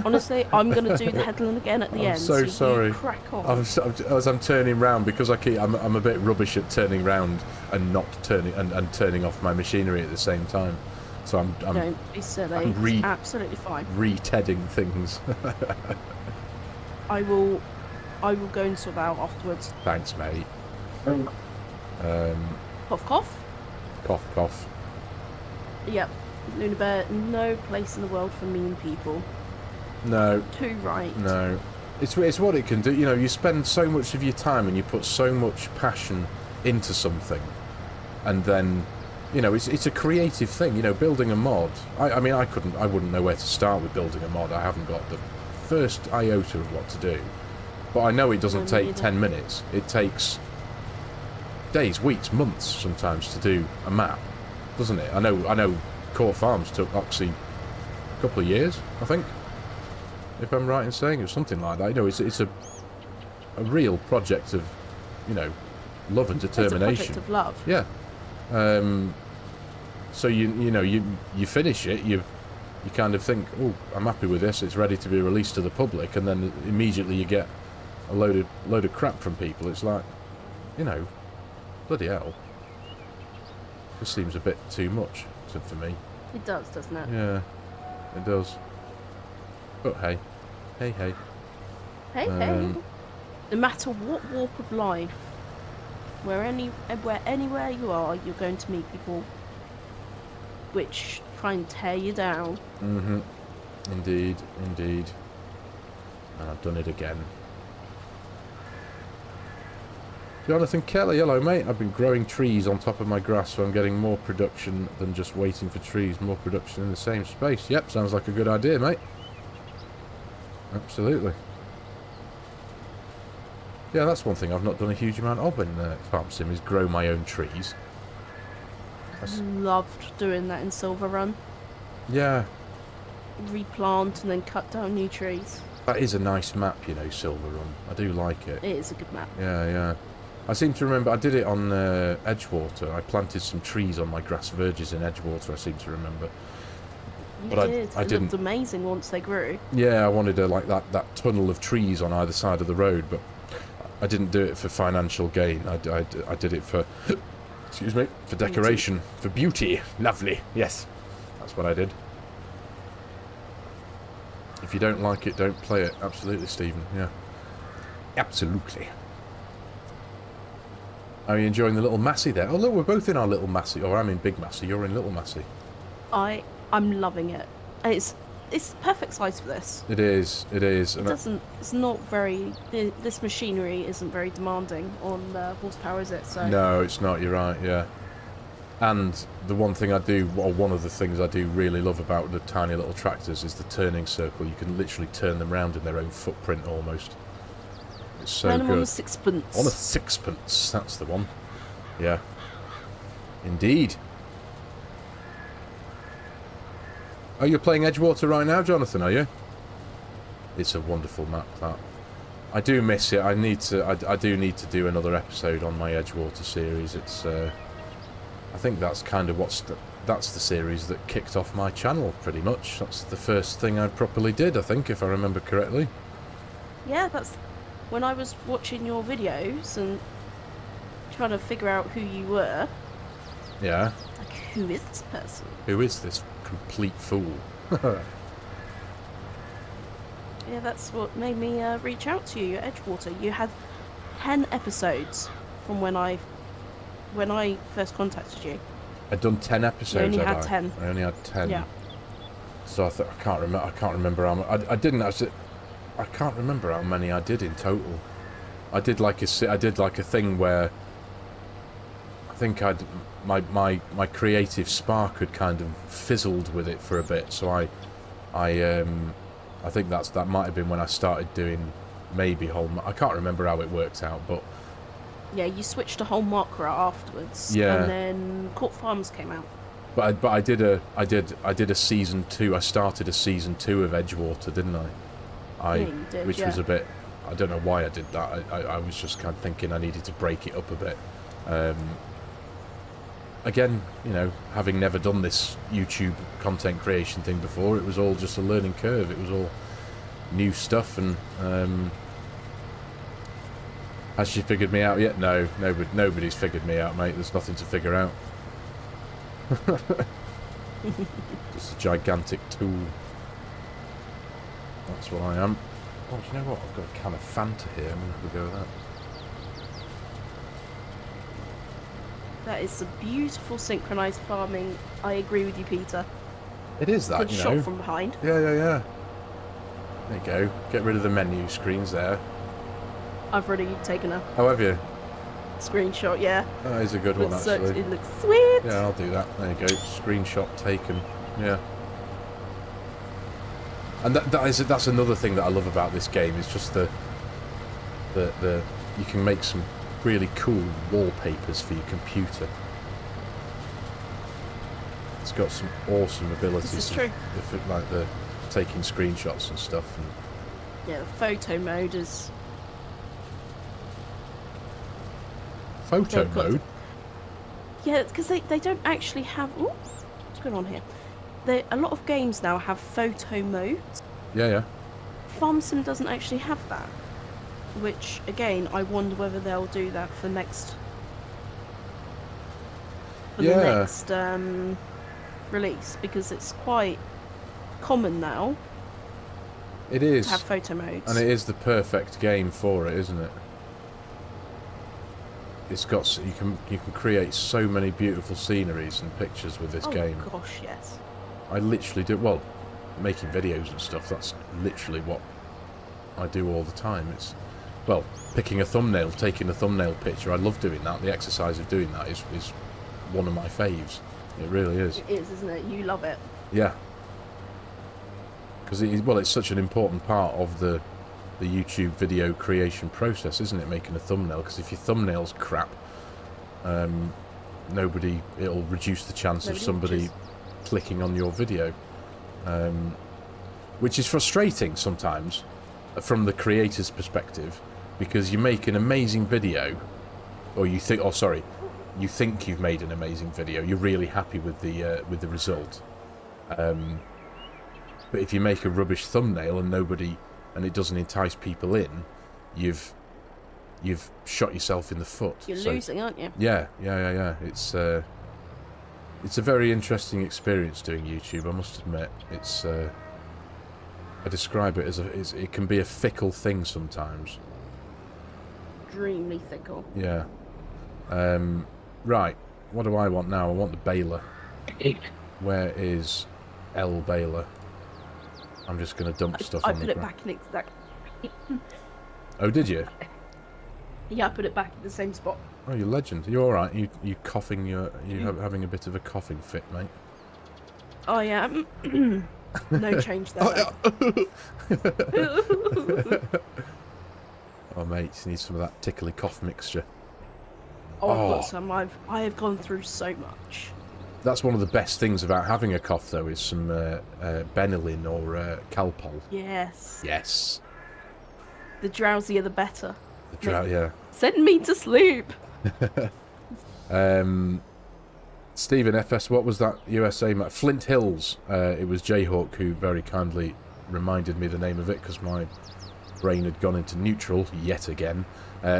[SPEAKER 2] Honestly, I'm going to do the headland again at the end.
[SPEAKER 1] I'm so sorry.
[SPEAKER 2] You crack on.
[SPEAKER 1] As I'm turning round, because I'm a bit rubbish at turning round and not turning off my machinery at the same time. So I'm
[SPEAKER 2] don't be silly. It's absolutely fine.
[SPEAKER 1] Re-tedding things.
[SPEAKER 2] I will go and sort out afterwards.
[SPEAKER 1] Thanks, mate.
[SPEAKER 2] Cough, cough.
[SPEAKER 1] Cough, cough.
[SPEAKER 2] Yep. Luna Bear, no place in the world for mean people.
[SPEAKER 1] No.
[SPEAKER 2] Too right.
[SPEAKER 1] No. It's what it can do. You know, you spend so much of your time and you put so much passion into something, and then, you know, it's a creative thing. You know, building a mod. I mean, I wouldn't know where to start with building a mod. I haven't got the first iota of what to do. But I know it doesn't take 10 minutes. It takes days, weeks, months sometimes to do a map, doesn't it? I know Court Farms took Oxy a couple of years, I think, if I'm right in saying it, or something like that. You know, it's a real project of, you know, love and determination.
[SPEAKER 2] It's a project of love.
[SPEAKER 1] Yeah. So you finish it, you kind of think, oh, I'm happy with this, it's ready to be released to the public, and then immediately you get a load of crap from people. It's like, you know, bloody hell. Just seems a bit too much for me.
[SPEAKER 2] It does, doesn't it?
[SPEAKER 1] Yeah, it does. But hey. Hey.
[SPEAKER 2] No matter what walk of life, anywhere you are, you're going to meet people which try and tear you down.
[SPEAKER 1] Mm-hmm. Indeed. And I've done it again. Jonathan Kelly, hello mate. I've been growing trees on top of my grass, so I'm getting more production than just waiting for trees. More production in the same space. Yep, sounds like a good idea, mate. Absolutely. Yeah, that's one thing I've not done a huge amount of in FARMERSIM, is grow my own trees.
[SPEAKER 2] Loved doing that in Silver Run.
[SPEAKER 1] Yeah.
[SPEAKER 2] Replant and then cut down new trees.
[SPEAKER 1] That is a nice map, you know, Silver Run. I do like it.
[SPEAKER 2] It is a good map.
[SPEAKER 1] Yeah. I seem to remember, I did it on Edgewater. I planted some trees on my grass verges in Edgewater, I seem to remember.
[SPEAKER 2] But I didn't. It looked amazing once they grew.
[SPEAKER 1] Yeah, I wanted like that tunnel of trees on either side of the road, but I didn't do it for financial gain. I did it for, excuse me, for decoration, for beauty. Lovely. Yes, that's what I did. If you don't like it, don't play it. Absolutely, Stephen. Yeah. Absolutely. Are you enjoying the little Massey there? Oh, look, we're both in our little Massey. Or I'm in Big Massey. You're in Little Massey.
[SPEAKER 2] I'm loving it. it's the perfect size for this.
[SPEAKER 1] It is. It is.
[SPEAKER 2] It's not very. This machinery isn't very demanding on horsepower, is it? So.
[SPEAKER 1] No, it's not. You're right. Yeah. And the one thing I do, or one of the things I do really love about the tiny little tractors is the turning circle. You can literally turn them round in their own footprint almost. It's so good.
[SPEAKER 2] On a sixpence.
[SPEAKER 1] On a sixpence. That's the one. Yeah. Indeed. Oh, you're playing Edgewater right now, Jonathan, are you? It's a wonderful map, that. I do miss it. I do need to do another episode on my Edgewater series. It's, I think that's kind of that's the series that kicked off my channel, pretty much. That's the first thing I properly did, I think, if I remember correctly.
[SPEAKER 2] Yeah, that's when I was watching your videos and trying to figure out who you were.
[SPEAKER 1] Yeah.
[SPEAKER 2] Like, who is this person?
[SPEAKER 1] Who is this complete fool?
[SPEAKER 2] Yeah, that's what made me reach out to you, Edgewater. You had 10 episodes from when I first contacted you.
[SPEAKER 1] I'd done 10 episodes.
[SPEAKER 2] You only had 10.
[SPEAKER 1] I only had 10.
[SPEAKER 2] Yeah.
[SPEAKER 1] So I can't remember how much. I didn't actually. I can't remember how many I did in total. I did like a thing where I think my creative spark had kind of fizzled with it for a bit. So I think that might have been when I started doing maybe whole. I can't remember how it worked out, but.
[SPEAKER 2] Yeah, you switched to whole Markra afterwards.
[SPEAKER 1] Yeah.
[SPEAKER 2] And then Court Farms came out.
[SPEAKER 1] But I did a season 2. I started a season 2 of Edgewater, didn't I?
[SPEAKER 2] Yeah, you did,
[SPEAKER 1] which was a bit. I don't know why I did that. I was just kind of thinking I needed to break it up a bit. Again, you know, having never done this YouTube content creation thing before, it was all just a learning curve. It was all new stuff, and has she figured me out yet? No, nobody's figured me out, mate. There's nothing to figure out. Just a gigantic tool. That's what I am. Oh, do you know what? I've got a can of Fanta here. I'm going to have a go with that.
[SPEAKER 2] That is some beautiful synchronised farming. I agree with you, Peter.
[SPEAKER 1] It is that,
[SPEAKER 2] good
[SPEAKER 1] you know.
[SPEAKER 2] shot from behind.
[SPEAKER 1] Yeah. There you go. Get rid of the menu screens there.
[SPEAKER 2] I've already taken a
[SPEAKER 1] have you?
[SPEAKER 2] Screenshot, yeah.
[SPEAKER 1] That is a good one, actually.
[SPEAKER 2] It looks sweet.
[SPEAKER 1] Yeah, I'll do that. There you go. Screenshot taken. Yeah. And that's another thing that I love about this game is just the you can make some really cool wallpapers for your computer. It's got some awesome abilities.
[SPEAKER 2] This is true.
[SPEAKER 1] Like the taking screenshots and stuff. And
[SPEAKER 2] yeah, the photo mode is.
[SPEAKER 1] Photo mode?
[SPEAKER 2] Yeah, because they don't actually have. Ooh, what's going on here? A lot of games now have photo modes.
[SPEAKER 1] Yeah.
[SPEAKER 2] FARMERSIM doesn't actually have that. Which, again, I wonder whether they'll do that for the next release, because it's quite common now.
[SPEAKER 1] It is.
[SPEAKER 2] To have photo modes.
[SPEAKER 1] And it is the perfect game for it, isn't it? It's got you can create so many beautiful sceneries and pictures with this game.
[SPEAKER 2] Oh gosh, yes.
[SPEAKER 1] I literally do. Well, making videos and stuff. That's literally what I do all the time. It's picking a thumbnail, taking a thumbnail picture. I love doing that. The exercise of doing that is one of my faves. It really is.
[SPEAKER 2] It is, isn't it? You love it.
[SPEAKER 1] Yeah. Because it's such an important part of the YouTube video creation process, isn't it? Making a thumbnail, because if your thumbnail's crap, it'll reduce the chance of somebody clicking on your video, which is frustrating sometimes from the creator's perspective, because you make an amazing video, or you think you've made an amazing video, you're really happy with the result, but if you make a rubbish thumbnail and it doesn't entice people in, you've shot yourself in the foot.
[SPEAKER 2] You're losing, aren't you?
[SPEAKER 1] Yeah. It's a very interesting experience doing YouTube, I must admit. I describe it as it can be a fickle thing sometimes.
[SPEAKER 2] Extremely fickle.
[SPEAKER 1] Yeah. Right. What do I want now? I want the baler. Where is L baler? I'm just going to dump stuff on the ground.
[SPEAKER 2] I put it back in exactly.
[SPEAKER 1] Oh, did you?
[SPEAKER 2] Yeah, I put it back in the same spot.
[SPEAKER 1] Oh, you legend. You all right? You coughing? You having a bit of a coughing fit, mate?
[SPEAKER 2] I am. No change there.
[SPEAKER 1] Oh, mate, you need some of that tickly cough mixture.
[SPEAKER 2] Oh, I've got some. I have gone through so much.
[SPEAKER 1] That's one of the best things about having a cough, though, is some Benylin or Calpol.
[SPEAKER 2] Yes.
[SPEAKER 1] Yes.
[SPEAKER 2] The drowsier, the better.
[SPEAKER 1] Yeah.
[SPEAKER 2] Send me to sleep.
[SPEAKER 1] Stephen FS, what was that USA map? Flint Hills. It was Jayhawk who very kindly reminded me the name of it because my brain had gone into neutral yet again.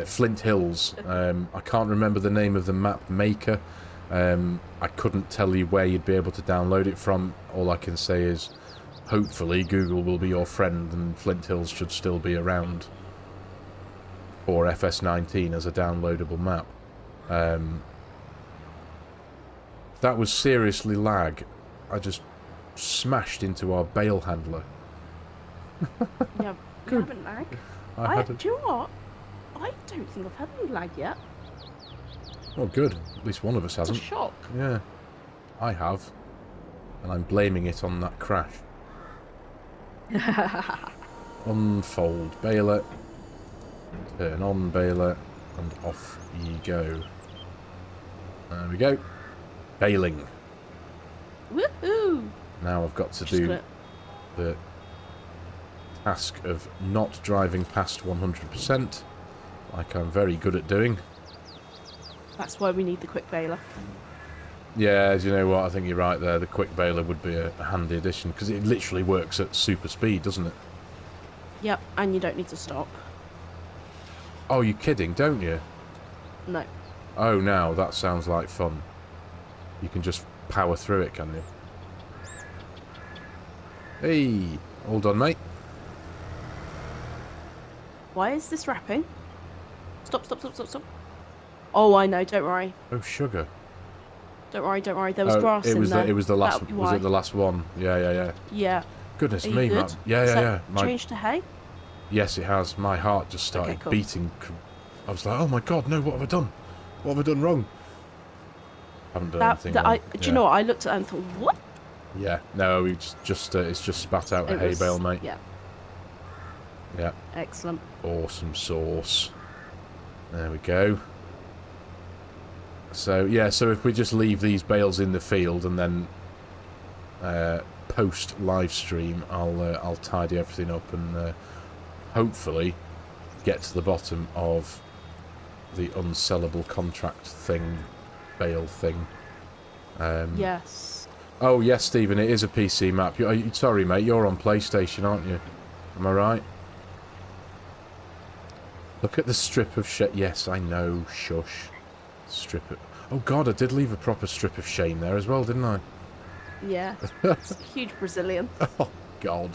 [SPEAKER 1] Flint Hills. I can't remember the name of the map maker. I couldn't tell you where you'd be able to download it from. All I can say is hopefully Google will be your friend and Flint Hills should still be around for FS19 as a downloadable map. That was seriously lag. I just smashed into our bale handler.
[SPEAKER 2] Yeah, you haven't lag. Do you know what? I don't think I've had any lag yet.
[SPEAKER 1] Oh, good. At least one of us hasn't.
[SPEAKER 2] It's a shock.
[SPEAKER 1] Yeah, I have. And I'm blaming it on that crash. Unfold baler. Turn on baler. And off ye go. There we go. Baling.
[SPEAKER 2] Woohoo!
[SPEAKER 1] Now I've got to do the task of not driving past 100%, like I'm very good at doing.
[SPEAKER 2] That's why we need the quick baler.
[SPEAKER 1] Yeah, do you know what? I think you're right there. The quick baler would be a handy addition because it literally works at super speed, doesn't it?
[SPEAKER 2] Yep, and you don't need to stop.
[SPEAKER 1] Oh, you're kidding, don't you?
[SPEAKER 2] No.
[SPEAKER 1] Oh, now that sounds like fun. You can just power through it, can you? Hey, all done, mate.
[SPEAKER 2] Why is this wrapping? Stop. Oh, I know, don't worry.
[SPEAKER 1] Oh, sugar.
[SPEAKER 2] Don't worry. There was grass in there.
[SPEAKER 1] It was the last. Was it the last one? Yeah.
[SPEAKER 2] Yeah.
[SPEAKER 1] Goodness
[SPEAKER 2] Are
[SPEAKER 1] me,
[SPEAKER 2] you good?
[SPEAKER 1] man. Yeah.
[SPEAKER 2] Changed to hay?
[SPEAKER 1] Yes, it has. My heart just started beating. I was like, oh my god, no! What have I done? What have I done wrong? I haven't done anything wrong.
[SPEAKER 2] Do you know what? I looked at it and thought, what?
[SPEAKER 1] Yeah. No, we it's just spat out a hay bale, mate.
[SPEAKER 2] Yeah.
[SPEAKER 1] Yeah.
[SPEAKER 2] Excellent.
[SPEAKER 1] Awesome sauce. There we go. So yeah, so if we just leave these bales in the field and then post live stream, I'll tidy everything up and hopefully get to the bottom of the unsellable contract thing, bale thing.
[SPEAKER 2] Yes.
[SPEAKER 1] Oh yes, Stephen, it is a PC map. Sorry, mate, you're on PlayStation, aren't you? Am I right? Look at the strip of shit. Yes, I know. Shush. Strip it. Oh god, I did leave a proper strip of shame there as well, didn't I?
[SPEAKER 2] Yeah. It's a huge Brazilian.
[SPEAKER 1] Oh god.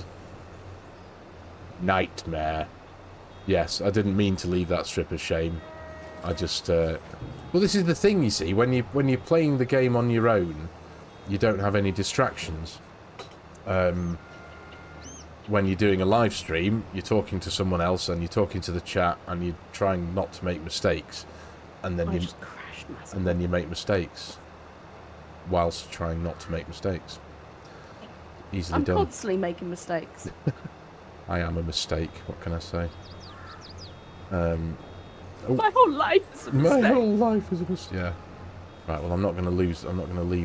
[SPEAKER 1] Nightmare. Yes, I didn't mean to leave that strip of shame. I just well, this is the thing, you see, when you're playing the game on your own, you don't have any distractions. When you're doing a live stream, you're talking to someone else and you're talking to the chat and you're trying not to make mistakes, and then you make mistakes whilst trying not to make mistakes. Easily done.
[SPEAKER 2] I'm constantly making mistakes.
[SPEAKER 1] I am a mistake. What can I say?
[SPEAKER 2] My whole life is a mistake.
[SPEAKER 1] My whole life is a mistake. Yeah. Right. Well, I'm not going to leave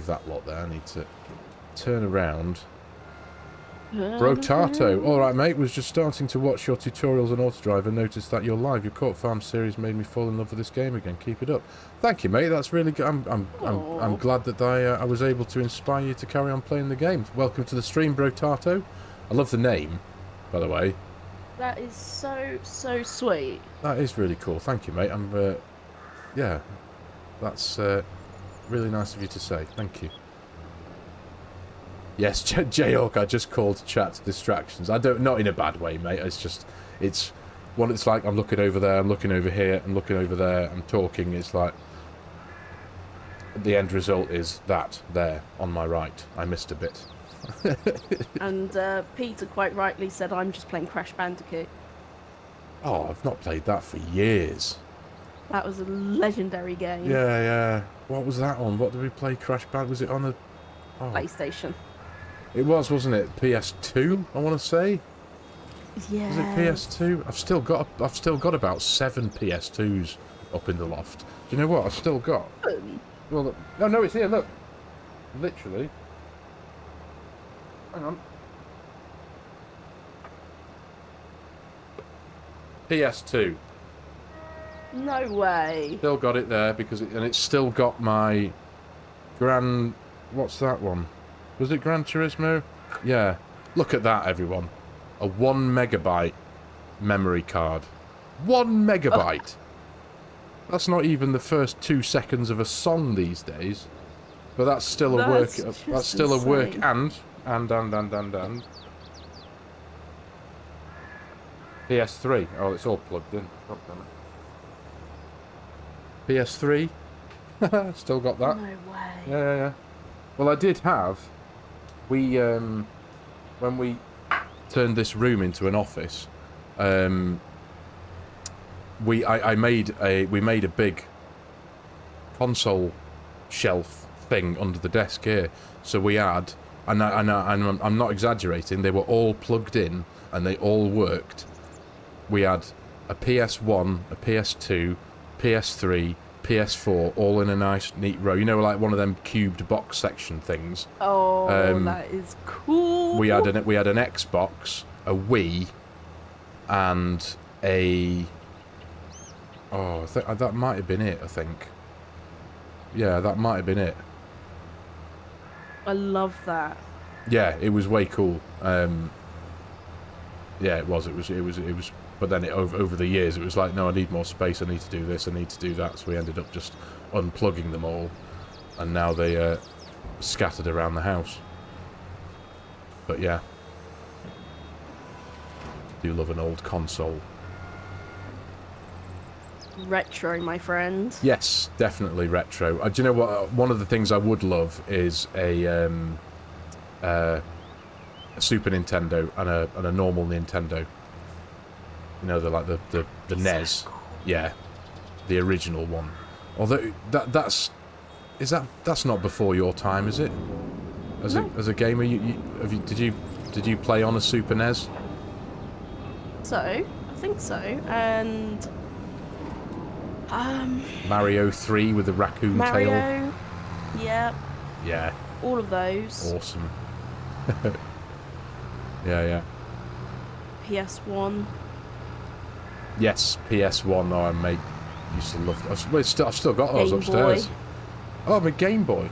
[SPEAKER 1] that lot there. I need to turn around. Brotato. All right, mate. Was just starting to watch your tutorials on Autodrive and noticed that you're live. Your Court Farm series made me fall in love with this game again. Keep it up. Thank you, mate. That's really good. I'm glad that I was able to inspire you to carry on playing the game. Welcome to the stream, Brotato. I love the name, by the way.
[SPEAKER 2] That is so sweet. That
[SPEAKER 1] is really cool. Thank you, mate. Yeah, that's really nice of you to say. Thank you. Yes, Jayhawk, I just called chat distractions. Not in a bad way, mate. It's like I'm looking over there, I'm looking over here, I'm looking over there, I'm talking. It's like the end result is that there on my right. I missed a bit.
[SPEAKER 2] And Peter quite rightly said, I'm just playing Crash Bandicoot.
[SPEAKER 1] Oh, I've not played that for years.
[SPEAKER 2] That was a legendary game.
[SPEAKER 1] Yeah, yeah. What was that on? What did we play? Crash Bandicoot? Was it on a... Oh.
[SPEAKER 2] PlayStation.
[SPEAKER 1] It was, wasn't it? PS2, I want to say.
[SPEAKER 2] Yeah.
[SPEAKER 1] Was it PS2? I've still got about 7 PS2s up in the loft. Do you know what? I've still got. Well, look. No, it's here. Look, literally. Hang on. PS2.
[SPEAKER 2] No way.
[SPEAKER 1] Still got it there because it's still got my What's that one? Was it Gran Turismo? Yeah. Look at that, everyone. A 1 megabyte memory card. 1 megabyte. That's not even the first 2 seconds of a song these days. But that's still a work. That's still a work. And. PS3. Oh, it's all plugged in. Oh, damn it. PS3. Still got that.
[SPEAKER 2] No way.
[SPEAKER 1] Yeah. Well, I did have. When we turned this room into an office, we made a big console shelf thing under the desk here. So we had, and I'm not exaggerating, they were all plugged in and they all worked. We had a PS1, a PS2, PS3, PS4, all in a nice, neat row. You know, like one of them cubed box section things.
[SPEAKER 2] Oh, that is cool.
[SPEAKER 1] We had an Xbox, a Wii, and a... Oh, that might have been it, I think. Yeah, that might have been it.
[SPEAKER 2] I love that.
[SPEAKER 1] Yeah, it was way cool. Yeah, it was. But then over the years, it was like, no, I need more space. I need to do this. I need to do that. So we ended up just unplugging them all, and now they scattered around the house. But yeah, do love an old console.
[SPEAKER 2] Retro, my friend.
[SPEAKER 1] Yes, definitely retro. Do you know what? One of the things I would love is a Super Nintendo and a normal Nintendo. You know, the NES.
[SPEAKER 2] Cool.
[SPEAKER 1] Yeah, the original one. Although that's not before your time, is it? As a gamer, did you play on a Super NES?
[SPEAKER 2] So I think so, and
[SPEAKER 1] Mario 3 with the raccoon tail.
[SPEAKER 2] Yeah.
[SPEAKER 1] Yeah.
[SPEAKER 2] All of those.
[SPEAKER 1] Awesome. Yeah.
[SPEAKER 2] PS1.
[SPEAKER 1] Yes, PS1. Oh, mate, used to love. I've still got those
[SPEAKER 2] Game
[SPEAKER 1] upstairs.
[SPEAKER 2] Boy.
[SPEAKER 1] Oh, my Game Boy.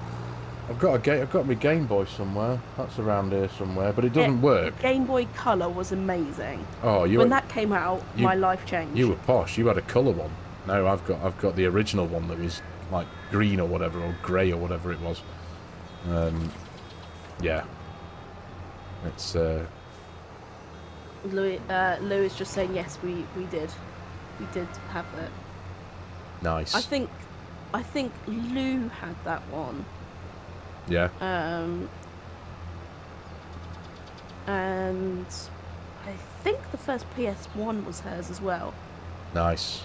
[SPEAKER 1] I've got my Game Boy somewhere. That's around here somewhere, but it doesn't work.
[SPEAKER 2] Game Boy Color was amazing.
[SPEAKER 1] Oh,
[SPEAKER 2] when that came out, my life changed.
[SPEAKER 1] You were posh. You had a colour one. No, I've got the original one that was like green or whatever, or grey or whatever it was. Yeah. It's
[SPEAKER 2] Lou is just saying yes. We did have it.
[SPEAKER 1] Nice.
[SPEAKER 2] I think Lou had that one.
[SPEAKER 1] Yeah.
[SPEAKER 2] And I think the first PS1 was hers as well.
[SPEAKER 1] Nice.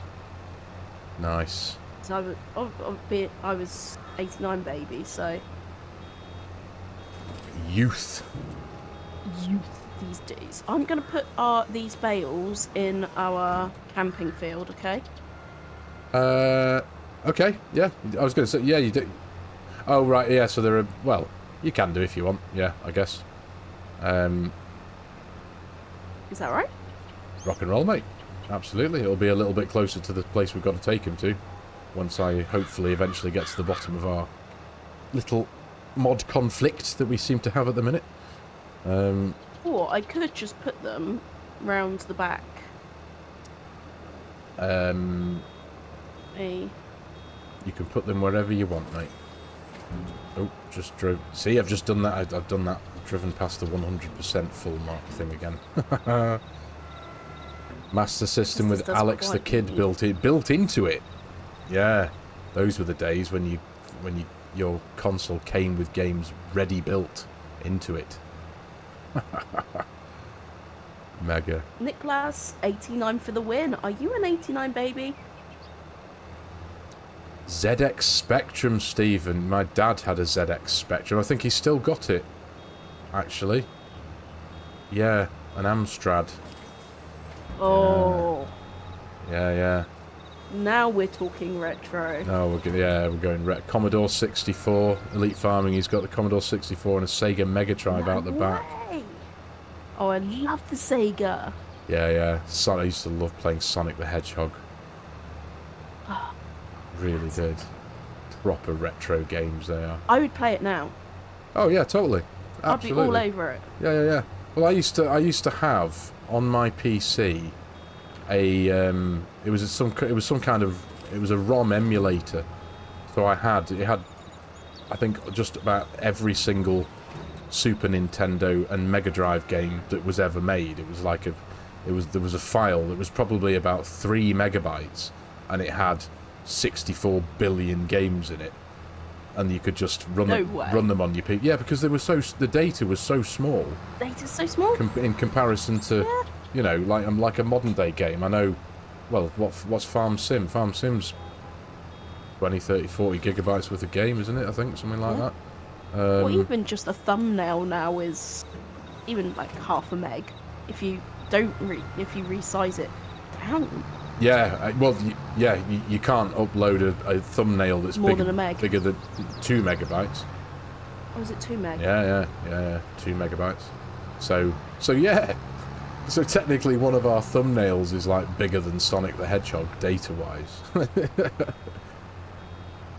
[SPEAKER 2] So I was 89 baby, so
[SPEAKER 1] youth
[SPEAKER 2] these days. I'm gonna put these bales in our camping field, okay?
[SPEAKER 1] Okay, yeah. I was gonna say, yeah, you do. Oh right, yeah. So there are. Well, you can do if you want. Yeah, I guess.
[SPEAKER 2] Is that right?
[SPEAKER 1] Rock and roll, mate. Absolutely. It'll be a little bit closer to the place we've got to take him to, once I hopefully eventually get to the bottom of our little mod conflict that we seem to have at the minute.
[SPEAKER 2] Or I could just put them round the back.
[SPEAKER 1] You can put them wherever you want, mate. Oh, just drove. See, I've just done that. I've done that. Driven past the 100% full mark thing again. Master System with Alex the Kid built into it. Yeah, those were the days when your console came with games ready built. into it. Mega.
[SPEAKER 2] Nicholas, 89 for the win. Are you an 89 baby?
[SPEAKER 1] ZX Spectrum, Stephen. My dad had a ZX Spectrum. I think he's still got it, actually. Yeah, an Amstrad.
[SPEAKER 2] Oh.
[SPEAKER 1] Yeah.
[SPEAKER 2] Now we're talking retro.
[SPEAKER 1] No, we're going Commodore 64, Elite Farming. He's got the Commodore 64 and a Sega Mega Drive out the back.
[SPEAKER 2] Oh, I love the Sega.
[SPEAKER 1] Yeah. I used to love playing Sonic the Hedgehog. Really did. Proper retro games they are.
[SPEAKER 2] I would play it now.
[SPEAKER 1] Oh yeah, totally. Absolutely.
[SPEAKER 2] I'd be all over it.
[SPEAKER 1] Yeah. Well, I used to have on my PC it was a ROM emulator. So it had I think just about every single Super Nintendo and Mega Drive game that was ever made. It was like there was a file that was probably about 3 megabytes, and it had 64 billion games in it, and you could just run them on your PC. Yeah, because the data was so small.
[SPEAKER 2] Data's so small
[SPEAKER 1] in comparison to like a modern day game. I know. Well, what's FARMERSIM? FARMERSIM's 20, 30, 40 gigabytes worth of game, isn't it? I think something like that.
[SPEAKER 2] Or even just a thumbnail now is even like half a meg. If you resize it down.
[SPEAKER 1] Yeah, you can't upload a thumbnail that's
[SPEAKER 2] more than a meg.
[SPEAKER 1] Bigger than 2 megabytes.
[SPEAKER 2] Oh, is it 2 meg?
[SPEAKER 1] Yeah, 2 megabytes. So yeah. So technically one of our thumbnails is like bigger than Sonic the Hedgehog data-wise.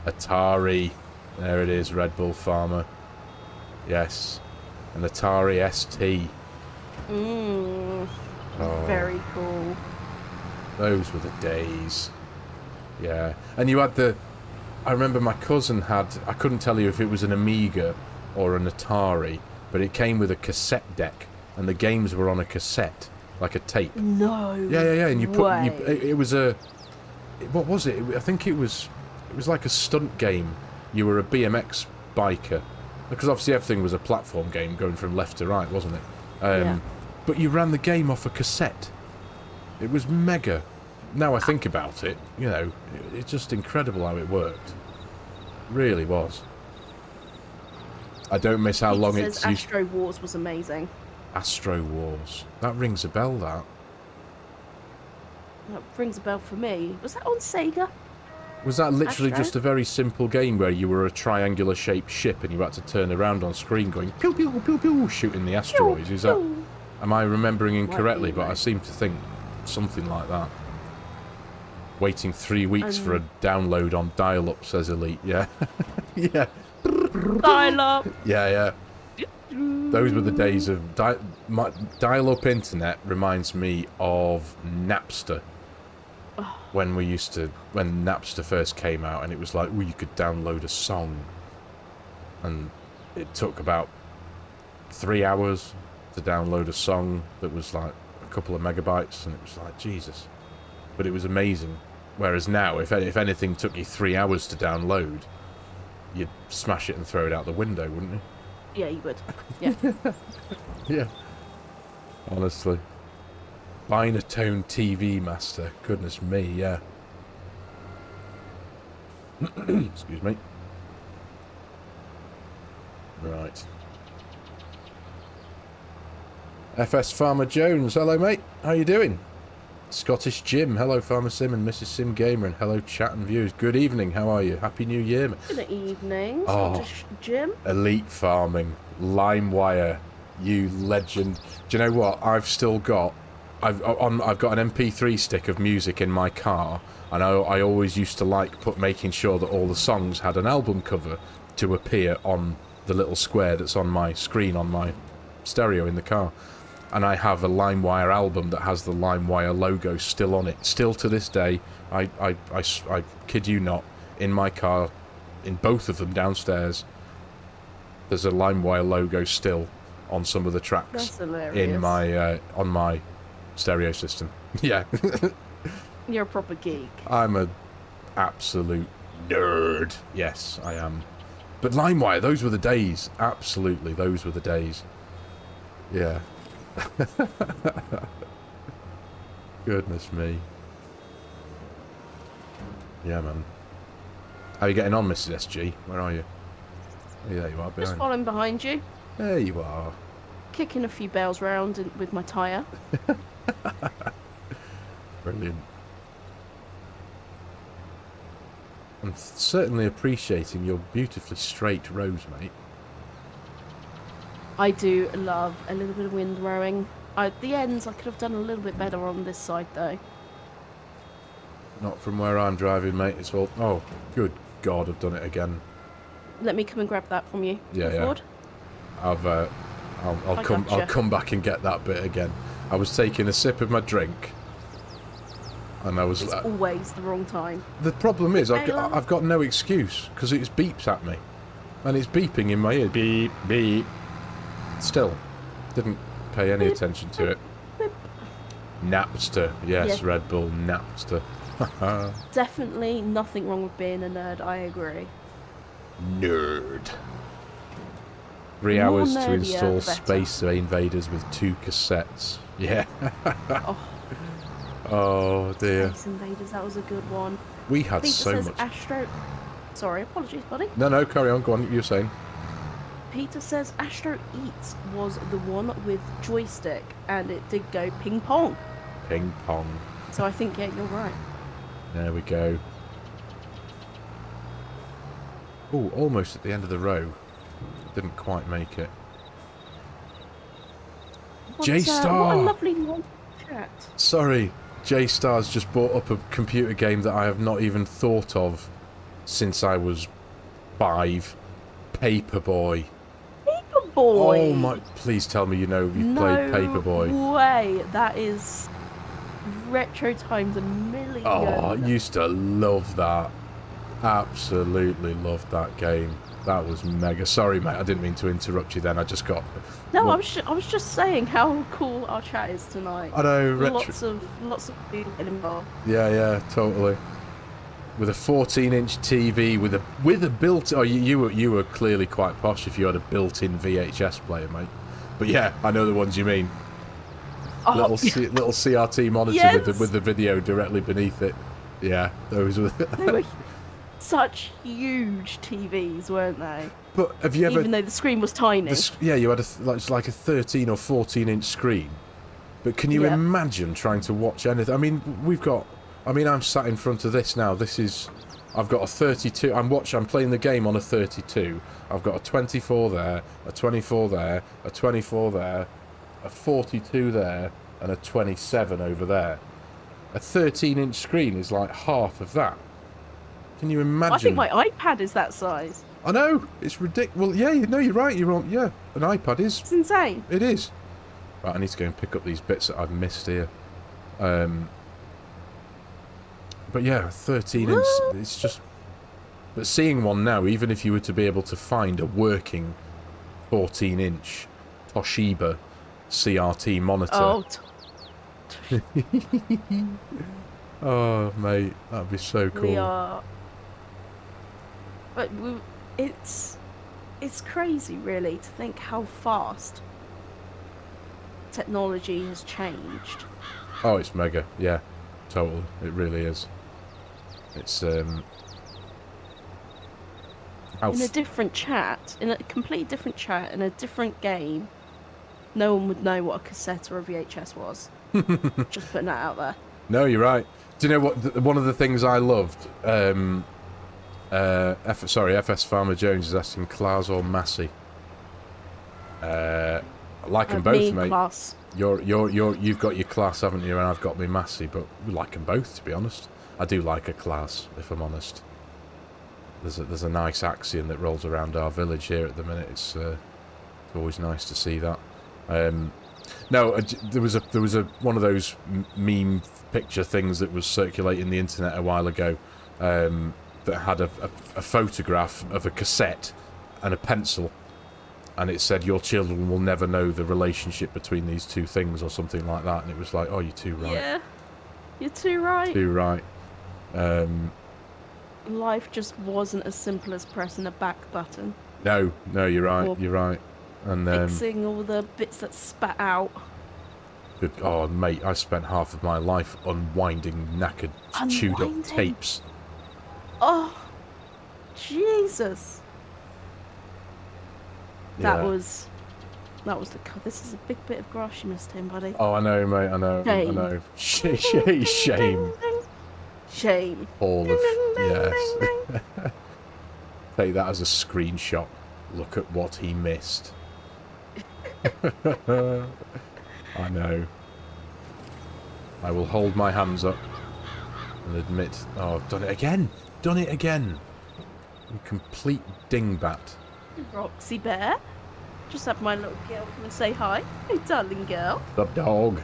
[SPEAKER 1] Atari. There it is, Red Bull Farmer. Yes. An Atari ST.
[SPEAKER 2] Very cool.
[SPEAKER 1] Those were the days. Yeah. And you had I remember my cousin had, I couldn't tell you if it was an Amiga or an Atari, but it came with a cassette deck, and the games were on a cassette, like a tape.
[SPEAKER 2] No.
[SPEAKER 1] Yeah. And it was what was it? I think it was like a stunt game. You were a BMX biker, because obviously everything was a platform game going from left to right, wasn't it?
[SPEAKER 2] Yeah.
[SPEAKER 1] But you ran the game off a cassette. It was mega. Now I think about it, it's just incredible how it worked. Really was. I don't miss how long it's...
[SPEAKER 2] Astro Wars was amazing.
[SPEAKER 1] Astro Wars. That rings a bell, that.
[SPEAKER 2] That rings a bell for me. Was that on Sega?
[SPEAKER 1] Was that literally
[SPEAKER 2] Astro?
[SPEAKER 1] just a very simple game where you were a triangular-shaped ship and you had to turn around on screen going pew pew pew pew, shooting the asteroids? Is that... Am I remembering incorrectly? But I seem to think something like that. Waiting 3 weeks for a download on dial-up, says Elite. Yeah. Yeah.
[SPEAKER 2] Dial-up.
[SPEAKER 1] Yeah. Those were the days of... Dial-up internet reminds me of Napster. When Napster first came out, and it was like, you could download a song. And it took about 3 hours to download a song that was like a couple of megabytes, and it was like, Jesus. But it was amazing. Whereas now, if anything took you 3 hours to download, you'd smash it and throw it out the window, wouldn't you?
[SPEAKER 2] Yeah, you would. Yeah.
[SPEAKER 1] Yeah. Honestly. Binatone TV Master. Goodness me, yeah. Excuse me. Right. FS Farmer Jones, hello mate. How you doing? Scottish Jim, hello FARMERSIM and Mrs. Sim Gamer, and hello chat and viewers. Good evening, how are you? Happy New Year.
[SPEAKER 2] Good evening, Scottish Jim.
[SPEAKER 1] Elite Farming, LimeWire, you legend. Do you know what? I've got an MP3 stick of music in my car, and I always used to making sure that all the songs had an album cover to appear on the little square that's on my screen on my stereo in the car. And I have a LimeWire album that has the LimeWire logo still on it. Still to this day, I kid you not, in my car, in both of them downstairs, there's a LimeWire logo still on some of the tracks in my on my stereo system. Yeah.
[SPEAKER 2] You're a proper geek.
[SPEAKER 1] I'm a absolute nerd. Yes, I am. But LimeWire, those were the days. Absolutely, those were the days. Yeah. Goodness me. Yeah, man. How are you getting on, Mrs. SG? Where are you? Oh, there you are, behind.
[SPEAKER 2] Just following behind you.
[SPEAKER 1] There you are.
[SPEAKER 2] Kicking a few bales round with my tyre.
[SPEAKER 1] Brilliant. I'm certainly appreciating your beautifully straight rows, mate.
[SPEAKER 2] I do love a little bit of wind rowing. At the ends, I could have done a little bit better on this side, though.
[SPEAKER 1] Not from where I'm driving, mate. It's all... Oh, good God, I've done it again.
[SPEAKER 2] Let me come and grab that from you.
[SPEAKER 1] Yeah, yeah.
[SPEAKER 2] Forward.
[SPEAKER 1] I'll come back and get that bit again. I was taking a sip of my drink, and I was...
[SPEAKER 2] It's always the wrong time.
[SPEAKER 1] The problem is, I've got no excuse, because it beeps at me. And it's beeping in my ear. Beep, beep. Still, didn't pay any attention to it. Napster. Yes, yeah. Red Bull, Napster.
[SPEAKER 2] Definitely nothing wrong with being a nerd, I agree.
[SPEAKER 1] Nerd. 3 hours to install Space Invaders with 2 cassettes. Yeah. Oh dear.
[SPEAKER 2] Space Invaders, that was a good one.
[SPEAKER 1] We had so much.
[SPEAKER 2] Sorry, apologies, buddy.
[SPEAKER 1] No, carry on. Go on. You were saying.
[SPEAKER 2] Peter says Astro Eats was the one with joystick, and it did go ping pong.
[SPEAKER 1] Ping pong.
[SPEAKER 2] So I think, yeah, you're right.
[SPEAKER 1] There we go. Oh, almost at the end of the row. Didn't quite make it. J-Star!
[SPEAKER 2] What a lovely long chat.
[SPEAKER 1] Sorry, J-Star's just brought up a computer game that I have not even thought of since I was 5. Paperboy.
[SPEAKER 2] Paperboy?
[SPEAKER 1] Oh my... Please tell me you've played Paperboy.
[SPEAKER 2] No way. That is retro times a million.
[SPEAKER 1] Oh, I used to love that. Absolutely loved that game. That was mega. Sorry, mate. I didn't mean to interrupt you then. I just got...
[SPEAKER 2] No, I was just saying how cool our chat is tonight.
[SPEAKER 1] I know.
[SPEAKER 2] Lots of people get involved.
[SPEAKER 1] Yeah, totally. With a 14-inch TV with a built... Oh, you were clearly quite posh if you had a built-in VHS player, mate. But yeah, I know the ones you mean. Oh. Little CRT monitor yes. with the video directly beneath it. Yeah, those were...
[SPEAKER 2] They were such huge TVs, weren't they?
[SPEAKER 1] But have you ever...
[SPEAKER 2] Even though the screen was tiny.
[SPEAKER 1] Yeah, you had like a 13 or 14-inch screen. But can you imagine trying to watch anything? I mean, I'm sat in front of this now. I've got a 32. I'm playing the game on a 32. I've got a 24 there, a 24 there, a 24 there, a 42 there, and a 27 over there. A 13-inch screen is like half of that. Can you imagine?
[SPEAKER 2] I think my iPad is that size.
[SPEAKER 1] I know. It's ridiculous. Well, yeah, you're right. You're on. Yeah, an iPad is.
[SPEAKER 2] It's insane.
[SPEAKER 1] It is. Right, I need to go and pick up these bits that I've missed here. But yeah, 13-inch. It's just. But seeing one now, even if you were to be able to find a working 14-inch Toshiba CRT monitor.
[SPEAKER 2] Oh.
[SPEAKER 1] Oh, mate, that'd be so cool.
[SPEAKER 2] We are. But it's crazy, really, to think how fast technology has changed.
[SPEAKER 1] Oh, it's mega. Yeah, totally. It really is. It's
[SPEAKER 2] in a different chat, in a completely different chat, in a different game, no one would know what a cassette or a VHS was. Just putting that out there.
[SPEAKER 1] No, you're right. Do you know what? One of the things I loved. FS Farmer Jones is asking Klaus or Massey. I like them both, mate.
[SPEAKER 2] Class.
[SPEAKER 1] You've got your class, haven't you? And I've got my Massey, but we like them both, to be honest. I do like a class, if I'm honest. There's a nice Axion that rolls around our village here at the minute. It's always nice to see that. No, there was one of those meme picture things that was circulating the internet a while ago that had a photograph of a cassette and a pencil, and it said your children will never know the relationship between these two things or something like that, and it was like, oh, you're too right.
[SPEAKER 2] Yeah, you're too right.
[SPEAKER 1] Too right.
[SPEAKER 2] life just wasn't as simple as pressing a back button.
[SPEAKER 1] No, you're right. You're right. And
[SPEAKER 2] fixing all the bits that spat out.
[SPEAKER 1] Good, oh, mate, I spent half of my life unwinding knackered, chewed-up tapes.
[SPEAKER 2] Oh, Jesus.
[SPEAKER 1] Yeah.
[SPEAKER 2] That was the cut. This is a big bit of grass you missed, him, buddy.
[SPEAKER 1] Oh, I know, mate. I know.
[SPEAKER 2] Shame.
[SPEAKER 1] I know. Shame.
[SPEAKER 2] Shame.
[SPEAKER 1] All of yes. Take that as a screenshot. Look at what he missed. I know. I will hold my hands up and admit, oh, I've done it again. Done it again. You complete dingbat.
[SPEAKER 2] Roxy Bear. Just had my little girl come and say hi. Hey, darling girl.
[SPEAKER 1] The dog.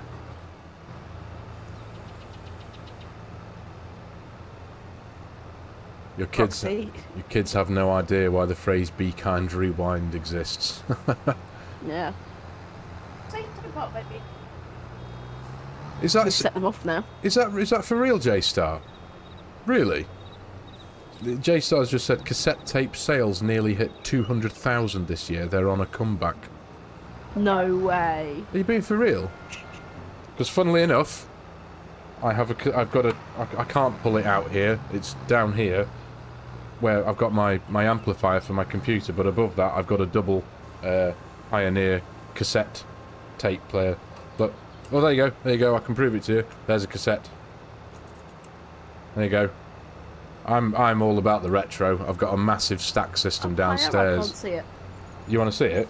[SPEAKER 1] Your kids have no idea why the phrase "be kind, rewind" exists.
[SPEAKER 2] Yeah. Say about baby.
[SPEAKER 1] Is that
[SPEAKER 2] set them off now?
[SPEAKER 1] Is that for real, J-Star? Really? J-Star's just said cassette tape sales nearly hit 200,000 this year. They're on a comeback.
[SPEAKER 2] No way.
[SPEAKER 1] Are you being for real? Because funnily enough, I can't pull it out here. It's down here, where I've got my amplifier for my computer. But above that, I've got a double Pioneer cassette tape player. But well, there you go. There you go. I can prove it to you. There's a cassette. There you go. I'm all about the retro. I've got a massive stack system downstairs.
[SPEAKER 2] I can't see it.
[SPEAKER 1] You want to see it?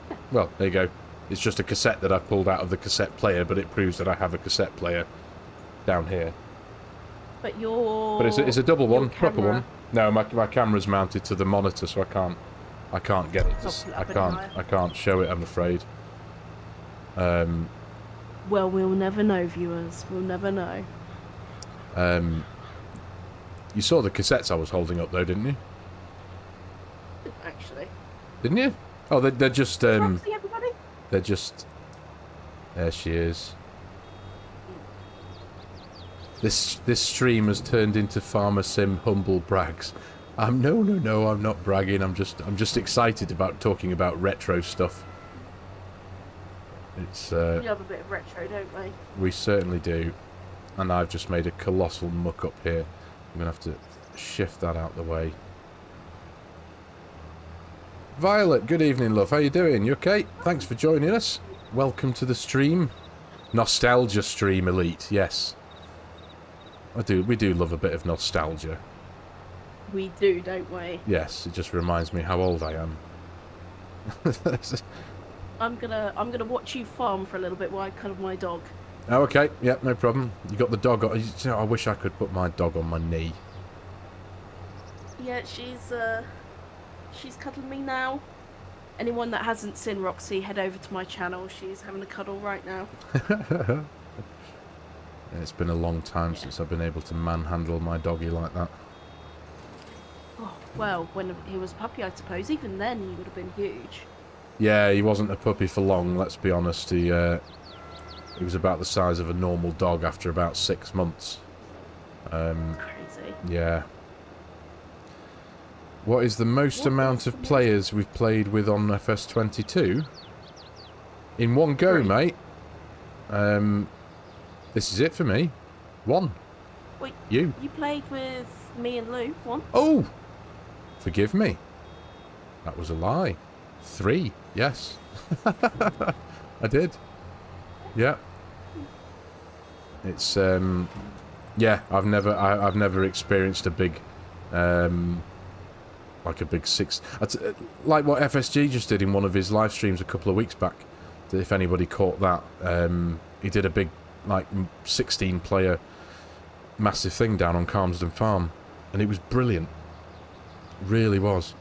[SPEAKER 1] Yeah. Well, there you go. It's just a cassette that I've pulled out of the cassette player, but it proves that I have a cassette player down here.
[SPEAKER 2] But
[SPEAKER 1] it's a double one, proper one. No, my camera's mounted to the monitor, so I can't get it. I can't show it, I'm afraid.
[SPEAKER 2] Well, we'll never know, viewers. We'll never know.
[SPEAKER 1] You saw the cassettes I was holding up, though, didn't you?
[SPEAKER 2] Actually.
[SPEAKER 1] Didn't you? Oh, they're just
[SPEAKER 2] Roxy, everybody?
[SPEAKER 1] They're just. There she is. This stream has turned into FARMERSIM humble brags. No, I'm not bragging. I'm just excited about talking about retro stuff. It's.
[SPEAKER 2] We love a bit of retro, don't we?
[SPEAKER 1] We certainly do. And I've just made a colossal muck up here. I'm gonna have to shift that out the way. Violet, good evening, love. How you doing? You okay? Thanks for joining us. Welcome to the stream. Nostalgia stream, Elite. Yes. We do love a bit of nostalgia.
[SPEAKER 2] We do, don't we?
[SPEAKER 1] Yes, it just reminds me how old I am.
[SPEAKER 2] I'm gonna watch you farm for a little bit while I cuddle my dog.
[SPEAKER 1] Oh, okay. Yep, no problem. You got the dog on. You know, I wish I could put my dog on my knee.
[SPEAKER 2] Yeah, she's cuddling me now. Anyone that hasn't seen Roxy, head over to my channel. She's having a cuddle right now.
[SPEAKER 1] Yeah, it's been a long time since I've been able to manhandle my doggy like that.
[SPEAKER 2] Oh, well, when he was a puppy, I suppose. Even then, he would have been huge.
[SPEAKER 1] Yeah, he wasn't a puppy for long, let's be honest. He was about the size of a normal dog after about 6 months.
[SPEAKER 2] Crazy.
[SPEAKER 1] Yeah. What is the most amount of players we've played with on FS22? In one go, mate. This is it for me. 1.
[SPEAKER 2] Wait,
[SPEAKER 1] you
[SPEAKER 2] played with me and Lou once?
[SPEAKER 1] Oh! Forgive me. That was a lie. 3, yes. I did. Yeah. It's yeah, I've never experienced a big like a big 6, like what FSG just did in one of his live streams a couple of weeks back. If anybody caught that, he did a big like 16 player massive thing down on Calmsden Farm, and it was brilliant. It really was.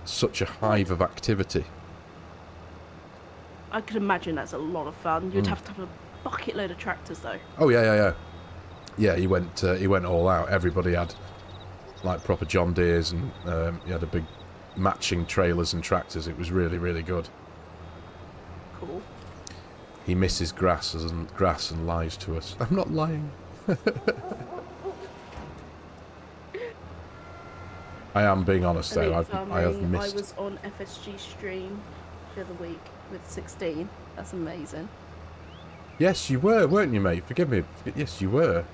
[SPEAKER 1] Such a hive of activity.
[SPEAKER 2] I could imagine that's a lot of fun. You'd have to have a bucket load of tractors, though.
[SPEAKER 1] Oh yeah. Yeah, he went all out. Everybody had like proper John Deeres, and he had a big matching trailers and tractors. It was really, really good.
[SPEAKER 2] Cool.
[SPEAKER 1] He misses grass and lies to us. I'm not lying. I am being honest though. I have missed.
[SPEAKER 2] I was on FSG stream the other week with 16. That's amazing.
[SPEAKER 1] Yes, you were, weren't you, mate? Forgive me. Yes, you were.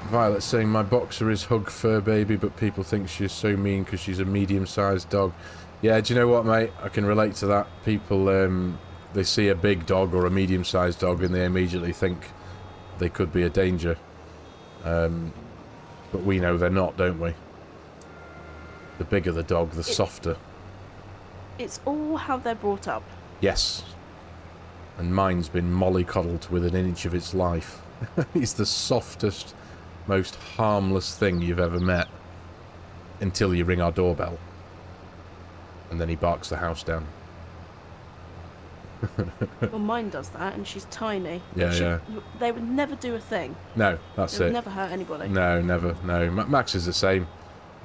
[SPEAKER 1] Violet saying my boxer is hug fur baby, but people think she's so mean because she's a medium-sized dog. Yeah, do you know what, mate? I can relate to that. People, they see a big dog or a medium-sized dog and they immediately think they could be a danger. But we know they're not, don't we? The bigger the dog, the softer. It's
[SPEAKER 2] all how they're brought up.
[SPEAKER 1] Yes. And mine's been mollycoddled within an inch of its life. He's the softest, most harmless thing you've ever met. Until you ring our doorbell. And then he barks the house down.
[SPEAKER 2] Well, mine does that, and she's tiny.
[SPEAKER 1] Yeah.
[SPEAKER 2] They would never do a thing.
[SPEAKER 1] No, that's it.
[SPEAKER 2] They would never hurt anybody.
[SPEAKER 1] No, never. No, Max is the same.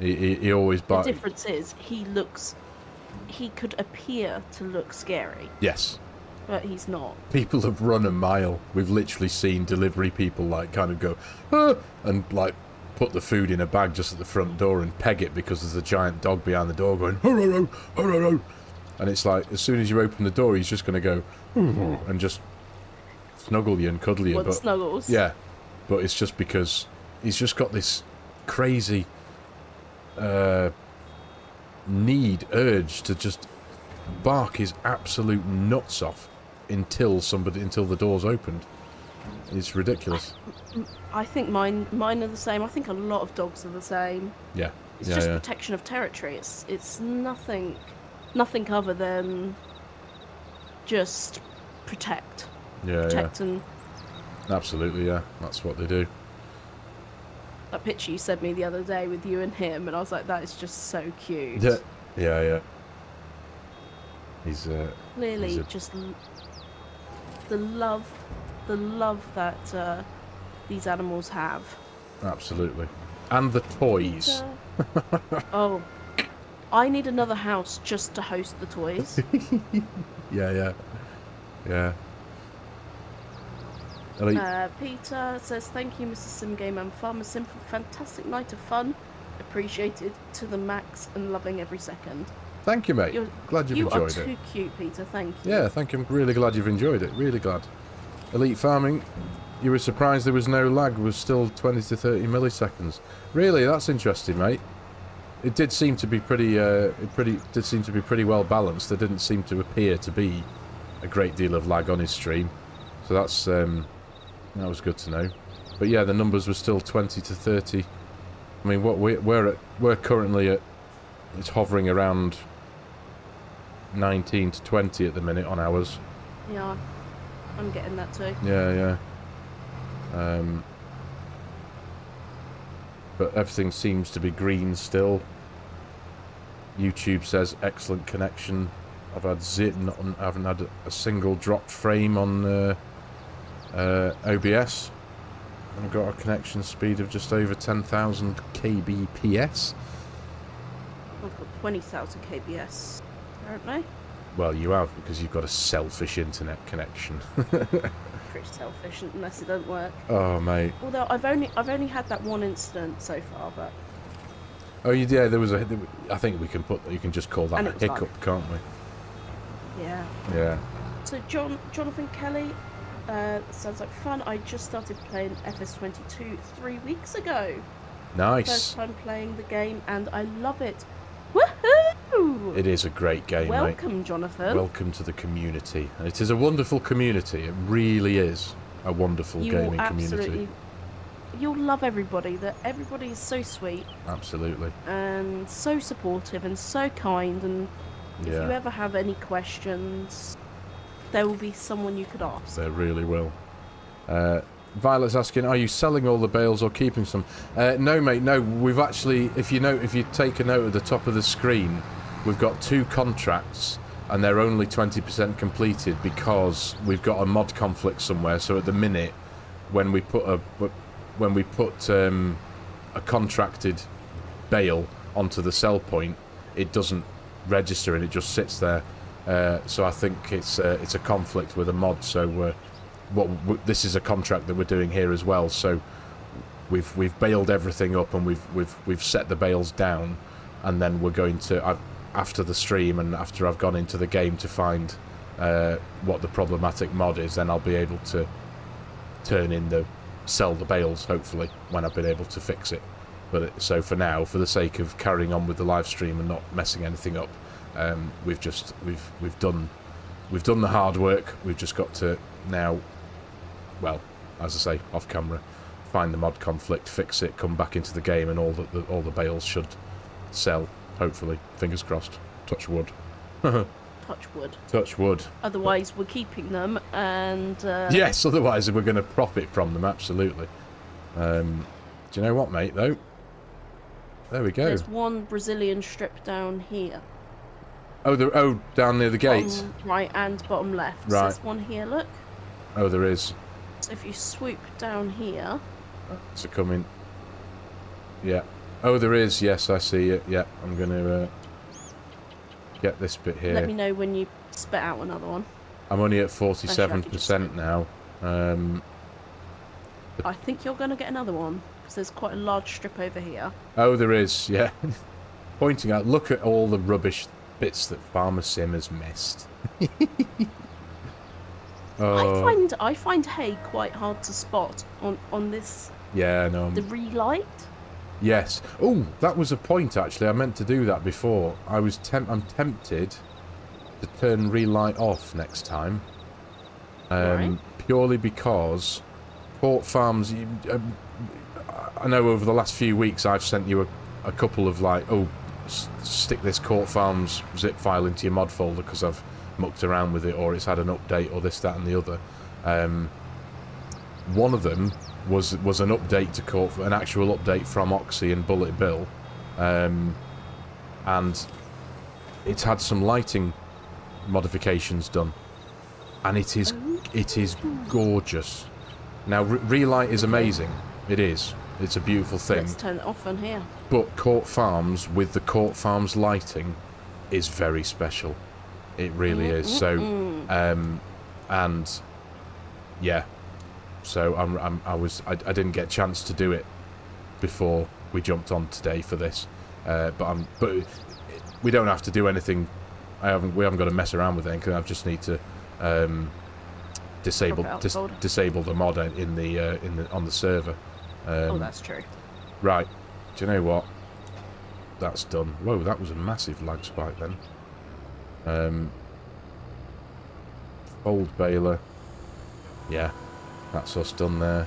[SPEAKER 1] He always barks.
[SPEAKER 2] The difference is he could appear to look scary.
[SPEAKER 1] Yes.
[SPEAKER 2] But he's not.
[SPEAKER 1] People have run a mile. We've literally seen delivery people like kind of go, ah, and like put the food in a bag just at the front door and peg it because there's a giant dog behind the door going, ho, ho, ho, ho. And it's like, as soon as you open the door, he's just going to go, and just snuggle you and cuddle you.
[SPEAKER 2] But snuggles.
[SPEAKER 1] Yeah, but it's just because he's just got this crazy urge to just bark his absolute nuts off until the door's opened. It's ridiculous.
[SPEAKER 2] I think mine are the same. I think a lot of dogs are the same.
[SPEAKER 1] Yeah.
[SPEAKER 2] It's just protection of territory. It's nothing other than just protect. Protect and...
[SPEAKER 1] Absolutely, yeah. That's what they do.
[SPEAKER 2] That picture you sent me the other day with you and him, and I was like, that is just so cute.
[SPEAKER 1] Yeah. He's
[SPEAKER 2] clearly just the love that these animals have.
[SPEAKER 1] Absolutely. And the toys.
[SPEAKER 2] Oh, I need another house just to host the toys.
[SPEAKER 1] Yeah.
[SPEAKER 2] Peter says, thank you, Mr. Sim Game and FARMERSIM, for a fantastic night of fun. Appreciated to the max and loving every second.
[SPEAKER 1] Thank you, mate. Glad you've enjoyed it.
[SPEAKER 2] You are too cute, Peter. Thank you.
[SPEAKER 1] Yeah, thank you. I'm really glad you've enjoyed it. Really glad. Elite Farming, you were surprised there was no lag. It was still 20 to 30 milliseconds. Really? That's interesting, mate. It did seem to be pretty well balanced. There didn't seem to appear to be a great deal of lag on his stream. So that's that was good to know. But yeah, the numbers were still 20 to 30. I mean, what we're currently at, it's hovering around 19 to 20 at the minute on ours.
[SPEAKER 2] Yeah, I'm getting that too.
[SPEAKER 1] Yeah. But everything seems to be green still. YouTube says excellent connection. I haven't had a single dropped frame on OBS. I've got a connection speed of just over 10,000 kbps.
[SPEAKER 2] I've got 20,000 kbs, apparently.
[SPEAKER 1] Well, you have, because you've got a selfish internet connection.
[SPEAKER 2] Pretty selfish, unless it doesn't work.
[SPEAKER 1] Oh, mate.
[SPEAKER 2] Although I've only had that one incident so far, but.
[SPEAKER 1] Oh, yeah, there was a. I think you can just call that a hiccup, can't we?
[SPEAKER 2] Yeah.
[SPEAKER 1] Yeah.
[SPEAKER 2] So Jonathan Kelly, sounds like fun. I just started playing FS22 3 weeks ago.
[SPEAKER 1] Nice.
[SPEAKER 2] First time playing the game, and I love it. Woohoo!
[SPEAKER 1] It is a great game,
[SPEAKER 2] Welcome,
[SPEAKER 1] mate.
[SPEAKER 2] Jonathan.
[SPEAKER 1] Welcome to the community. And it is a wonderful community. It really is a wonderful gaming community.
[SPEAKER 2] You'll love everybody. Everybody is so sweet.
[SPEAKER 1] Absolutely. And
[SPEAKER 2] so supportive and so kind. And if you ever have any questions, there will be someone you could ask.
[SPEAKER 1] There really will. Violet's asking, are you selling all the bales or keeping some? No, mate, no. We've actually, if you take a note at the top of the screen, we've got 2 contracts and they're only 20% completed because we've got a mod conflict somewhere. So at the minute, when we put a contracted bale onto the sell point, it doesn't register and it just sits there. So I think it's a conflict with a mod. So this is a contract that we're doing here as well. So we've baled everything up and we've set the bales down, and then we're going to after the stream and after I've gone into the game to find what the problematic mod is, then I'll be able to sell the bales hopefully when I've been able to fix it. But so for now, for the sake of carrying on with the live stream and not messing anything up, we've done the hard work. We've just got to now, well, as I say, off camera, find the mod conflict, fix it, come back into the game, and all the bales should sell. Hopefully, fingers crossed. Touch wood.
[SPEAKER 2] Touch wood.
[SPEAKER 1] Touch wood.
[SPEAKER 2] Otherwise, we're keeping them, and
[SPEAKER 1] yes. Otherwise, we're going to profit from them. Absolutely. Do you know what, mate? Though. There we go.
[SPEAKER 2] There's one Brazilian strip down here.
[SPEAKER 1] Oh, down near the gate.
[SPEAKER 2] Bottom right and bottom left.
[SPEAKER 1] Right.
[SPEAKER 2] There's one here. Look.
[SPEAKER 1] Oh, there is.
[SPEAKER 2] So if you swoop down here.
[SPEAKER 1] It's a coming. Yeah. Oh, there is. Yes, I see it. Yeah, I'm going to get this bit here.
[SPEAKER 2] Let me know when you spit out another one.
[SPEAKER 1] I'm only at 47% now.
[SPEAKER 2] I think you're going to get another one, because there's quite a large strip over here.
[SPEAKER 1] Oh, there is, yeah. Pointing out, look at all the rubbish bits that FARMERSIM has missed. Oh.
[SPEAKER 2] I find hay quite hard to spot on this.
[SPEAKER 1] Yeah, no.
[SPEAKER 2] The relight.
[SPEAKER 1] Yes. Oh, that was a point actually. I meant to do that before. I'm tempted to turn relight off next time.
[SPEAKER 2] Right.
[SPEAKER 1] Purely because Port Farms. I know over the last few weeks I've sent you a couple of like, oh, stick this Court Farms zip file into your mod folder because I've mucked around with it, or it's had an update, or this, that, and the other. One of them was an update to Court, an actual update from Oxy and Bullet Bill, and it's had some lighting modifications done, and it is gorgeous. Now, relight is amazing. It is. It's a beautiful thing.
[SPEAKER 2] Let's turn it off on here.
[SPEAKER 1] But Court Farms with the Court Farms lighting is very special. It really is. So, and yeah. So I didn't get a chance to do it before we jumped on today for this. But we don't have to do anything. We haven't got to mess around with anything. I just need to disable the mod on the server.
[SPEAKER 2] Oh, that's true.
[SPEAKER 1] Right. Do you know what? That's done. Whoa, that was a massive lag spike then. Old baler. Yeah, that's us done there.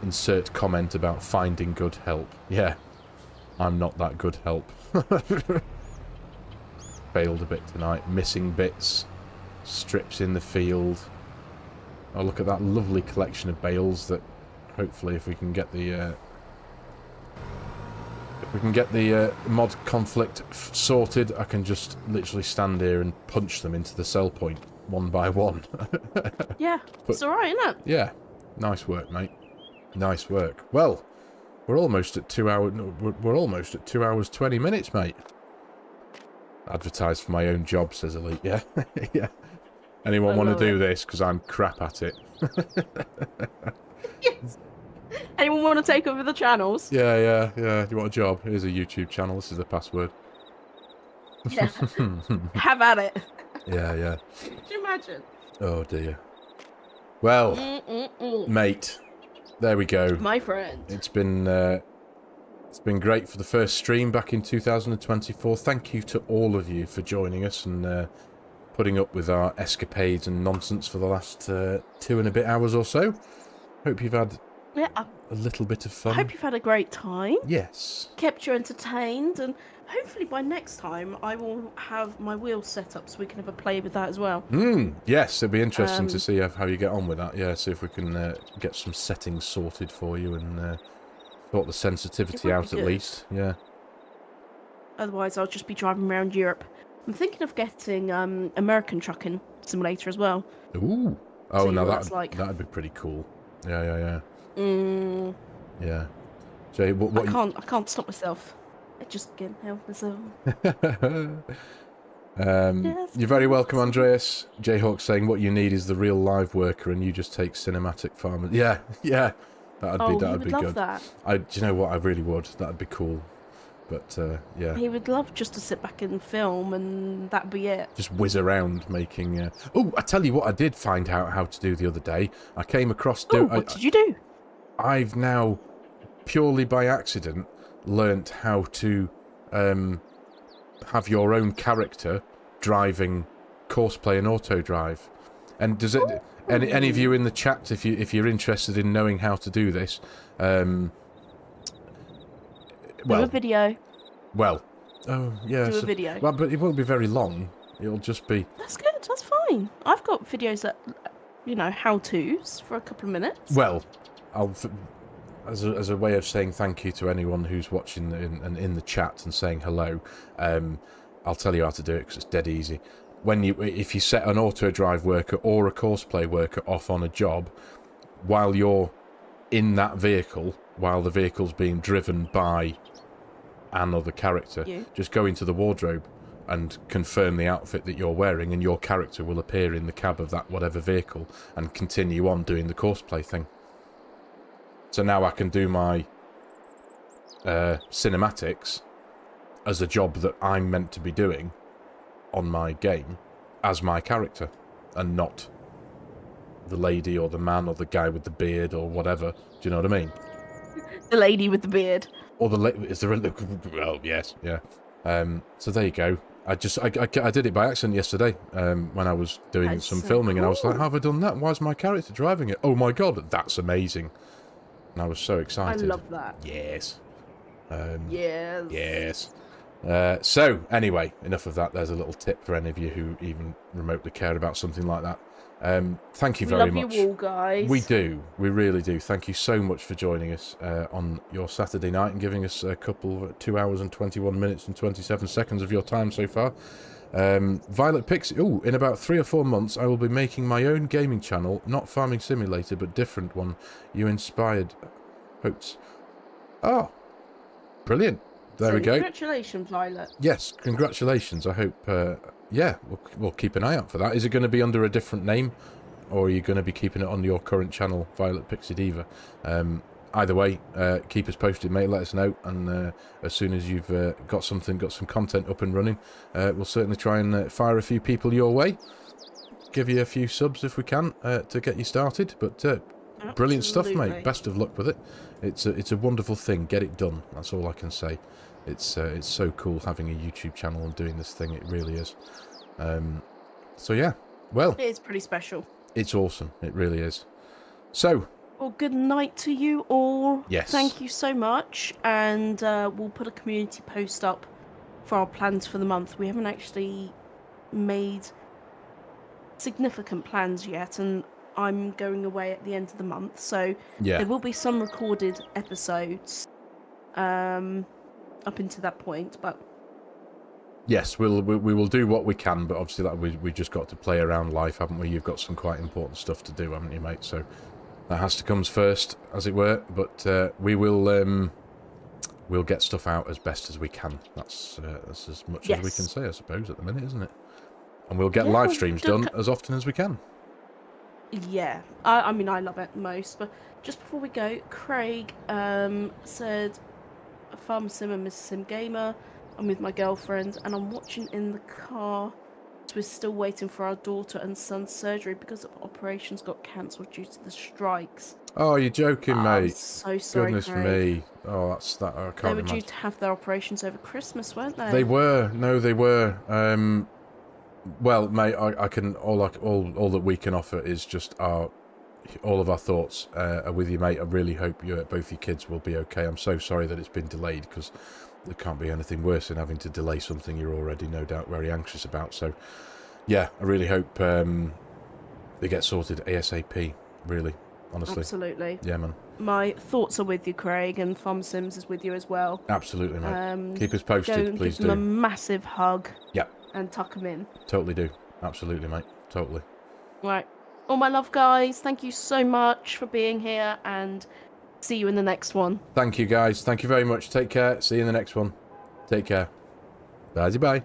[SPEAKER 1] Insert comment about finding good help. Yeah, I'm not that good help. Failed a bit tonight. Missing bits. Strips in the field. Oh, look at that lovely collection of bales that hopefully if we can get the mod conflict sorted, I can just literally stand here and punch them into the sell point one by one.
[SPEAKER 2] Yeah, it's alright, isn't it?
[SPEAKER 1] Yeah, nice work, mate. Nice work. Well, we're almost at 2 hours. We're almost at 2 hours 20 minutes, mate. Advertise for my own job, says Elite. Yeah, yeah. Anyone want to do this? Because I'm crap at it.
[SPEAKER 2] Yes. Anyone want to take over the channels?
[SPEAKER 1] Yeah. Do you want a job? Here's a YouTube channel. This is the password.
[SPEAKER 2] Yeah. Have at it.
[SPEAKER 1] Yeah.
[SPEAKER 2] Could you imagine?
[SPEAKER 1] Oh, dear. Well, mate, there we go.
[SPEAKER 2] My friend.
[SPEAKER 1] It's been great for the first stream back in 2024. Thank you to all of you for joining us and putting up with our escapades and nonsense for the last 2 and a bit hours or so. Hope you've had a little bit of fun.
[SPEAKER 2] I hope you've had a great time.
[SPEAKER 1] Yes.
[SPEAKER 2] Kept you entertained, and hopefully by next time I will have my wheels set up so we can have a play with that as well.
[SPEAKER 1] Yes, it'd be interesting to see how you get on with that. Yeah, see if we can get some settings sorted for you and sort the sensitivity out at least. Yeah.
[SPEAKER 2] Otherwise, I'll just be driving around Europe. I'm thinking of getting American Trucking Simulator as well.
[SPEAKER 1] Ooh. Oh,
[SPEAKER 2] so
[SPEAKER 1] no, that'd be pretty cool. Yeah. Yeah. So what
[SPEAKER 2] I can't stop myself. I just can't help myself.
[SPEAKER 1] You're very welcome, Andreas. Jayhawk saying what you need is the real live worker, and you just take cinematic farmers. Yeah, yeah, that'd be good.
[SPEAKER 2] That.
[SPEAKER 1] Do you know what? I really would. That'd be cool. But yeah,
[SPEAKER 2] he would love just to sit back and film, and that'd be it.
[SPEAKER 1] Just whiz around making. Oh, I tell you what, I did find out how to do the other day. I came across.
[SPEAKER 2] What did you do?
[SPEAKER 1] I've now, purely by accident, learnt how to have your own character driving Courseplay and Auto Drive. And does it? Any of you in the chat, if you're interested in knowing how to do this,
[SPEAKER 2] do a video.
[SPEAKER 1] Well, oh yeah.
[SPEAKER 2] Do a video.
[SPEAKER 1] Well, but it won't be very long. It'll just be.
[SPEAKER 2] That's good. That's fine. I've got videos that, how-tos for a couple of minutes.
[SPEAKER 1] Well, as a way of saying thank you to anyone who's watching in the chat and saying hello, I'll tell you how to do it because it's dead easy. If you set an auto drive worker or a Courseplay worker off on a job, while you're in that vehicle, while the vehicle's being driven by another character, just go into the wardrobe and confirm the outfit that you're wearing, and your character will appear in the cab of that whatever vehicle and continue on doing the Courseplay thing. So now I can do my cinematics as a job that I'm meant to be doing on my game as my character, and not the lady or the man or the guy with the beard or whatever. Do you know what I mean?
[SPEAKER 2] The lady with the beard.
[SPEAKER 1] Or the is there a well, yes, yeah. So there you go. I did it by accident yesterday when I was doing some filming, and I was like, how have I done that? Why's my character driving it? Oh my god, that's amazing. And I was so excited.
[SPEAKER 2] I love that.
[SPEAKER 1] Yes.
[SPEAKER 2] Yes.
[SPEAKER 1] Yes. So, anyway, enough of that. There's a little tip for any of you who even remotely care about something like that. Thank you very much.
[SPEAKER 2] We love you all, guys.
[SPEAKER 1] We do. We really do. Thank you so much for joining us on your Saturday night and giving us a couple of 2 hours and 21 minutes and 27 seconds of your time so far. Violet Pixie. Oh, in about 3 or 4 months, I will be making my own gaming channel, not Farming Simulator, but different one. You inspired hopes. Oh, brilliant. There we go.
[SPEAKER 2] Congratulations, Violet.
[SPEAKER 1] Yes, congratulations. I hope, yeah, we'll keep an eye out for that. Is it going to be under a different name, or are you going to be keeping it on your current channel, Violet Pixie Diva? Either way, keep us posted, mate. Let us know, and as soon as you've got some content up and running, we'll certainly try and fire a few people your way. Give you a few subs if we can to get you started. But brilliant stuff, mate. Best of luck with it. It's a wonderful thing. Get it done. That's all I can say. It's so cool having a YouTube channel and doing this thing. It really is. So yeah, well,
[SPEAKER 2] it is pretty special.
[SPEAKER 1] It's awesome. It really is. So.
[SPEAKER 2] Well, good night to you all.
[SPEAKER 1] Yes.
[SPEAKER 2] Thank you so much. And we'll put a community post up for our plans for the month. We haven't actually made significant plans yet, and I'm going away at the end of the month. So there will be some recorded episodes up until that point. But
[SPEAKER 1] yes, we will do what we can. But obviously, we just got to play around life, haven't we? You've got some quite important stuff to do, haven't you, mate? So. That has to come first, as it were, but we will we'll get stuff out as best as we can. That's as much as we can say, I suppose, at the minute, isn't it? And we'll get live streams done as often as we can.
[SPEAKER 2] Yeah, I mean, I love it most. But just before we go, Craig said, FARMERSIM and Mrs. Sim Gamer. I'm with my girlfriend, and I'm watching in the car. We're still waiting for our daughter and son's surgery because of operations got cancelled due to the strikes.
[SPEAKER 1] Oh, you're joking, mate.
[SPEAKER 2] I'm so sorry,
[SPEAKER 1] Goodness
[SPEAKER 2] Craig.
[SPEAKER 1] me. Oh, that's that. I can't
[SPEAKER 2] They were
[SPEAKER 1] imagine.
[SPEAKER 2] due to have their operations over Christmas, weren't they?
[SPEAKER 1] They were. No, they were. Well, mate, I can all that we can offer is just all of our thoughts are with you, mate. I really hope both your kids will be okay. I'm so sorry that it's been delayed, because there can't be anything worse than having to delay something you're already no doubt very anxious about. So, yeah, I really hope they get sorted ASAP, really, honestly.
[SPEAKER 2] Absolutely.
[SPEAKER 1] Yeah, man.
[SPEAKER 2] My thoughts are with you, Craig, and FARMERSIMS is with you as well.
[SPEAKER 1] Absolutely, mate. Keep us posted,
[SPEAKER 2] go and
[SPEAKER 1] please
[SPEAKER 2] give them a massive hug.
[SPEAKER 1] Yeah.
[SPEAKER 2] And tuck them in.
[SPEAKER 1] Totally do. Absolutely, mate. Totally.
[SPEAKER 2] Right. All my love, guys. Thank you so much for being here, and see you in the next one.
[SPEAKER 1] Thank you, guys. Thank you very much. Take care. See you in the next one. Take care. Bye-bye.